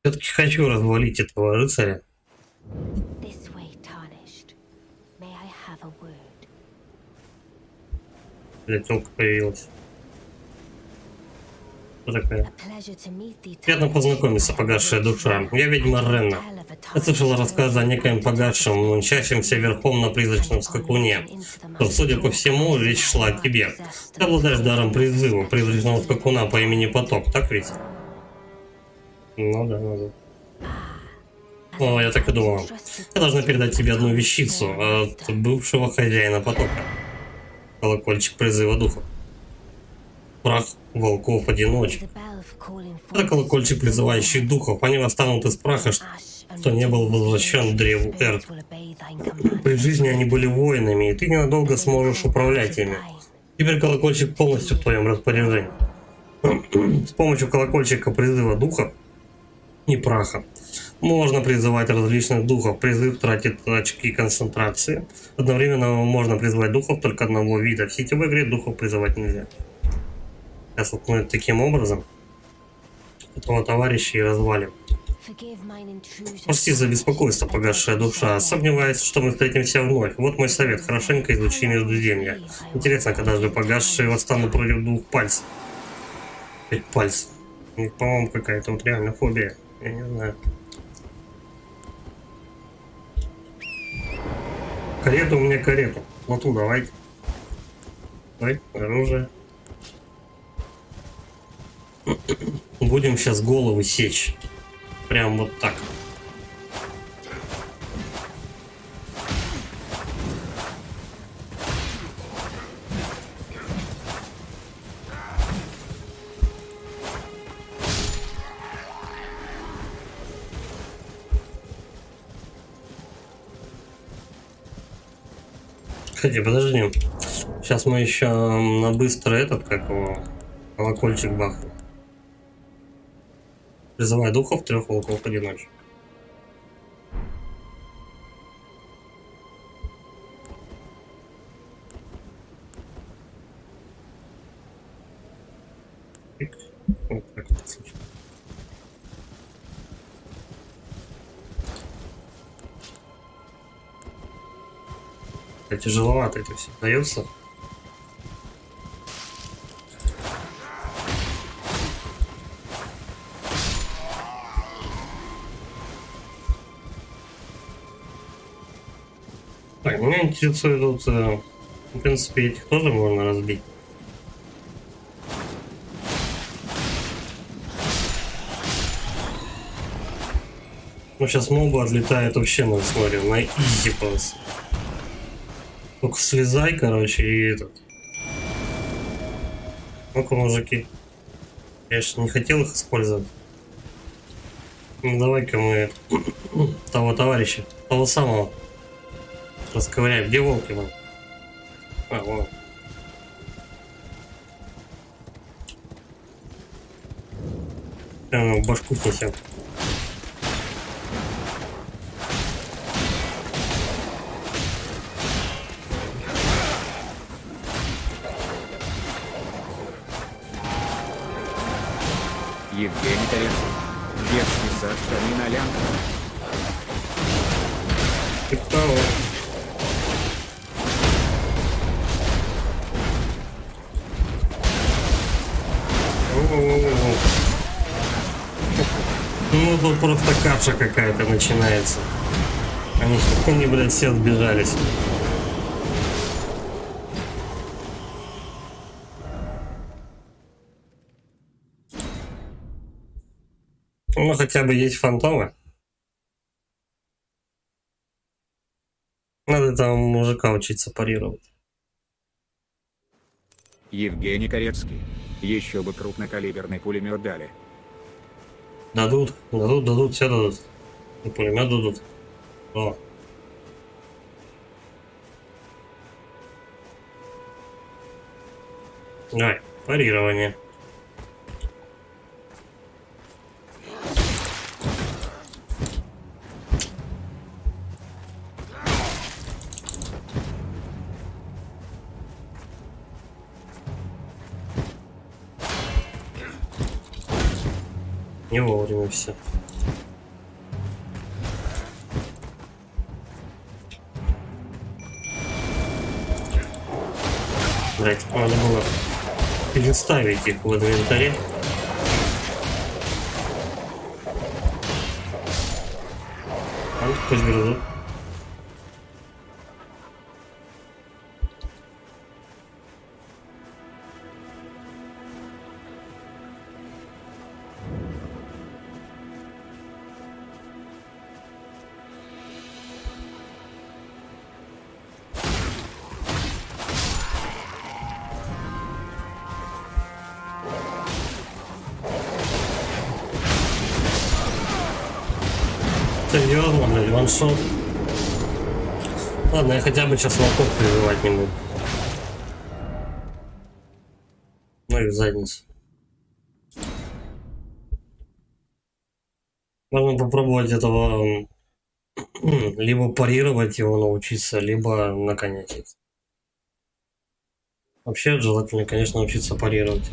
Все-таки хочу развалить этого рыцаря. This way, tarnished. May I have a word? Блять, только появилась. Что такое? A pleasure to meet thee, Приятно познакомиться, погасшая душа. Я ведьма Ренна. Я слышала рассказы о некоем погасшем, мчащемся верхом на призрачном скакуне. То, судя по всему, речь шла о тебе. Ты обладаешь даром призыва, призрачного скакуна по имени Поток, так ведь? Ну да, ну да. О, я так и думал. Я должна передать тебе одну вещицу от бывшего хозяина Потока. Колокольчик призыва духов. Прах волков-одиночек. Это колокольчик, призывающий духов. Они восстанут из праха, что не был возвращен древу Эрт. При жизни они были воинами, и ты ненадолго сможешь управлять ими. Теперь колокольчик полностью в твоем распоряжении. С помощью колокольчика призыва духа и праха можно призывать различных духов. Призыв тратит очки концентрации. Одновременно можно призывать духов только одного вида. В сетевой игре духов призывать нельзя. Сейчас вот мы таким образом этого товарища и развалим. Прости за беспокойство, погасшая душа. Сомневаюсь, что мы встретимся вновь. Вот мой совет. Хорошенько изучи Междуземье. Интересно, когда же погасшие восстанут против двух пальцев. 5 пальцев. У них, по-моему, какая-то вот реально фобия. Я не знаю. Карету мне карету. Вот тут давайте. Давай, оружие. Будем сейчас головы сечь. Прям вот так. Кстати, подожди. Сейчас мы еще на быстро этот, как его, колокольчик бахнем. Призывай духов 3 волков-одиночек. Вот так вот случилось. Тяжеловато это все дается. Так, меня интересует тут, в принципе, этих тоже можно разбить. Ну, сейчас мобы отлетает вообще, мы смотрим, на изи просто. Только слезай, короче, и этот. Ну-ка, мужики. Я же не хотел их использовать. Ну, давай-ка мы того товарища, того самого расковыряем. Где волки, вон? А, вон. Прямо в башку снесем. Евгений Тарецов. Детский сад Штамина Лянка. Типа того. Ну тут просто каша какая-то начинается. Они, блядь, все сбежались. Ну, хотя бы есть фантомы. Надо там мужика учиться парировать. Евгений Корецкий. Еще бы крупнокалиберный пулемет дали. Дадут, дадут, все дадут. И пулемет дадут. О. Давай, парирование. Не вовремя все. Блять, надо было переставить их в инвентаре. Пусть грызут. Серьезно, блядь, ваншот. Ладно, я хотя бы сейчас волков призывать не буду. Ну и в задницу. Можно попробовать этого либо парировать его научиться, либо наконечить. Вообще желательно, конечно, научиться парировать.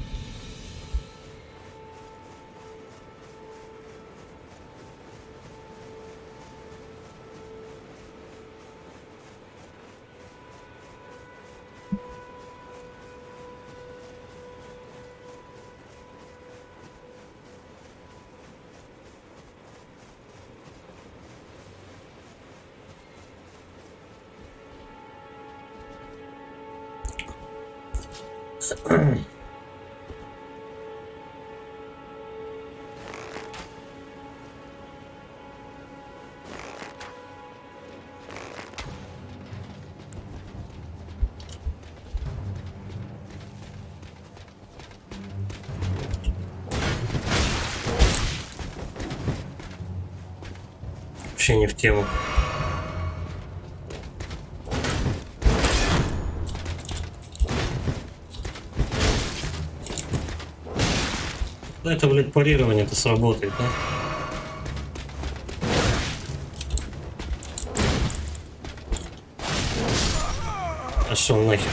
Вообще не в тему. Да это, блядь, парирование-то сработает, да? А шо нахер?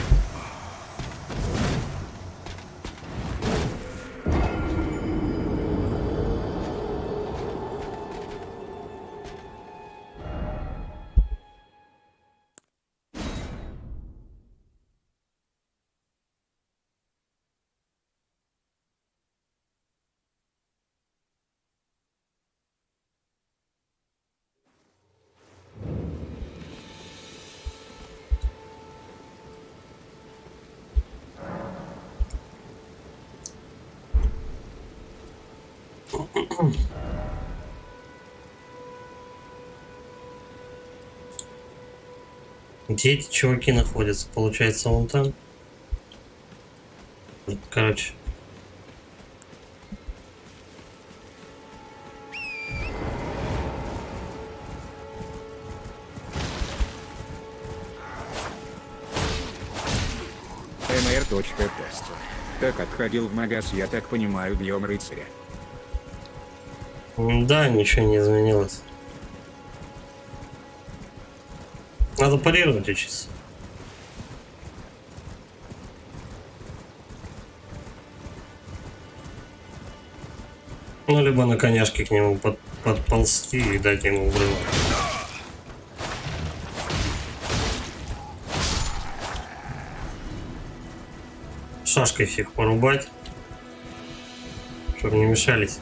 Где эти чуваки находятся? Получается, вон там. Короче. МР.тестер. Так отходил в магаз, я так понимаю, днем рыцаря. Да, ничего не изменилось. Надо парировать учиться. Ну, либо на коняшке к нему подползти и дать ему взрыв. Шашкой всех порубать, чтобы не мешались.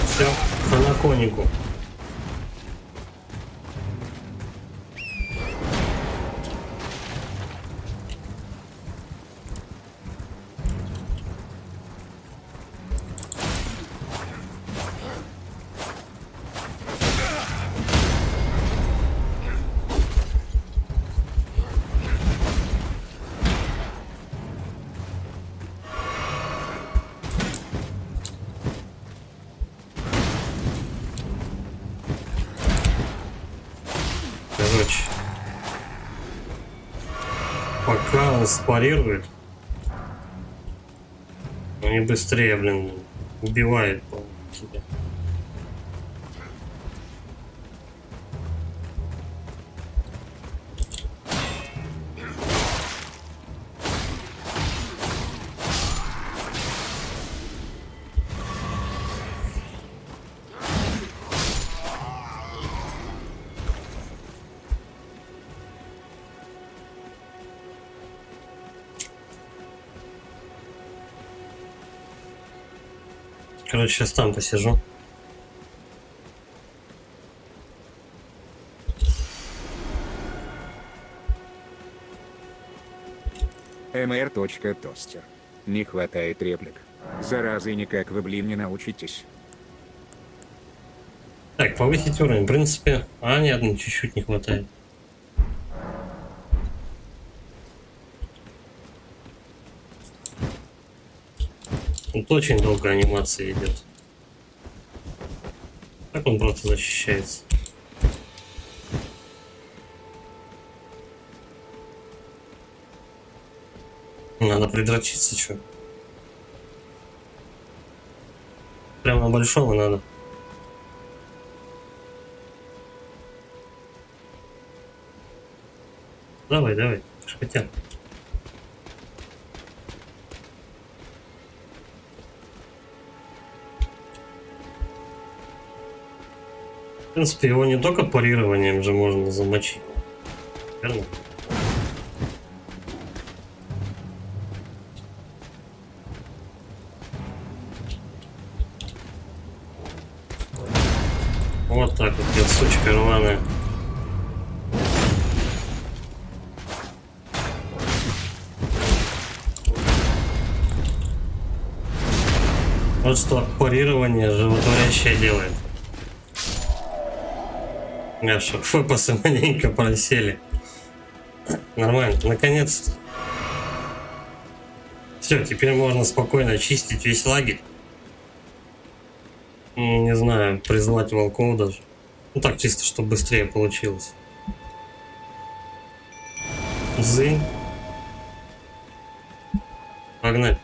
Все, по наконику. Короче. Пока он спарирует, он не быстрее, блин, убивает тебя. Короче, сейчас там посижу. mr.тостер. Не хватает реплик. Заразы, никак вы, блин, не научитесь. Так, повысить уровень, в принципе. А, нет, ну чуть-чуть не хватает. Тут очень долго анимация идет. Так он просто защищается. Надо придрочиться, что? Прямо на большого надо. Давай, давай, шпатян. В принципе, его не только парированием же можно замочить. Верно? Вот так вот, я сучка рваная. Вот что парирование животворящее делает. Чтоб фэпосы маленько просели. Нормально, наконец-то. Все, теперь можно спокойно очистить весь лагерь. Не знаю, призвать волков даже. Ну так, чисто, чтобы быстрее получилось. Зынь. Погнали.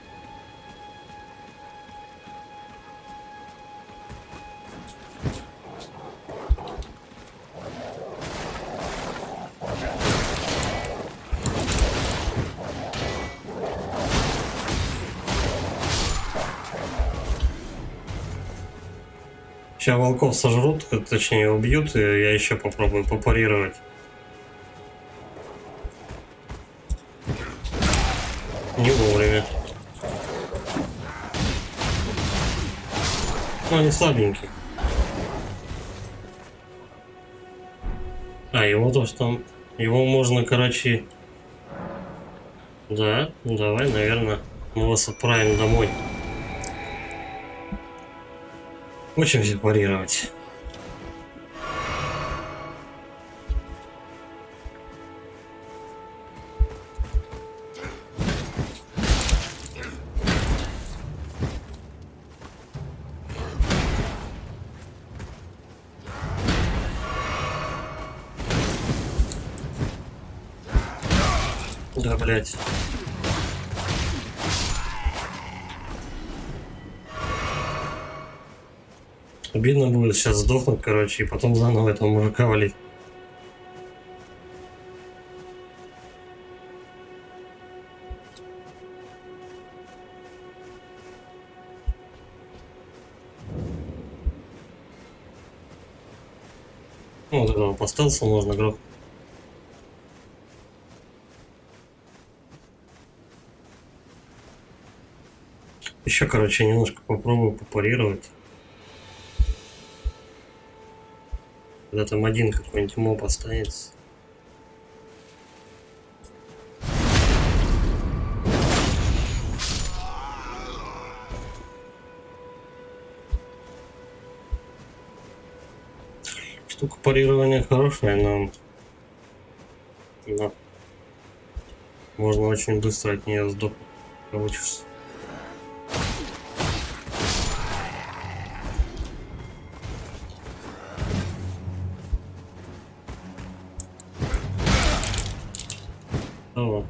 Сейчас волков сожрут, точнее убьют, и я еще попробую попарировать. Не вовремя. Ну, они слабенькие. А, его тоже там... Его можно, короче... Да, давай, наверное, мы вас отправим домой. Учимся парировать. Да, блять. Обидно будет сейчас сдохнуть, короче, и потом заново этого мужика валить. Ну, вот этого по стелсу можно грохнуть. Еще, короче, немножко попробую попарировать. Когда там один какой-нибудь моб останется. Штука парирования хорошая, но можно очень быстро от нее сдохнуть. Получишься. Давай.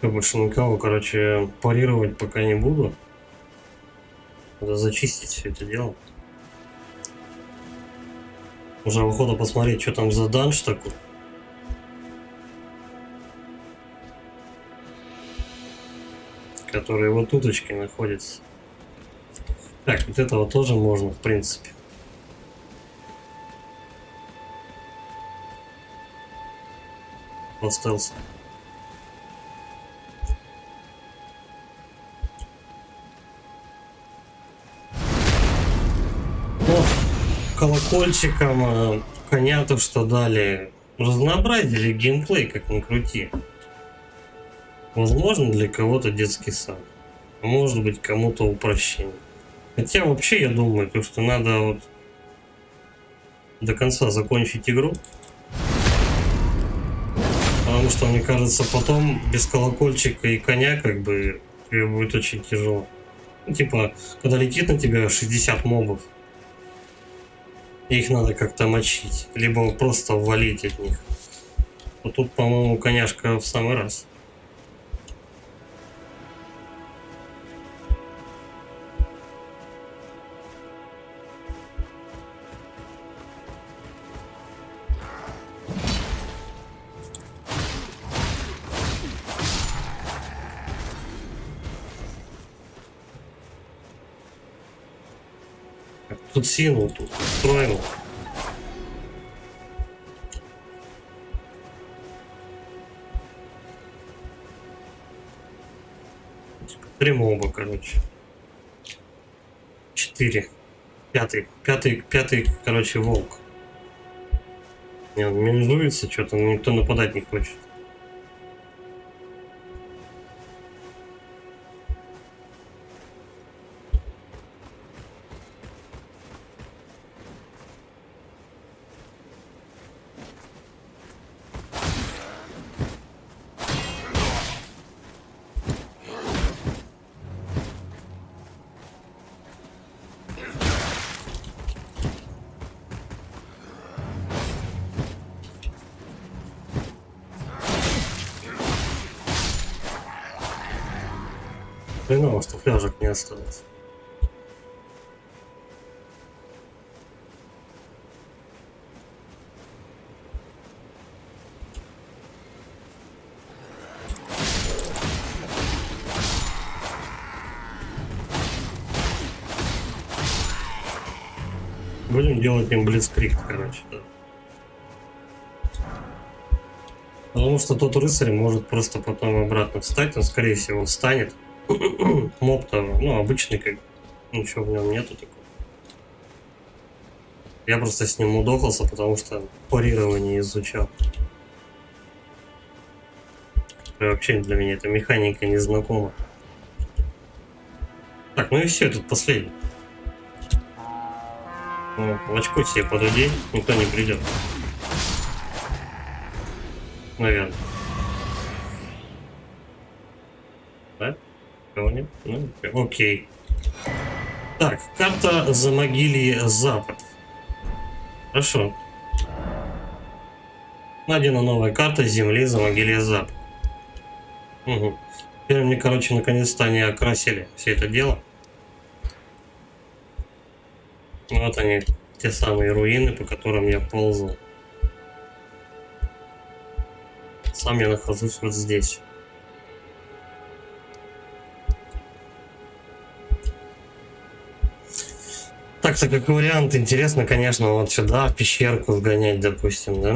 Я больше никого, короче, парировать пока не буду. Надо зачистить все это дело. Уже охота посмотреть, что там за данж такой. Который вот уточки находится. Так, вот этого тоже можно, в принципе. Остался. Ну, колокольчиком, понятно, что дали. Разнообразили геймплей, как ни крути. Возможно, для кого-то детский сад. А может быть, кому-то упрощение. Хотя вообще я думаю, то, что надо вот до конца закончить игру. Потому что, мне кажется, потом без колокольчика и коня как бы тебе будет очень тяжело. Ну, типа, когда летит на тебя 60 мобов, их надо как-то мочить. Либо просто валить от них. Вот тут, по-моему, коняшка в самый раз. Тут синул, тут устроил. Три моба, короче. 4. Пятый, короче, волк. Не, он минжуется, что-то никто нападать не хочет. Хреново, что фляжек не осталось. Будем делать им блицкрик, короче, да. Потому что тот рыцарь может просто потом обратно встать, он скорее всего встанет. Моб-то, ну, обычный, как ничего в нем нету такого. Я просто с ним удохался, потому что парирование изучал. И вообще для меня эта механика не знакома. Так, ну и все, тут последний. Ну, в очко себе подудей, никто не придет. Наверное. Да? Кого нет? Ну, окей. Так, карта Замогилье Запад. Хорошо. Найдена новая карта Земли Замогилье Запад. Угу. Теперь мне, короче, наконец-то они окрасили все это дело. Вот они, те самые руины, по которым я ползал. Сам я нахожусь вот здесь. Так-то как вариант, интересно, конечно, вот сюда, в пещерку сгонять, допустим, да?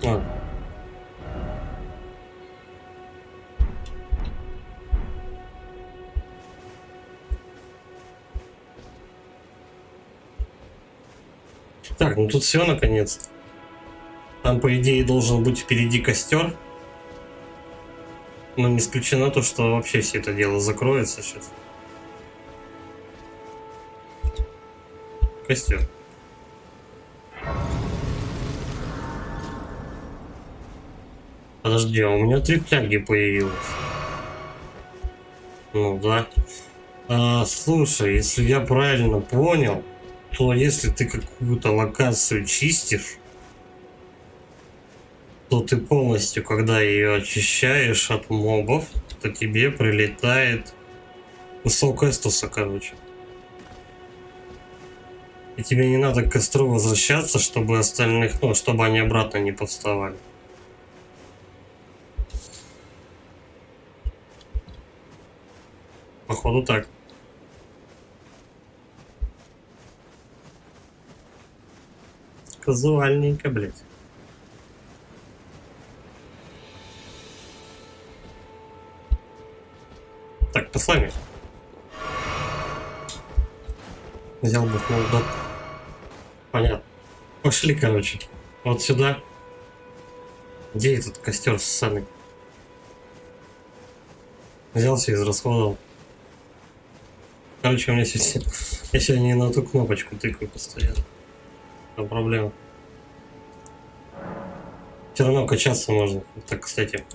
Вот. Так, ну тут все наконец-то. Там, по идее, должен быть впереди костер. Но не исключено то, что вообще все это дело закроется сейчас. Костер. Подожди, а у меня 3 фляги появилось. Ну да. Слушай, если я правильно понял, то если ты какую-то локацию чистишь, то ты полностью, когда ее очищаешь от мобов, то тебе прилетает кусок эстуса, короче. И тебе не надо к костру возвращаться, чтобы остальных, ну, чтобы они обратно не повставали. Походу так. Казуальненько, блядь. Так, послание. Взял бы молдот. Понятно. Пошли, короче. Вот сюда. Где этот костер ссаный? Взялся и израсходовал. Короче, у меня сейчас... Я сегодня не на ту кнопочку тыкаю постоянно. Там проблема. Все равно качаться можно. Так, кстати.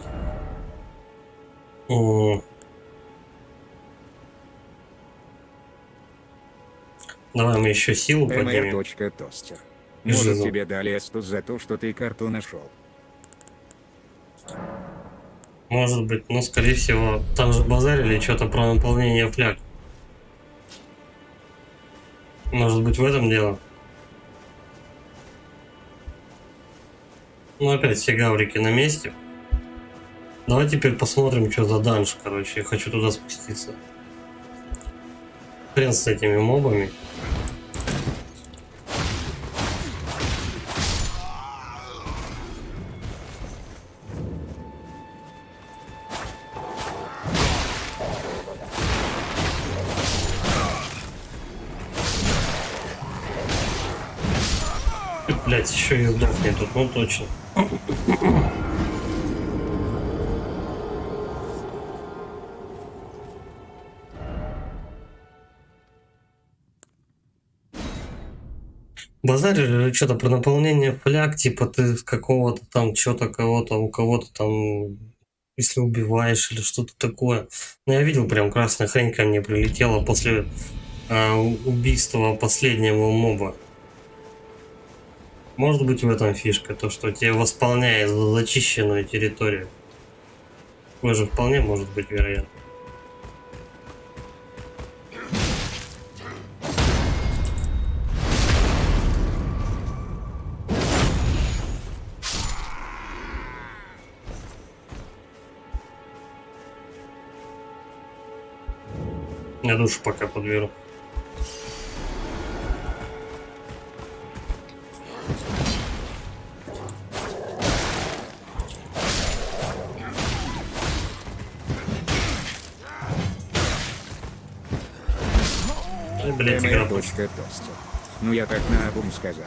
Давай мы еще силу поднимем. Mr.Toaster. Бежи, Может, ну. тебе дали эстус за то, что ты карту нашел. Может быть, но скорее всего, там же базарили что-то про наполнение фляг. Может быть, в этом дело. Ну, опять все гаврики на месте. Давай теперь посмотрим, что за данж, короче. Я хочу туда спуститься. Хрен с этими мобами. Блять, еще и сдохнет тут, ну точно. Базарили что-то про наполнение фляг, типа ты с какого-то там что-то кого-то, у кого-то там, если убиваешь или что-то такое. Но я видел, прям красная хрень ко мне прилетела после убийства последнего моба. Может быть в этом фишка, то что тебе восполняет зачищенную территорию. Такое же вполне может быть вероятно. Я душу пока подберу. Блять, игра Mr.Toaster. Ну я так наобум сказал.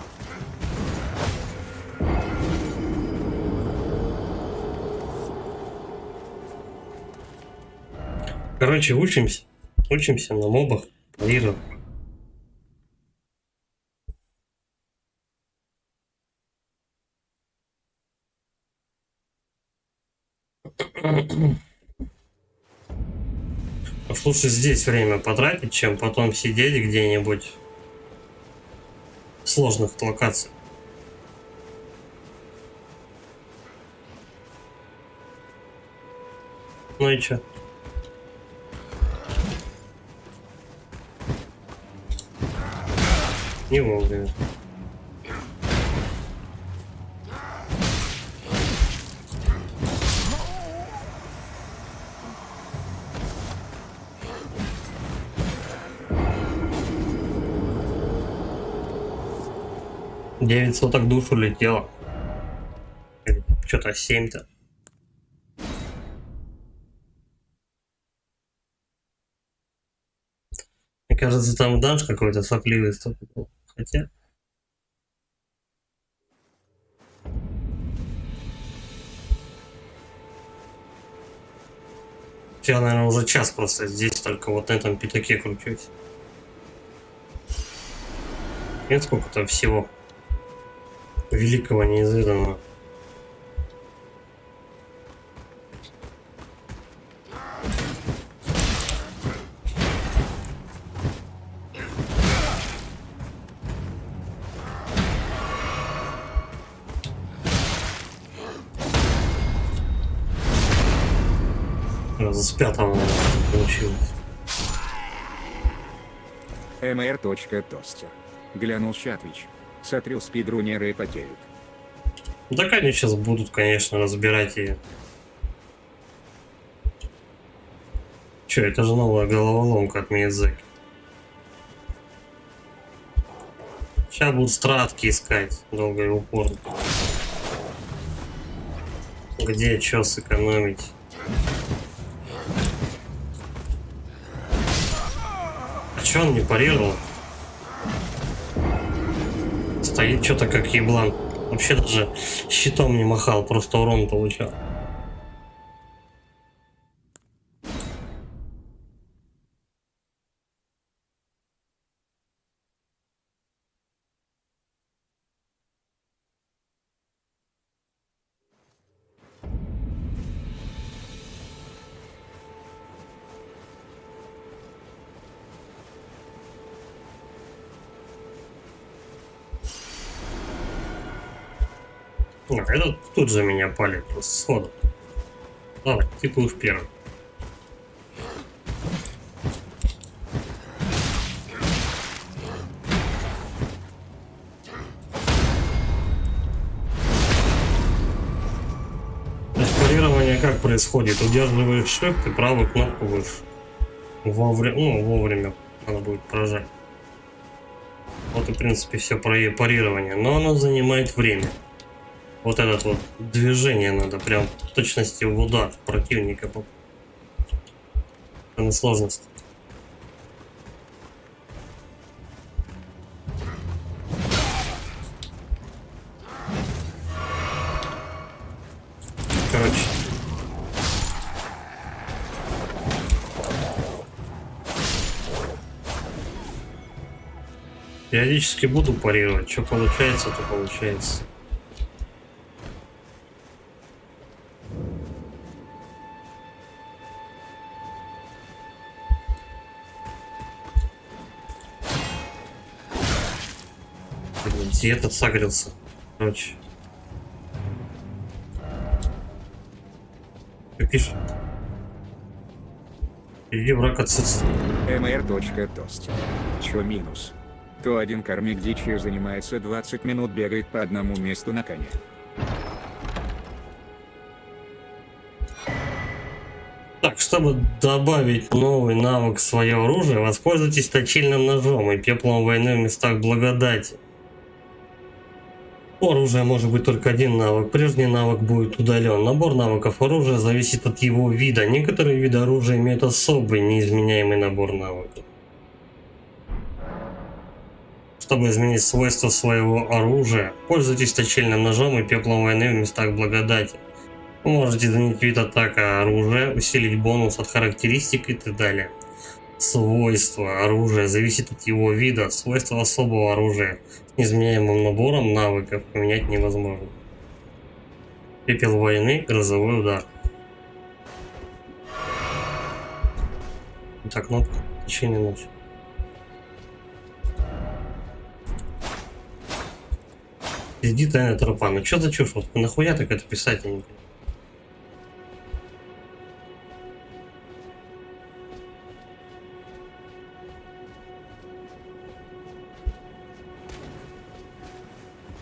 Короче, учимся. Учимся на мобах парировать. Уж лучше здесь время потратить, чем потом сидеть где-нибудь в сложных локациях. Ну и чё? Не вовремя. Девять соток душ улетело. Что-то 7-то. Мне кажется, там данж какой-то сопливый. Хотя... Я, наверное, уже час просто здесь только вот на этом пятаке кручусь. Нет, сколько там всего великого, неизведанного. С пятого, наверное, получилось. mr.тостер. Глянул Шатвич. Сотрил спидрунеры и потеют. Так они сейчас будут, конечно, разбирать ее. Че, это же новая головоломка от Миядзаки. Сейчас будут стратки искать долго и упорно. Где что сэкономить? А че он не парировал? Стоит что-то как еблан. Вообще даже щитом не махал, просто урон получал. Этот тут же меня палит просто сходу. Давай, ты будешь первый. То есть парирование как происходит? Удерживаешь shift и правую кнопку выше. Вовремя надо будет прожать. Вот и в принципе все про парирование. Но оно занимает время. Вот это вот движение надо прям в точности в удар противника. Это на сложность. Короче. Периодически буду парировать. Что получается, то получается. Где этот сагрился? Короче. Что пишет? Иди враг отсутствует. mr.тостер. Чё минус? То один кормик дичью занимается 20 минут, бегает по одному месту на коне. Так, чтобы добавить новый навык в свое оружие, воспользуйтесь точильным ножом и пеплом войны в местах благодати. У оружия может быть только один навык, прежний навык будет удален. Набор навыков оружия зависит от его вида. Некоторые виды оружия имеют особый неизменяемый набор навыков. Чтобы изменить свойства своего оружия, пользуйтесь точильным ножом и пеплом войны в местах благодати. Вы можете изменить вид атаки оружия, усилить бонус от характеристик и так далее. Свойства оружия зависит от его вида. Свойства особого оружия с неизменяемым набором навыков поменять невозможно. Пепел войны, грозовой удар. Так, кнопка течение ночи. Иди тайная тропа. Ну что за чушь? Вот нахуя так это писать, я не понимаю.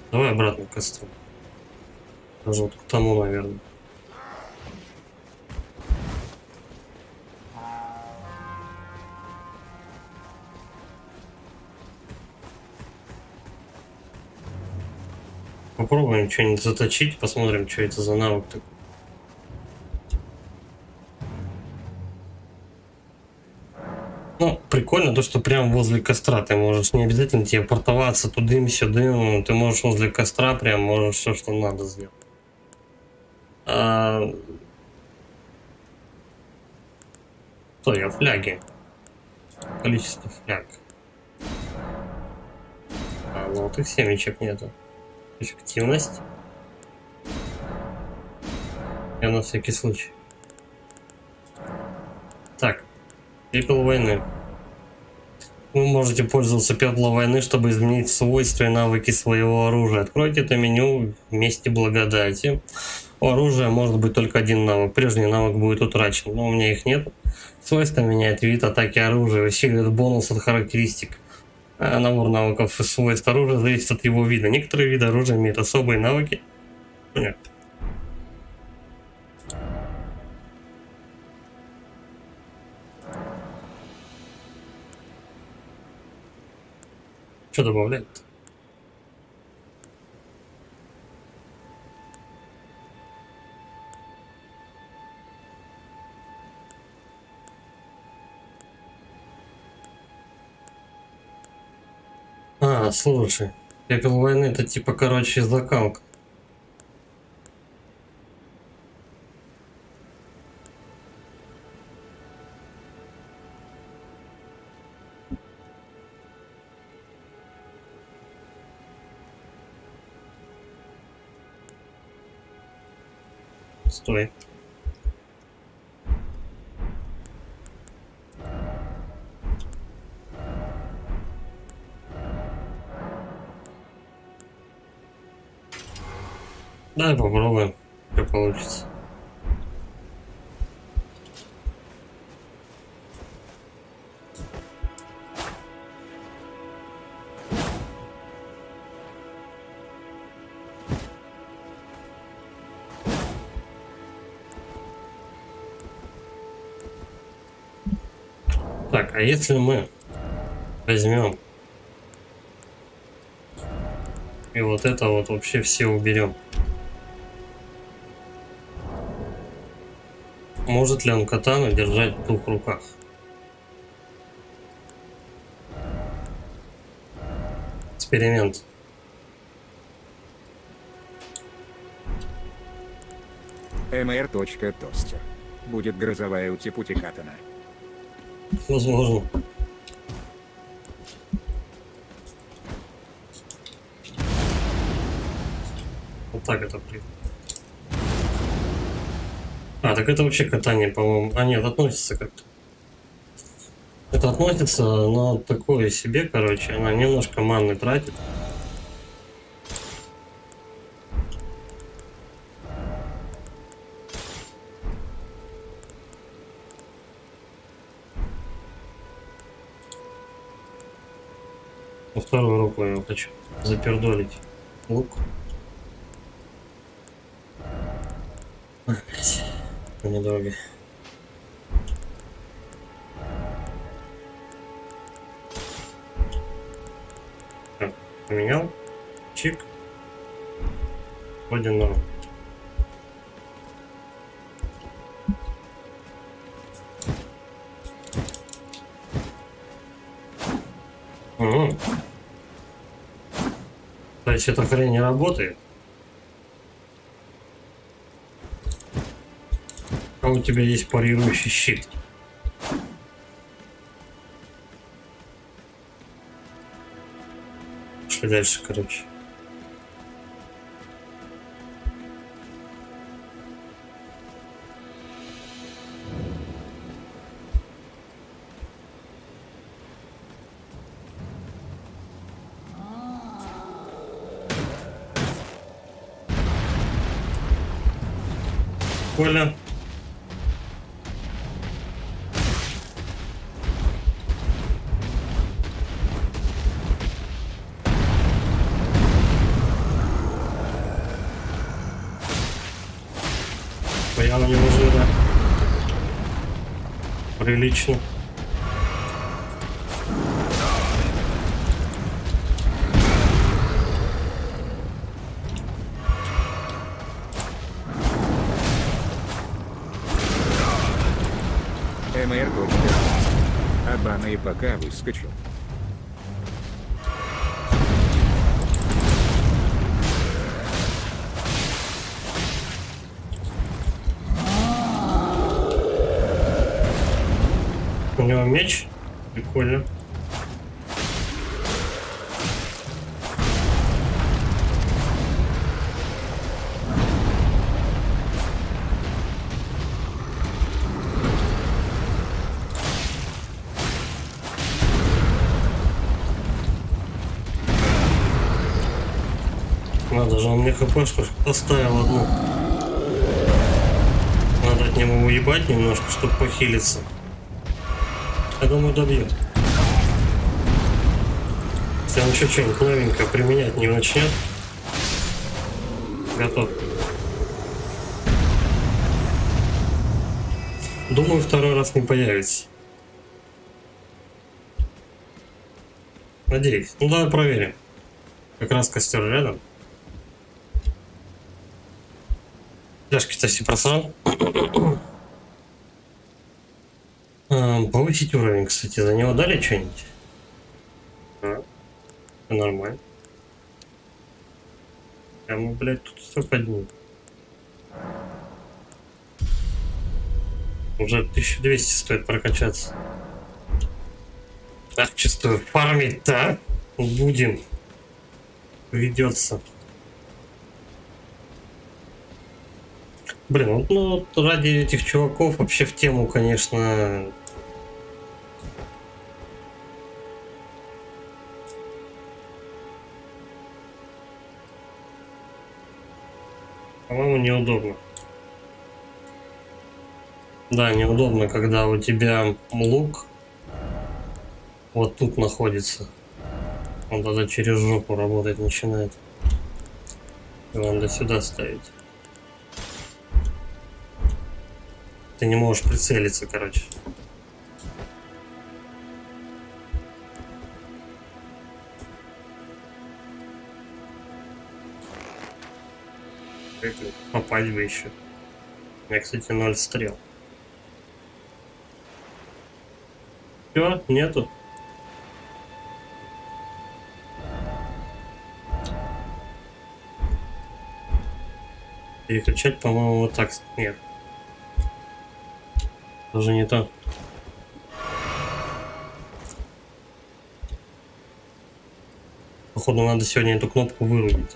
Давай обратно к костру. Даже вот к тому, наверное. Попробуем что-нибудь заточить, посмотрим, что это за навык такой. Ну, прикольно то, что прям возле костра ты можешь, не обязательно тебе портоваться тудым-сюдым, ты можешь возле костра прям можешь все, что надо сделать. Что я, фляги? Количество фляг. Золотых семечек нету. Эффективность. Я на всякий случай. Так. Пепел войны. Вы можете пользоваться пеплом войны, чтобы изменить свойства и навыки своего оружия. Откройте это меню в месте благодати. У оружия может быть только один навык. Прежний навык будет утрачен, но у меня их нет. Свойство меняет вид атаки оружия, усиливает бонус от характеристик. Набор навыков и свойств оружия зависит от его вида. Некоторые виды оружия имеют особые навыки. Нет. Что добавляет? Слушай, пепел войны это типа, короче, закалка. Стой. Давай попробуем, что получится. Так, а если мы возьмем и вот это вот вообще все уберем? Может ли он катану держать в двух руках? Эксперимент. mr.тостер. Будет грозовая утипути катана. Возможно. Вот так это при. Так это вообще катание, по-моему. Нет, относится как-то. Это относится, но такое себе, короче. Она немножко маны тратит. Во вторую руку я его хочу запердолить. Лук. Опять. Недолго. Так, поменял. Чик. Вроде норм. То есть эта хрень не работает? А у тебя есть парирующий щит. Пошли дальше, короче. Коля. Я на него жира. Прилично. mr.тостер. Абана и пока выскочил. У него меч. Прикольно. Надо же, он мне хпшку оставил одну. к нему уебать немножко, чтобы похилиться. Я думаю, добьет. Если он еще что-нибудь новенькое применять не начнет. Готов. Думаю, второй раз не появится. Надеюсь. Ну давай проверим. Как раз костер рядом. Фляжки-то все просрал. Повысить уровень, кстати. За него дали что-нибудь? Нормально. Прямо, блядь, тут все поднимем. Уже 1200 стоит прокачаться. Так, чувствую, фармить-то будем. Ведется. Блин, ну ради этих чуваков вообще в тему, конечно. По-моему, неудобно. Да, неудобно, когда у тебя лук вот тут находится. Он тогда через жопу работать начинает. Его надо сюда ставить. Ты не можешь прицелиться, короче. Попасть бы еще. У меня, кстати, 0 стрел. Все, нету. Переключать, по-моему, вот так. Нет. Тоже не то. Походу, надо сегодня эту кнопку вырубить.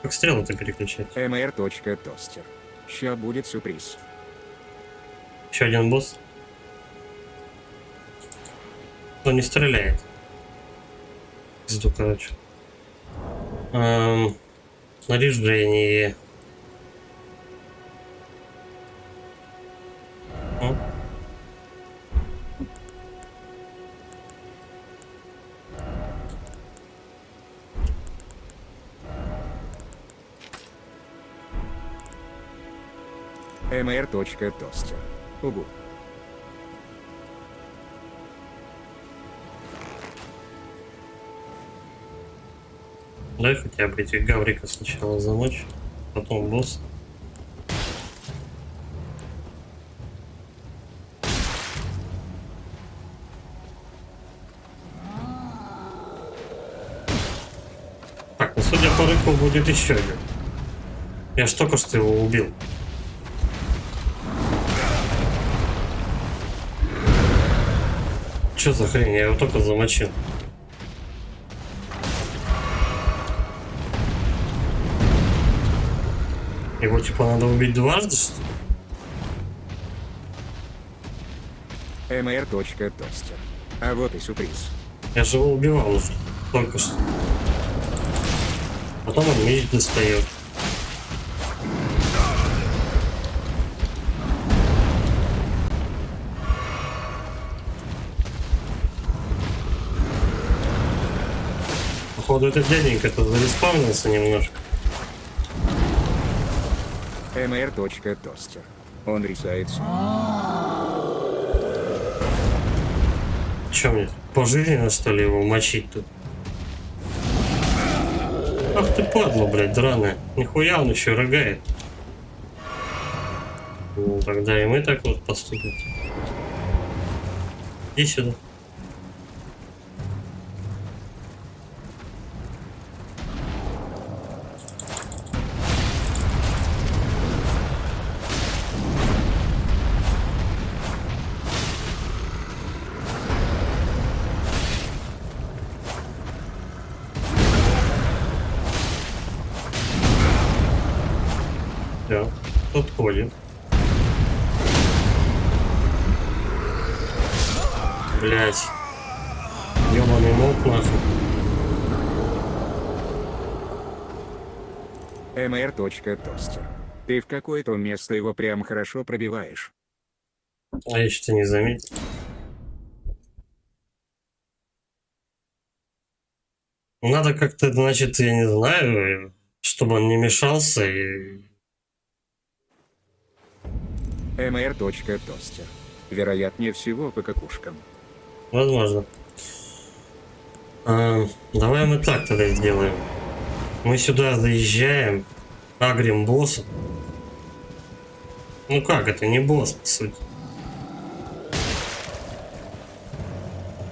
Как стрелы-то переключать? mr.toaster. Ща будет сюрприз. Еще один босс. Он не стреляет. Пизду, короче. Снаряжение. mr.toaster. Угу. Дай хотя бы этих гаврика сначала замочь, потом босс. Так, ну судя по рыку будет еще один. Я ж только что его убил. Что за хрень? Я его только замочил. Его типа надо убить дважды, что ли? mr.toaster. А вот и сюрприз. Я же его убивал уже. Только что. Потом он меч достает. Походу этот дяденька-то зареспавнился немножко. mr.toaster. Он рисается. Че мне, пожизненно что ли его мочить тут? Ах ты падла, блядь, драная. Нихуя он еще рыгает. Ну тогда и мы так вот поступим. Иди сюда. Все, подходим. Блять. Ёбаный моб нахуй. mr.toaster. Ты в какое-то место его прям хорошо пробиваешь. А я что-то не заметил. Надо как-то, значит, я не знаю, чтобы он не мешался и... mr.тостер. Вероятнее всего по какушкам. Возможно. Давай мы так тогда сделаем. Мы сюда заезжаем, агрим босса. Ну как, это не босс, по сути.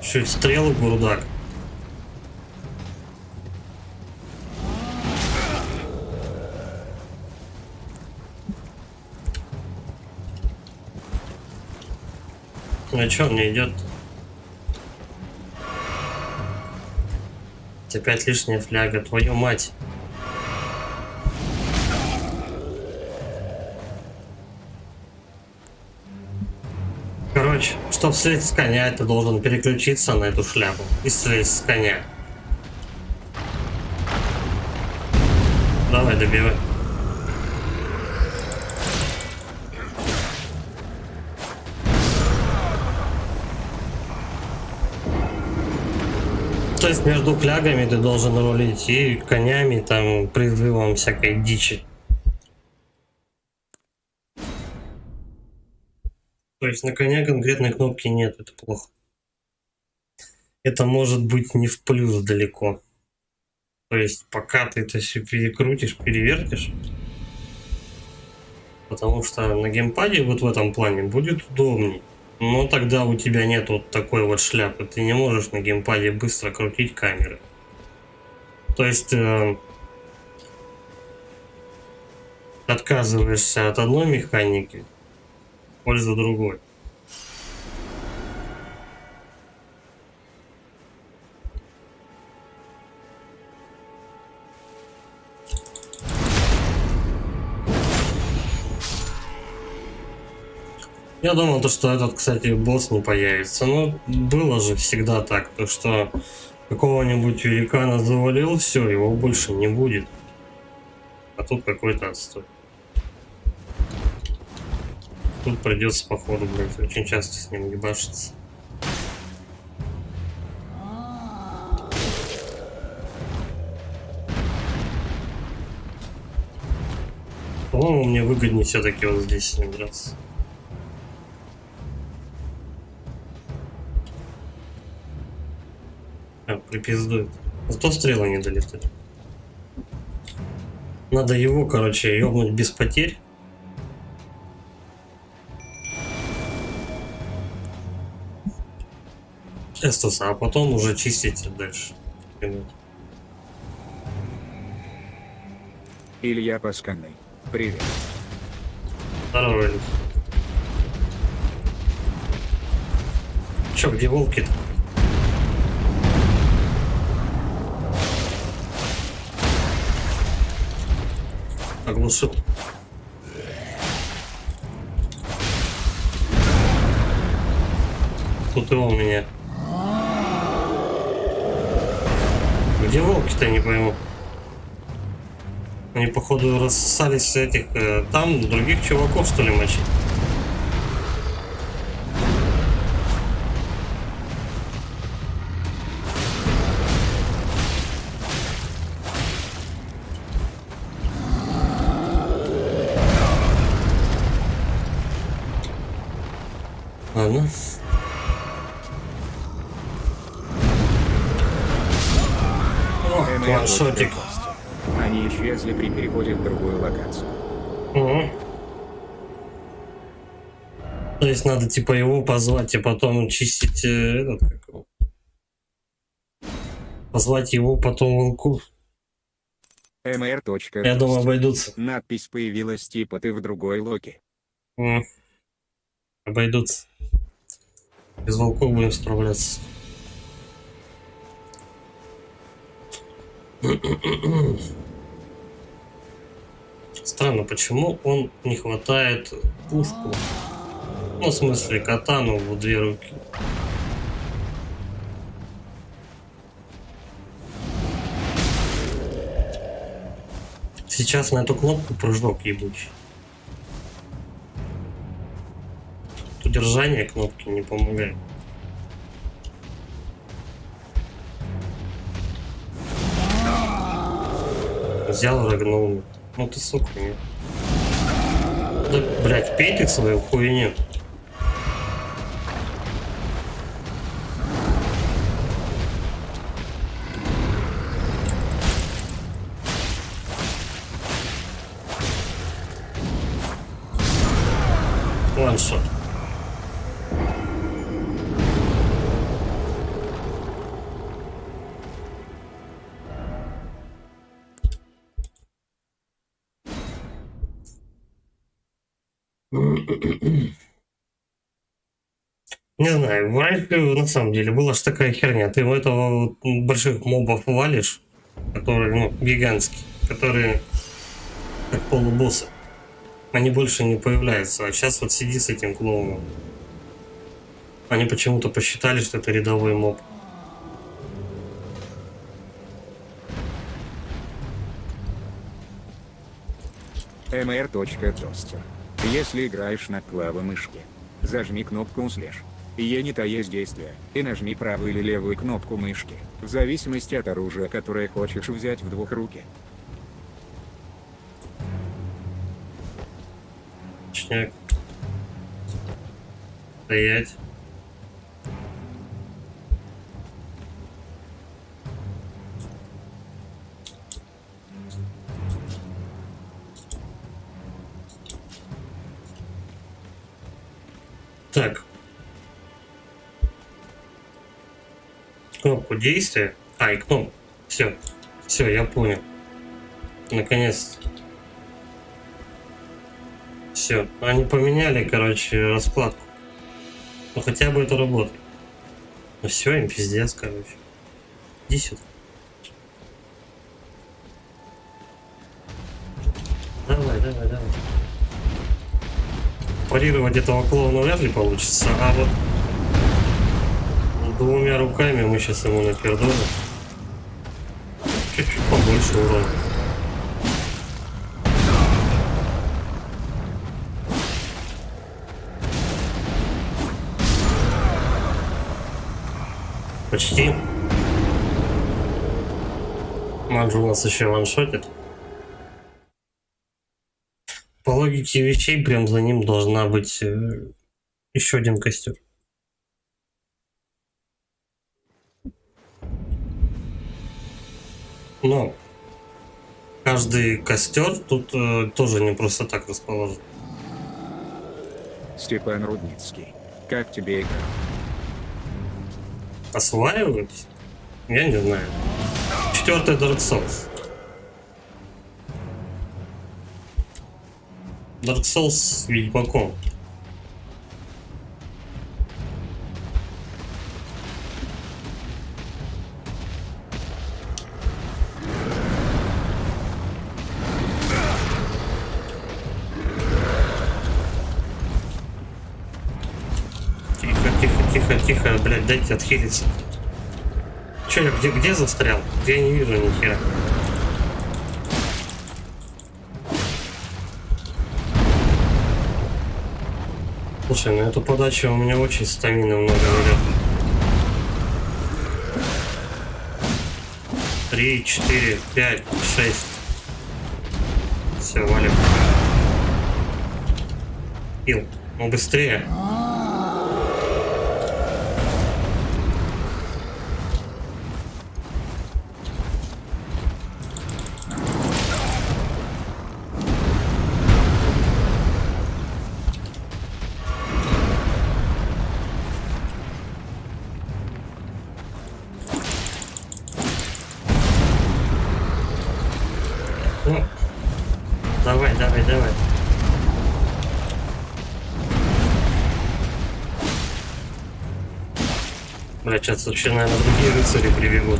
Чуть стрелы бурдак. Ну чё, он не идет? Опять лишняя фляга, твою мать. Короче, чтоб слезть с коня, ты должен переключиться на эту шляпу и слезть с коня. Давай, добивай. То есть между флягами ты должен рулить и конями, там, призывом всякой дичи. То есть на коня конкретной кнопки нет, это плохо. Это может быть не в плюс далеко. То есть пока ты это все перекрутишь, перевертишь. Потому что на геймпаде вот в этом плане будет удобней. Но тогда у тебя нет вот такой вот шляпы. Ты не можешь на геймпаде быстро крутить камеры. То есть отказываешься от одной механики в пользу другой. Я думал, то, что этот, кстати, босс не появится. Но было же всегда так, то что какого-нибудь великана завалил, все, его больше не будет. А тут какой-то отстой. Тут придется, походу, блядь, очень часто с ним ебашиться. По-моему, мне выгоднее все-таки вот здесь с ним драться. Припиздует. Зато стрелы не долетают. Надо его, короче, ёбнуть без потерь. Эстуса, а потом уже чистить дальше. Илья Пасканный. Привет. Здорово, Илья. Чё, где волки-то? Оглушил. Тут его у меня. Где волки-то, не пойму. Они, походу, рассосались с этих... там других чуваков, что ли, мочить. Ладно. О, ваншотик. Они исчезли при переходе в другую локацию. Угу. То есть надо типа его позвать и потом чистить этот, как его? Позвать его потом волков. mr. Я думаю, обойдутся. Надпись появилась типа ты в другой локе. Обойдутся. Без волков будем справляться. Странно, почему он не хватает пушку? Ну, в смысле, катану в две руки. Сейчас на эту кнопку прыжок ебучий. удержание кнопки не помогает. Взял, рогнул. Ну ты сука, нет. Да, блядь, пей ты свою хуйню. Ваншот. Не знаю, раньше на самом деле была ж такая херня. Ты у этого вот больших мобов валишь, которые, ну, гигантские, которые как полубоссы. Они больше не появляются. А сейчас вот сиди с этим клоуном. Они почему-то посчитали, что это рядовой моб. mr.toaster. Если играешь на клаве мышки, зажми кнопку слэш. Е не то есть действие, и нажми правую или левую кнопку мышки, в зависимости от оружия, которое хочешь взять в двухруке. Точняк. Стоять. Так. Кнопку действия. И кнопку. Все. Все, я понял. Наконец. Все. Они поменяли, короче, раскладку. Ну хотя бы это работает. Ну все, им пиздец, короче. Иди сюда. Давай, давай, давай. Парировать этого клоуна вряд ли получится, а вот двумя руками мы сейчас ему напердолим. Чуть-чуть побольше урона. Почти. Манж у нас еще ваншотит. По логике вещей, прям за ним должна быть еще один костер. Но каждый костер тут тоже не просто так расположен. Степан Рудницкий. Как тебе игра? Осваивать? Я не знаю. 4-й Dark Souls. Dark Souls с Ведьмаком. Тихо, блядь, дайте отхилиться. Че, я где застрял? Я не вижу ни хера. Слушай, на эту подачу у меня очень стамины много идет. 3, 4, 5, 6. Все, валим. Ил, ну быстрее. Ну, давай. Бля, сейчас вообще, наверное, другие рыцари прибегут.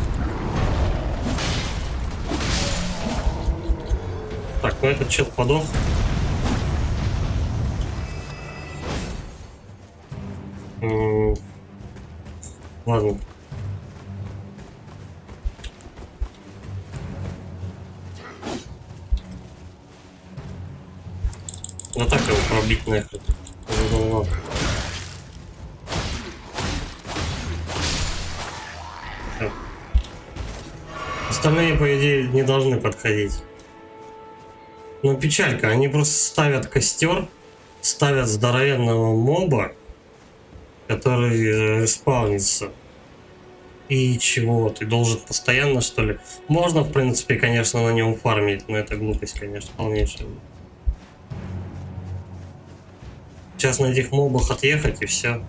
Так, ну этот чел подох. Ладно. Ну так его пробить нахрен. Ну ладно. Остальные, по идее, не должны подходить. Но печалька, они просто ставят костер, ставят здоровенного моба, который спавнится. И чего? Ты должен постоянно, что ли? Можно, в принципе, конечно, на нем фармить, но это глупость, конечно, полнейшая. Сейчас на этих мобах отъехать и все.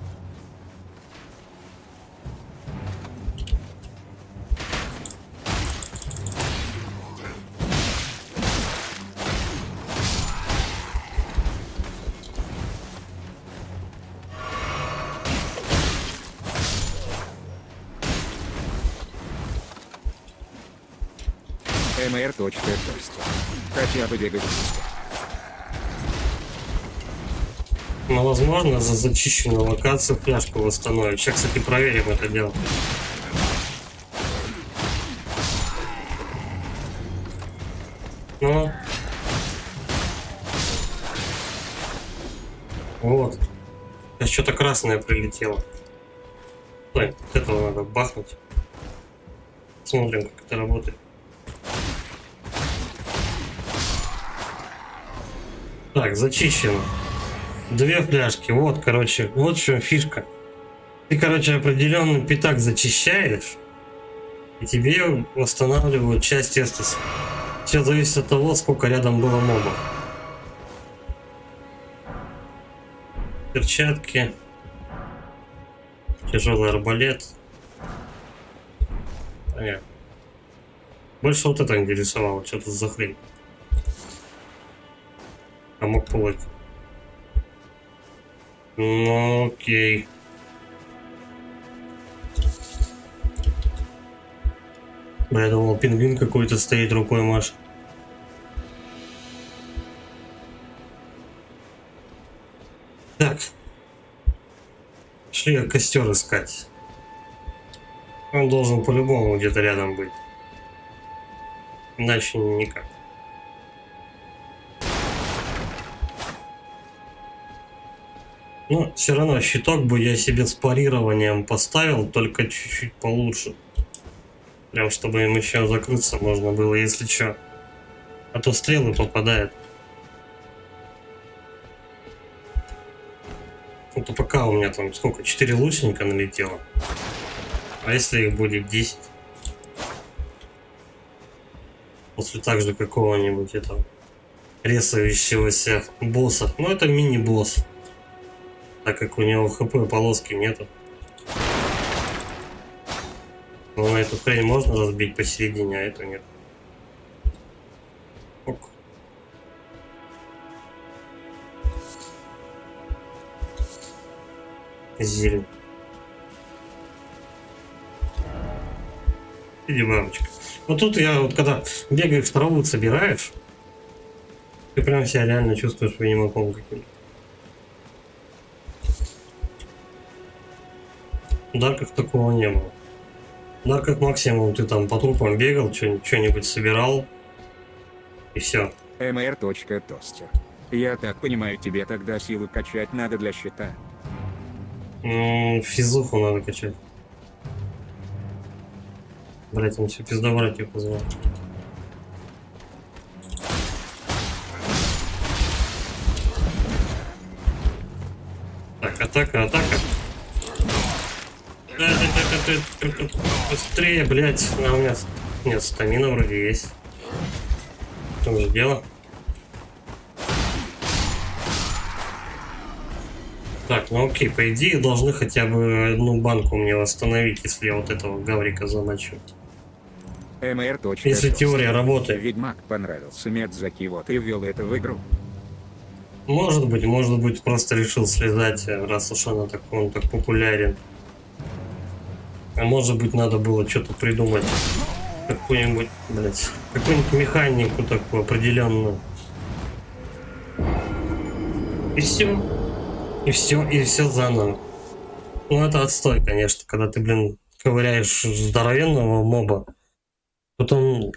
МР.Тост. Хотя бы бегать близко. Но, возможно, за зачищенную локацию фляжку восстановить. Сейчас, кстати, проверим это дело. Ну. Вот. Сейчас что-то красное прилетело. Ой, вот этого надо бахнуть. Смотрим, как это работает. Так, зачищено. 2 фляжки. Вот, короче, вот в чем фишка. Ты, короче, определенный пятак зачищаешь, и тебе восстанавливают часть эстаса. Все зависит от того, сколько рядом было мобов. Перчатки. Тяжелый арбалет. Понятно. Больше вот это интересовало, что тут за хрень. А мог плоть. Ну окей. Бля, я думал, пингвин какой-то стоит, рукой машет. Так. Шли костер искать. Он должен по-любому где-то рядом быть. Иначе никак. Но все равно щиток бы я себе с парированием поставил, только чуть-чуть получше. Прям чтобы им еще закрыться можно было, если что. А то стрелы попадают. Это пока у меня там сколько? 4 лучника налетело. А если их будет 10? После также какого-нибудь этого резающегося босса. Ну это мини-босс. Так как у него хп полоски нету. Но на эту хрень можно разбить посередине, а эту нет. Ок. Зелень. Иди, бабочка. Вот тут я вот когда бегаешь, траву собираешь, ты прям себя реально чувствуешь ведьмаком каким-то. В Дарках такого не было. В Дарках максимум ты там по трупам бегал, что-нибудь собирал, и все. МР.Тостер. Я так понимаю, тебе тогда силы качать надо для щита. Физуху надо качать. Блять, он все пиздобратьев позвал. Так, атака, атака. Быстрее, блять. А у меня нет, стамина вроде есть. В том же дело. Так, ну окей, по идее должны хотя бы одну банку мне восстановить, если я вот этого гаврика замочу. МР.Тостер. Если теория работает. Ведьмак понравился Медзаки, вот и ввел это в игру. Может быть, просто решил слезать, раз уж он так популярен. А может быть, надо было что-то придумать. Какую-нибудь, блять, какую-нибудь механику такую определенную. И все. И все заново. Ну, это отстой, конечно, когда ты, блин, ковыряешь здоровенного моба, потом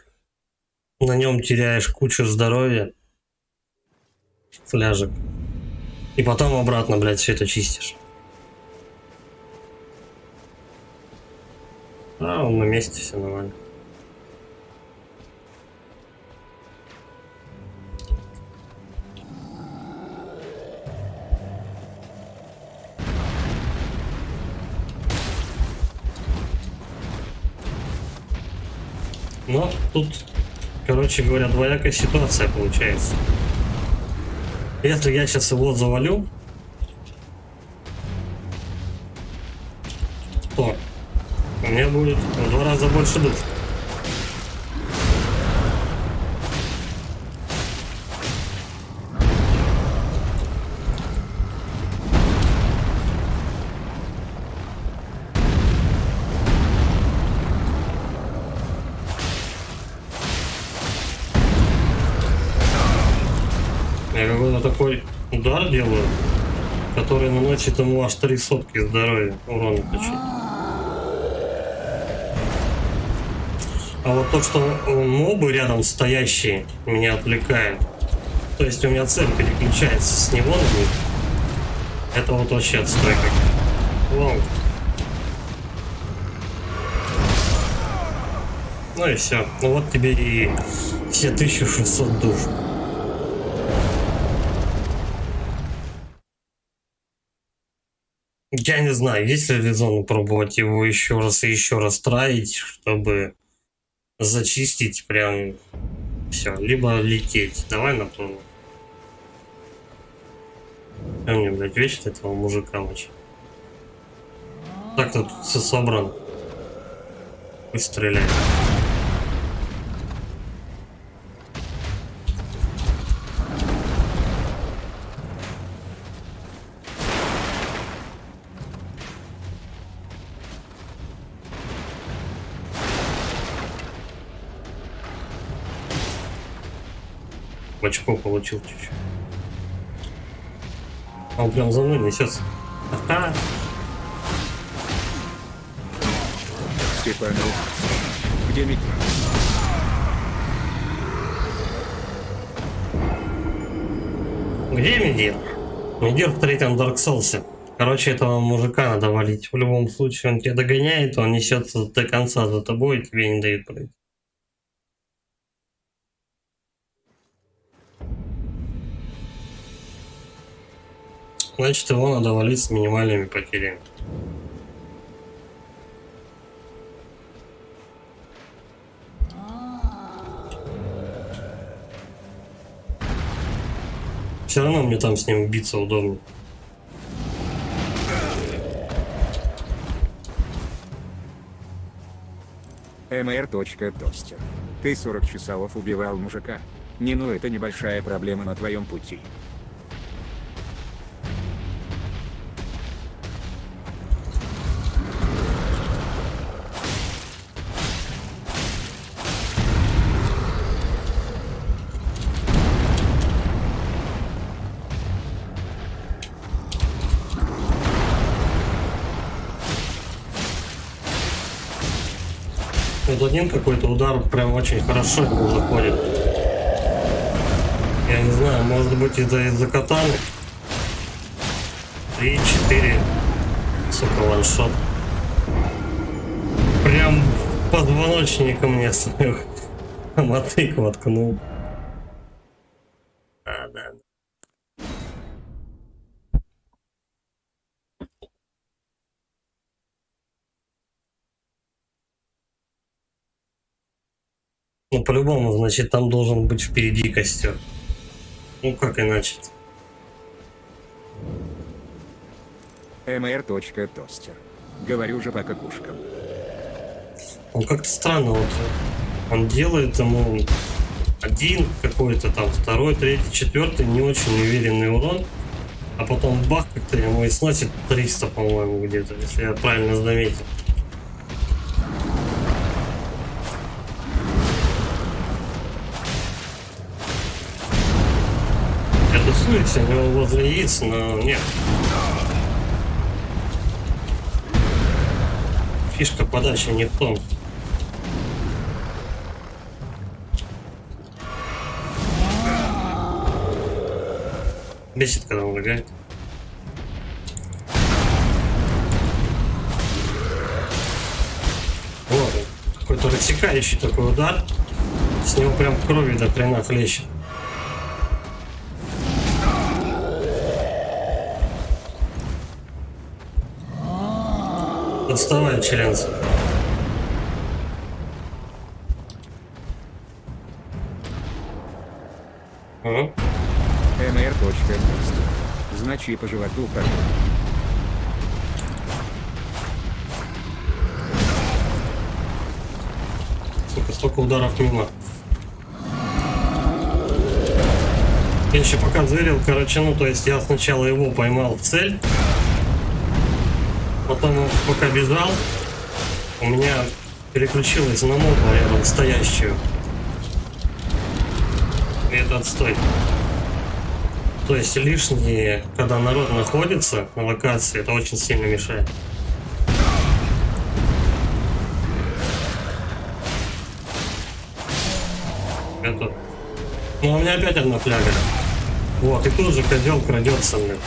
на нем теряешь кучу здоровья, фляжек, и потом обратно, блядь, все это чистишь. А он на месте, все нормально. Но тут, короче говоря, двоякая ситуация получается. Если я сейчас его завалю, то у меня будет в 2 раза больше душ. Я какой-то такой удар делаю, который наносит ему аж 3 сотки здоровья, урона точнее. А вот то, что мобы рядом стоящие, меня отвлекает. То есть у меня цель переключается с него на них. Это вот вообще отстой как. Вау. Ну и все. Ну вот тебе и все 1600 душ. Я не знаю, есть ли резон пробовать его еще раз и еще раз траить, чтобы зачистить прям все, либо лететь. Давай напомню. А мне, блядь, вечно этого мужика мочить. Так тут все собрано. Пусть стреляет. Очко получил чуть-чуть. А он прям за мной несется. Ага. Степанов, где Митя? Где Медир? Медир в 3-м Dark Souls. Короче, этого мужика надо валить. В любом случае, он тебя догоняет, он несется до конца за тобой и тебе не дает пройти. Значит, его надо валить с минимальными потерями. Все равно мне там с ним биться удобно. Mr.Тостер. Ты 40 часов убивал мужика. Не, ну это небольшая проблема на твоем пути. Вот один какой-то удар прям очень хорошо ему заходит. Я не знаю, может быть из-за катаны. 3-4. Сука, ваншот. Прям позвоночником мне свою мотык воткнул. А, да. Ну, по-любому, значит, там должен быть впереди костер. Ну, как иначе? Mr.Тостер. Говорю же по какушкам. Он как-то странно вот. Он делает ему один какой-то там, второй, третий, четвертый, не очень уверенный урон. А потом бах, как-то ему и сносит 300, по-моему, где-то, если я правильно заметил. Я тусуюсь у него возле яиц, но нет. Фишка подачи не в том. Бесит, когда он лагает. Вот, какой-то рассекающий такой удар. С него прям крови до хрена хлещет. Доставай, челенцы. Ага. mr.test. Значи по животу как. Сука, столько ударов мимо. Я еще пока зырил, короче, ну, то есть я сначала его поймал в цель, потом он пока бежал, у меня переключилось на мобу рядом стоящую. И это отстой. То есть лишние, когда народ находится на локации, это очень сильно мешает. Это... Ну, у меня опять одна фляга. Вот, и тут же козел крадется, блин,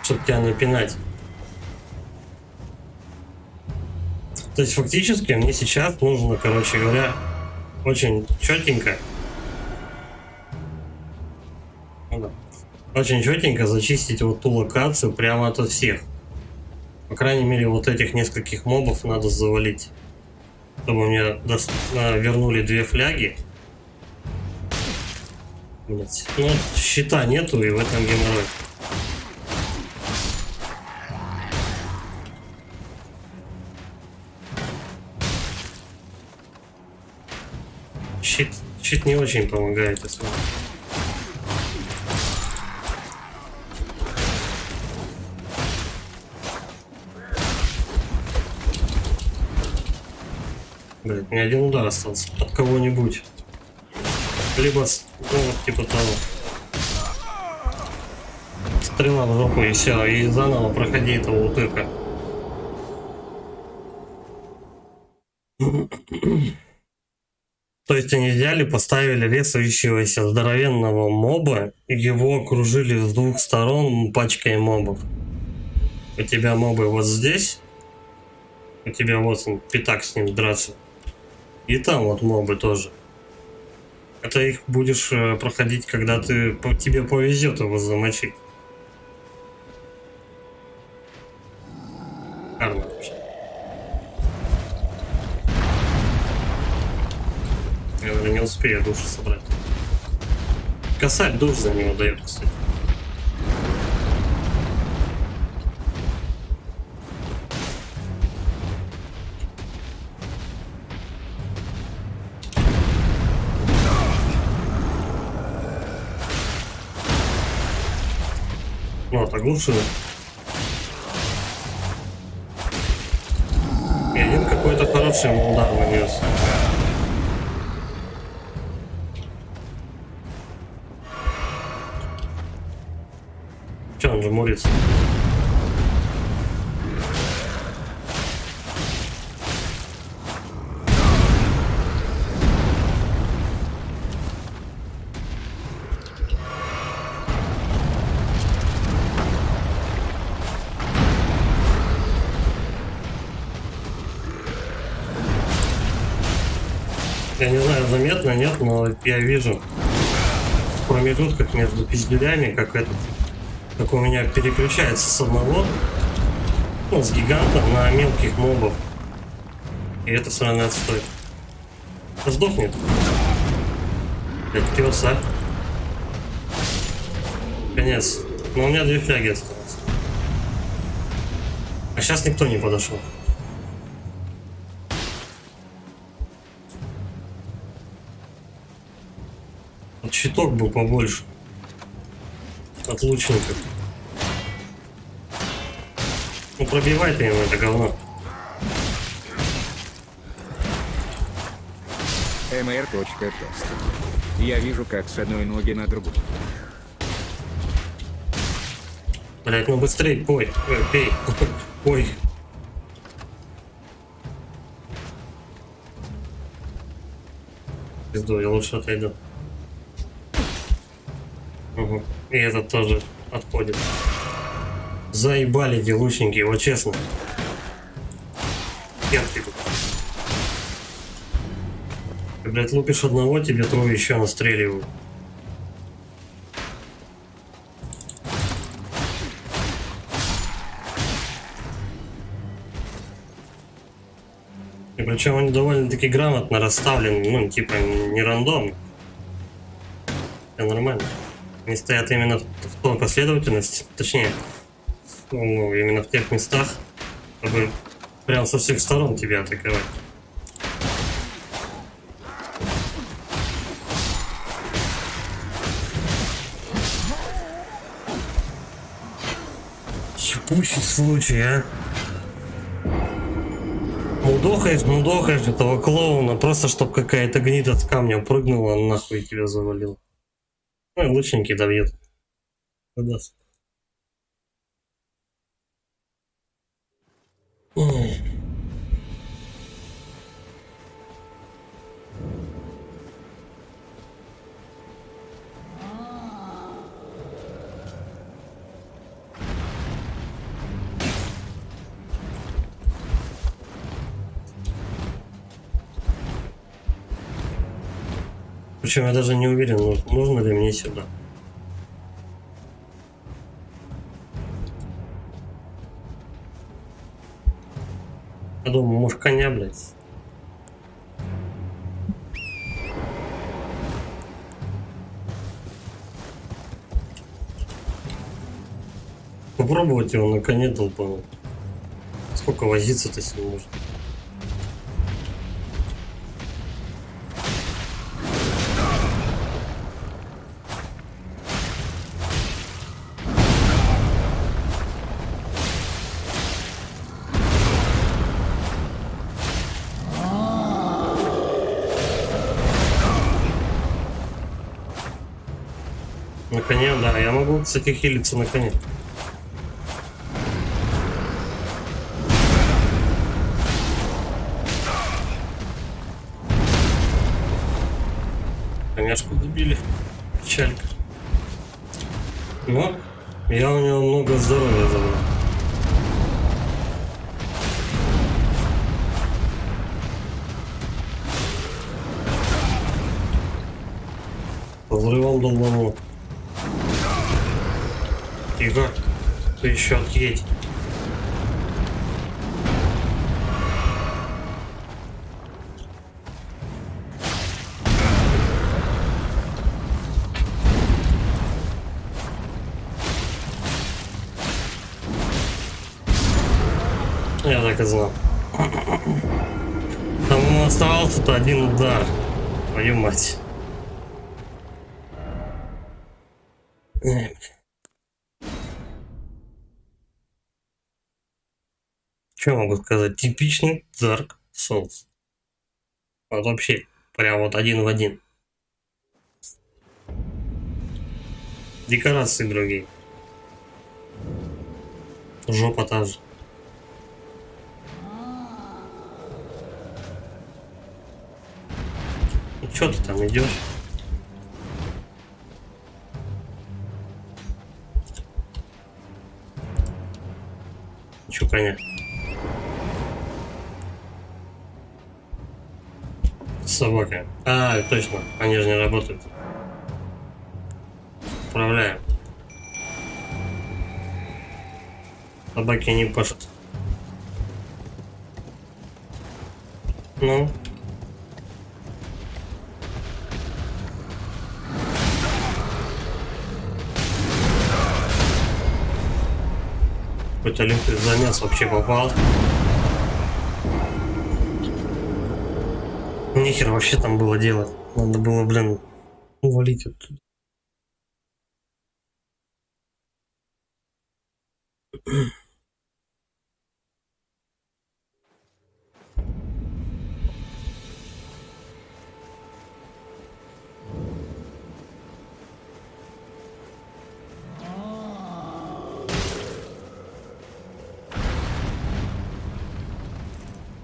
чтобы тебя напинать. То есть фактически мне сейчас нужно, короче говоря, очень четенько, очень четенько зачистить вот ту локацию прямо от всех. По крайней мере, вот этих нескольких мобов надо завалить, чтобы мне вернули 2 фляги. Блять. Ну, щита нету, и в этом геморрой. Щит не очень помогает, если... Блять, у меня один удар остался от кого-нибудь. Либо, ну, типа того. Стрела в жопу и все, и заново проходи этого утырка. То есть они взяли, поставили лесающегося здоровенного моба, и его окружили с 2 сторон пачкой мобов. У тебя мобы вот здесь, у тебя вот он, пятак с ним драться. И там вот мобы тоже. Это их будешь проходить, когда тебе повезет его замочить. Карма вообще. Я уже не успею души собрать. Косарь душ за него дает, кстати. Вот, оглушил. И один какой-то хороший ему удар нанес. Че, он же мурится? Я не знаю, заметно, нет, но я вижу в промежутках между пизделями, как у меня переключается с одного, ну, с гиганта на мелких мобов. И это все равно отстой. Сдохнет. Блять, пес, а? Конец. Но у меня 2 фляги осталось. А сейчас никто не подошел. Вот щиток был побольше. От лучников. Ну пробивай ты ему это говно. mr.test. Я вижу, как с одной ноги на другую. Блять, ну быстрей, пой, пей, пой. Пизду, я лучше отойду. Угу. И этот тоже отходит. Заебали эти лучники, вот честно. Перки тут. Ты, блядь, лупишь одного, тебе 3 еще настреливают. И причем они довольно-таки грамотно расставлены, ну, типа, не рандомно. Все нормально. Они стоят именно в той последовательности, точнее, ну, именно в тех местах, чтобы прям со всех сторон тебя атаковать. Щепущий случай, а? Мудохаешь этого клоуна, просто чтоб какая-то гнида с камня прыгнула, нахуй тебя завалил. Ну и лучники добьют. Даст. Причем я даже не уверен, нужно ли мне сюда. Я думаю, может, коня, блядь. Попробовать его на коне долбануть. Сколько возиться-то с ним можно? На коне, да, я могу, кстати, хилиться на коне. Коняшку добили. Печалька. Но я у него много здоровья забрал. Взрывом долбанул. Тихо, ты еще отъедь. Я так и знал. Там ему оставался-то один удар. Твою мать. Что могу сказать? Типичный Dark Souls. Вот вообще, прям вот один в один. Декорации другие. Жопа та же. Ну что ты там идешь? Чё, коня? Собака. А, точно, они же не работают. Отправляем. Собаки не пашут. Ну. Какой-то лютый замес вообще попал. Нехер вообще там было делать. Надо было, блин, увалить оттуда.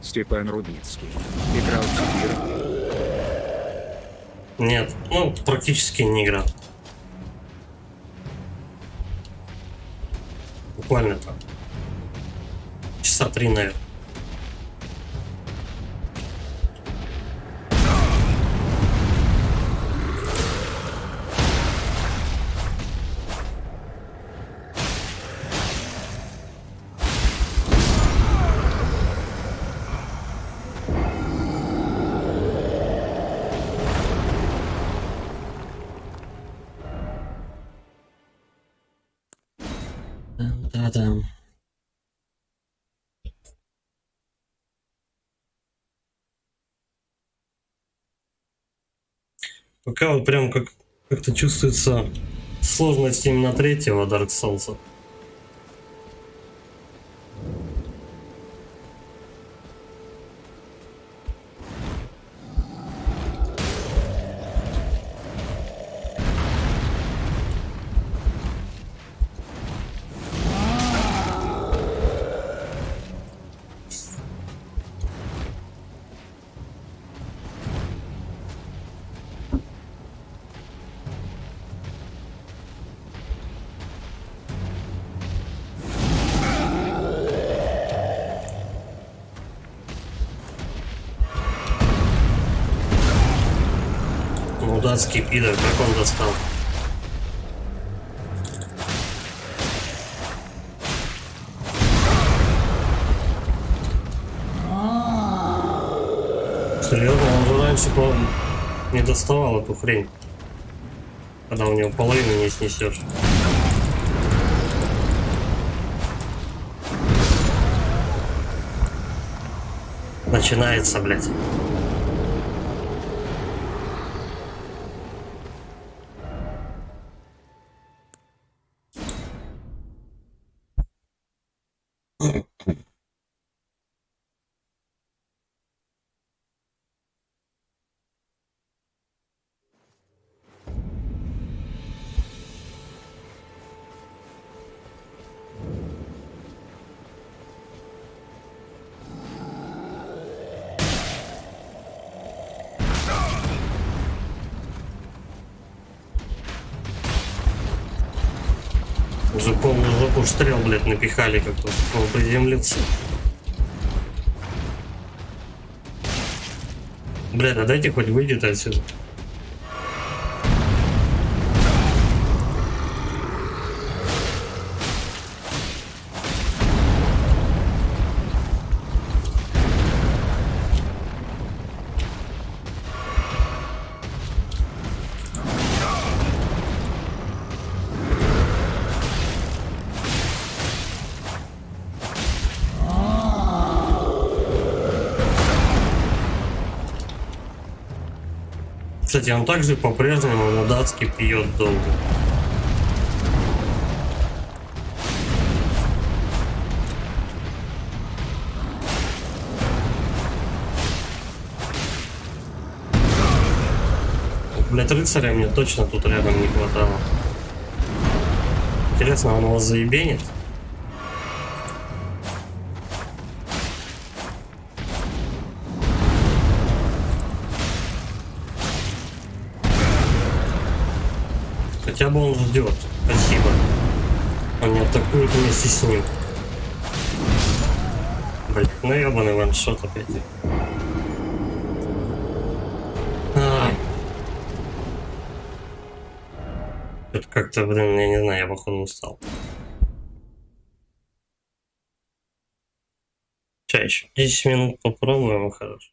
Степан Рудницкий. Играл в Секиро? Нет, ну практически не играл. Буквально там. Часа 3, наверное. Да-да. Пока вот прям как-то чувствуется сложность именно третьего Dark Souls. Ну, датский пидор, как он достал. Серьезно, он же раньше, по-моему, не доставал эту хрень. Когда у него половину не снесешь. Начинается, блядь. Уже полную жопу стрел, блядь, напихали, как тут он приземлится. Блядь, а дайте хоть выйдет отсюда. Кстати, он также по-прежнему мудацки пьет долго. Блять, рыцаря мне точно тут рядом не хватало. Интересно, он его заебенит? Хотя бы он ждет. Спасибо. Он не атакует вместе с ним. Блять, ну ебаный ваншот опять. Это как-то, блин, я не знаю, я походу устал. Сейчас еще 10 минут попробуем, хорошо.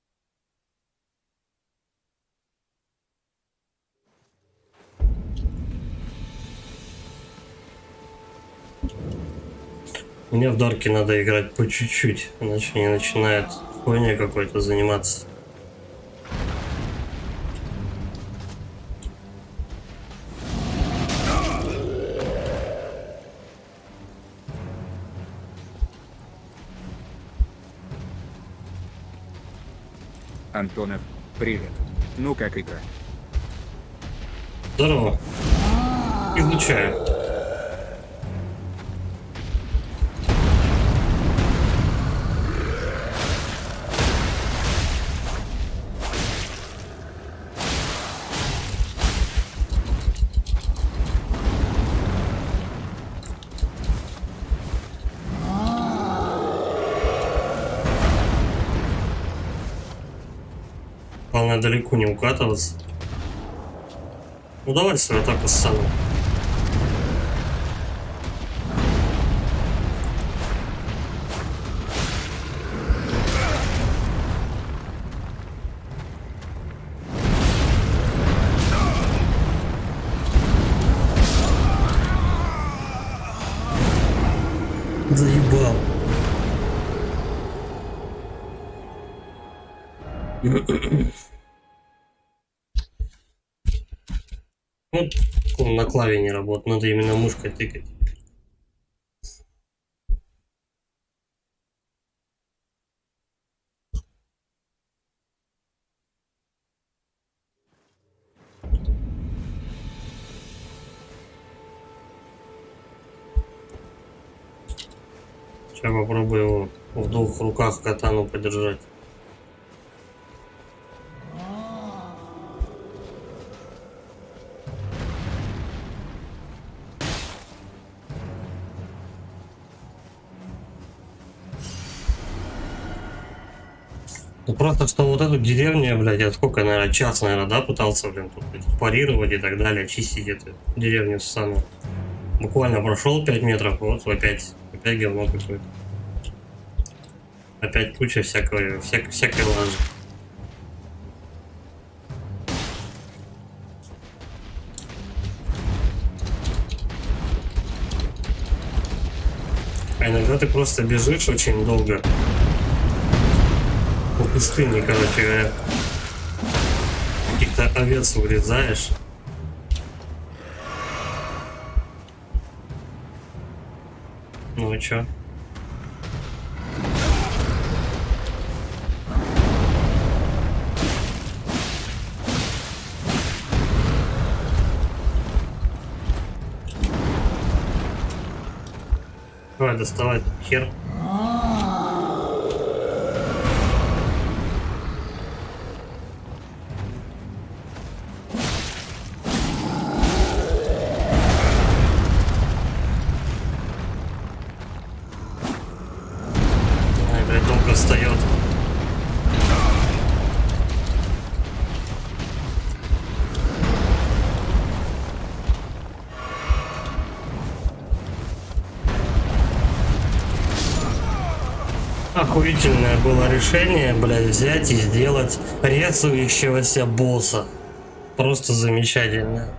Мне в Дарке надо играть по чуть-чуть, иначе они начинают хуйней какой-то заниматься. Антонов, привет. Ну как игра? Здорово. Изучаю. Главное далеко не укатываться. Ну давай свою атаку с самым. Заебал. Ну, на клаве не работает, надо именно мышкой тыкать. Сейчас попробую его в двух руках катану подержать. Ну просто что вот эту деревню, блядь, я сколько, наверное, час, наверное, да, пытался, блин, тут парировать и так далее, чистить эту деревню саму. Буквально прошел 5 метров, вот опять говно какое-то. Опять куча всякой лажи. А иногда ты просто бежишь очень долго по пустыне, короче говоря. Каких-то овец урезаешь. Ну и чё? Давай доставать хер. Ай, блядь, долго встает. Охуительное было решение, блядь, взять и сделать резающегося босса. Просто замечательно.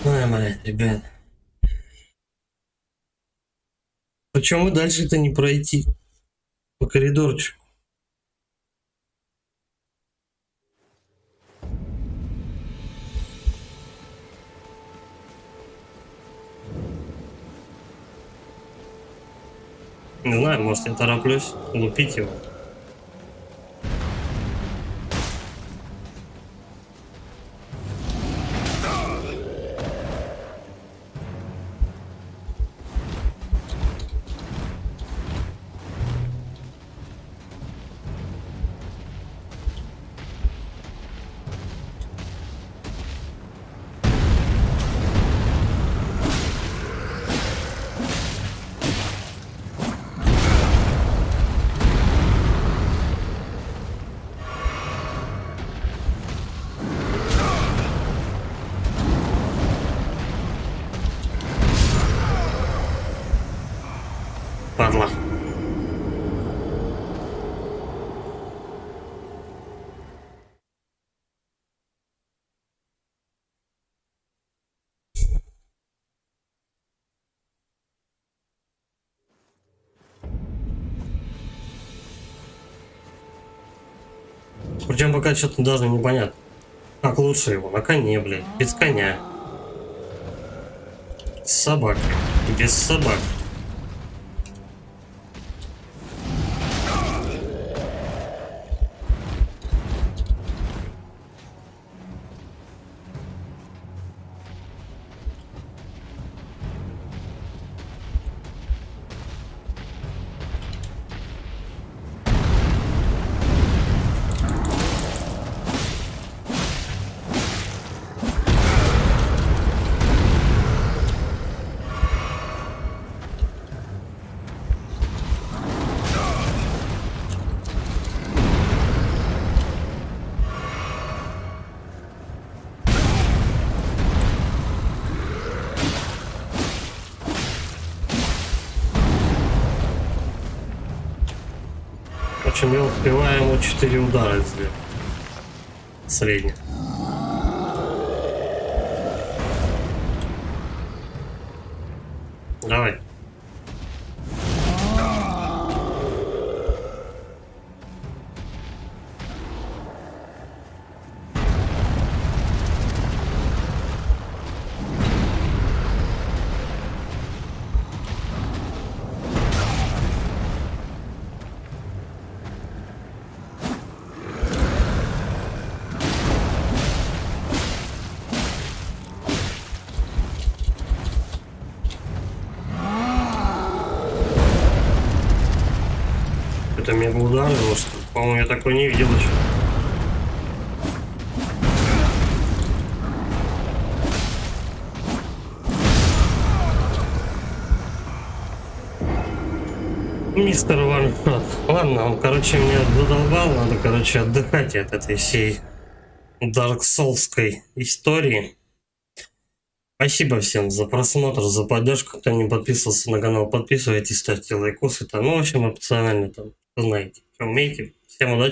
Ой, блядь, ребят. Почему дальше-то не пройти? По коридорчику. Не знаю, может я тороплюсь лупить его. Падла. Причем пока что-то даже непонятно. Как лучше его? На коне, блядь. Без коня. С собакой. Без собак. В общем, я успеваю ему 4 удара сделать. Средних. Давай. Это меня ударило, что ли? По-моему, я такой не видел еще. Мистер Ваншот. Ладно, он, короче, меня задолбал. Надо, короче, отдыхать от этой всей Dark Souls'ской истории. Спасибо всем за просмотр, за поддержку. Кто не подписывался на канал, подписывайтесь, ставьте лайкосы. Там, ну, в общем, опционально там, знаете, что умеете. Всем удачи.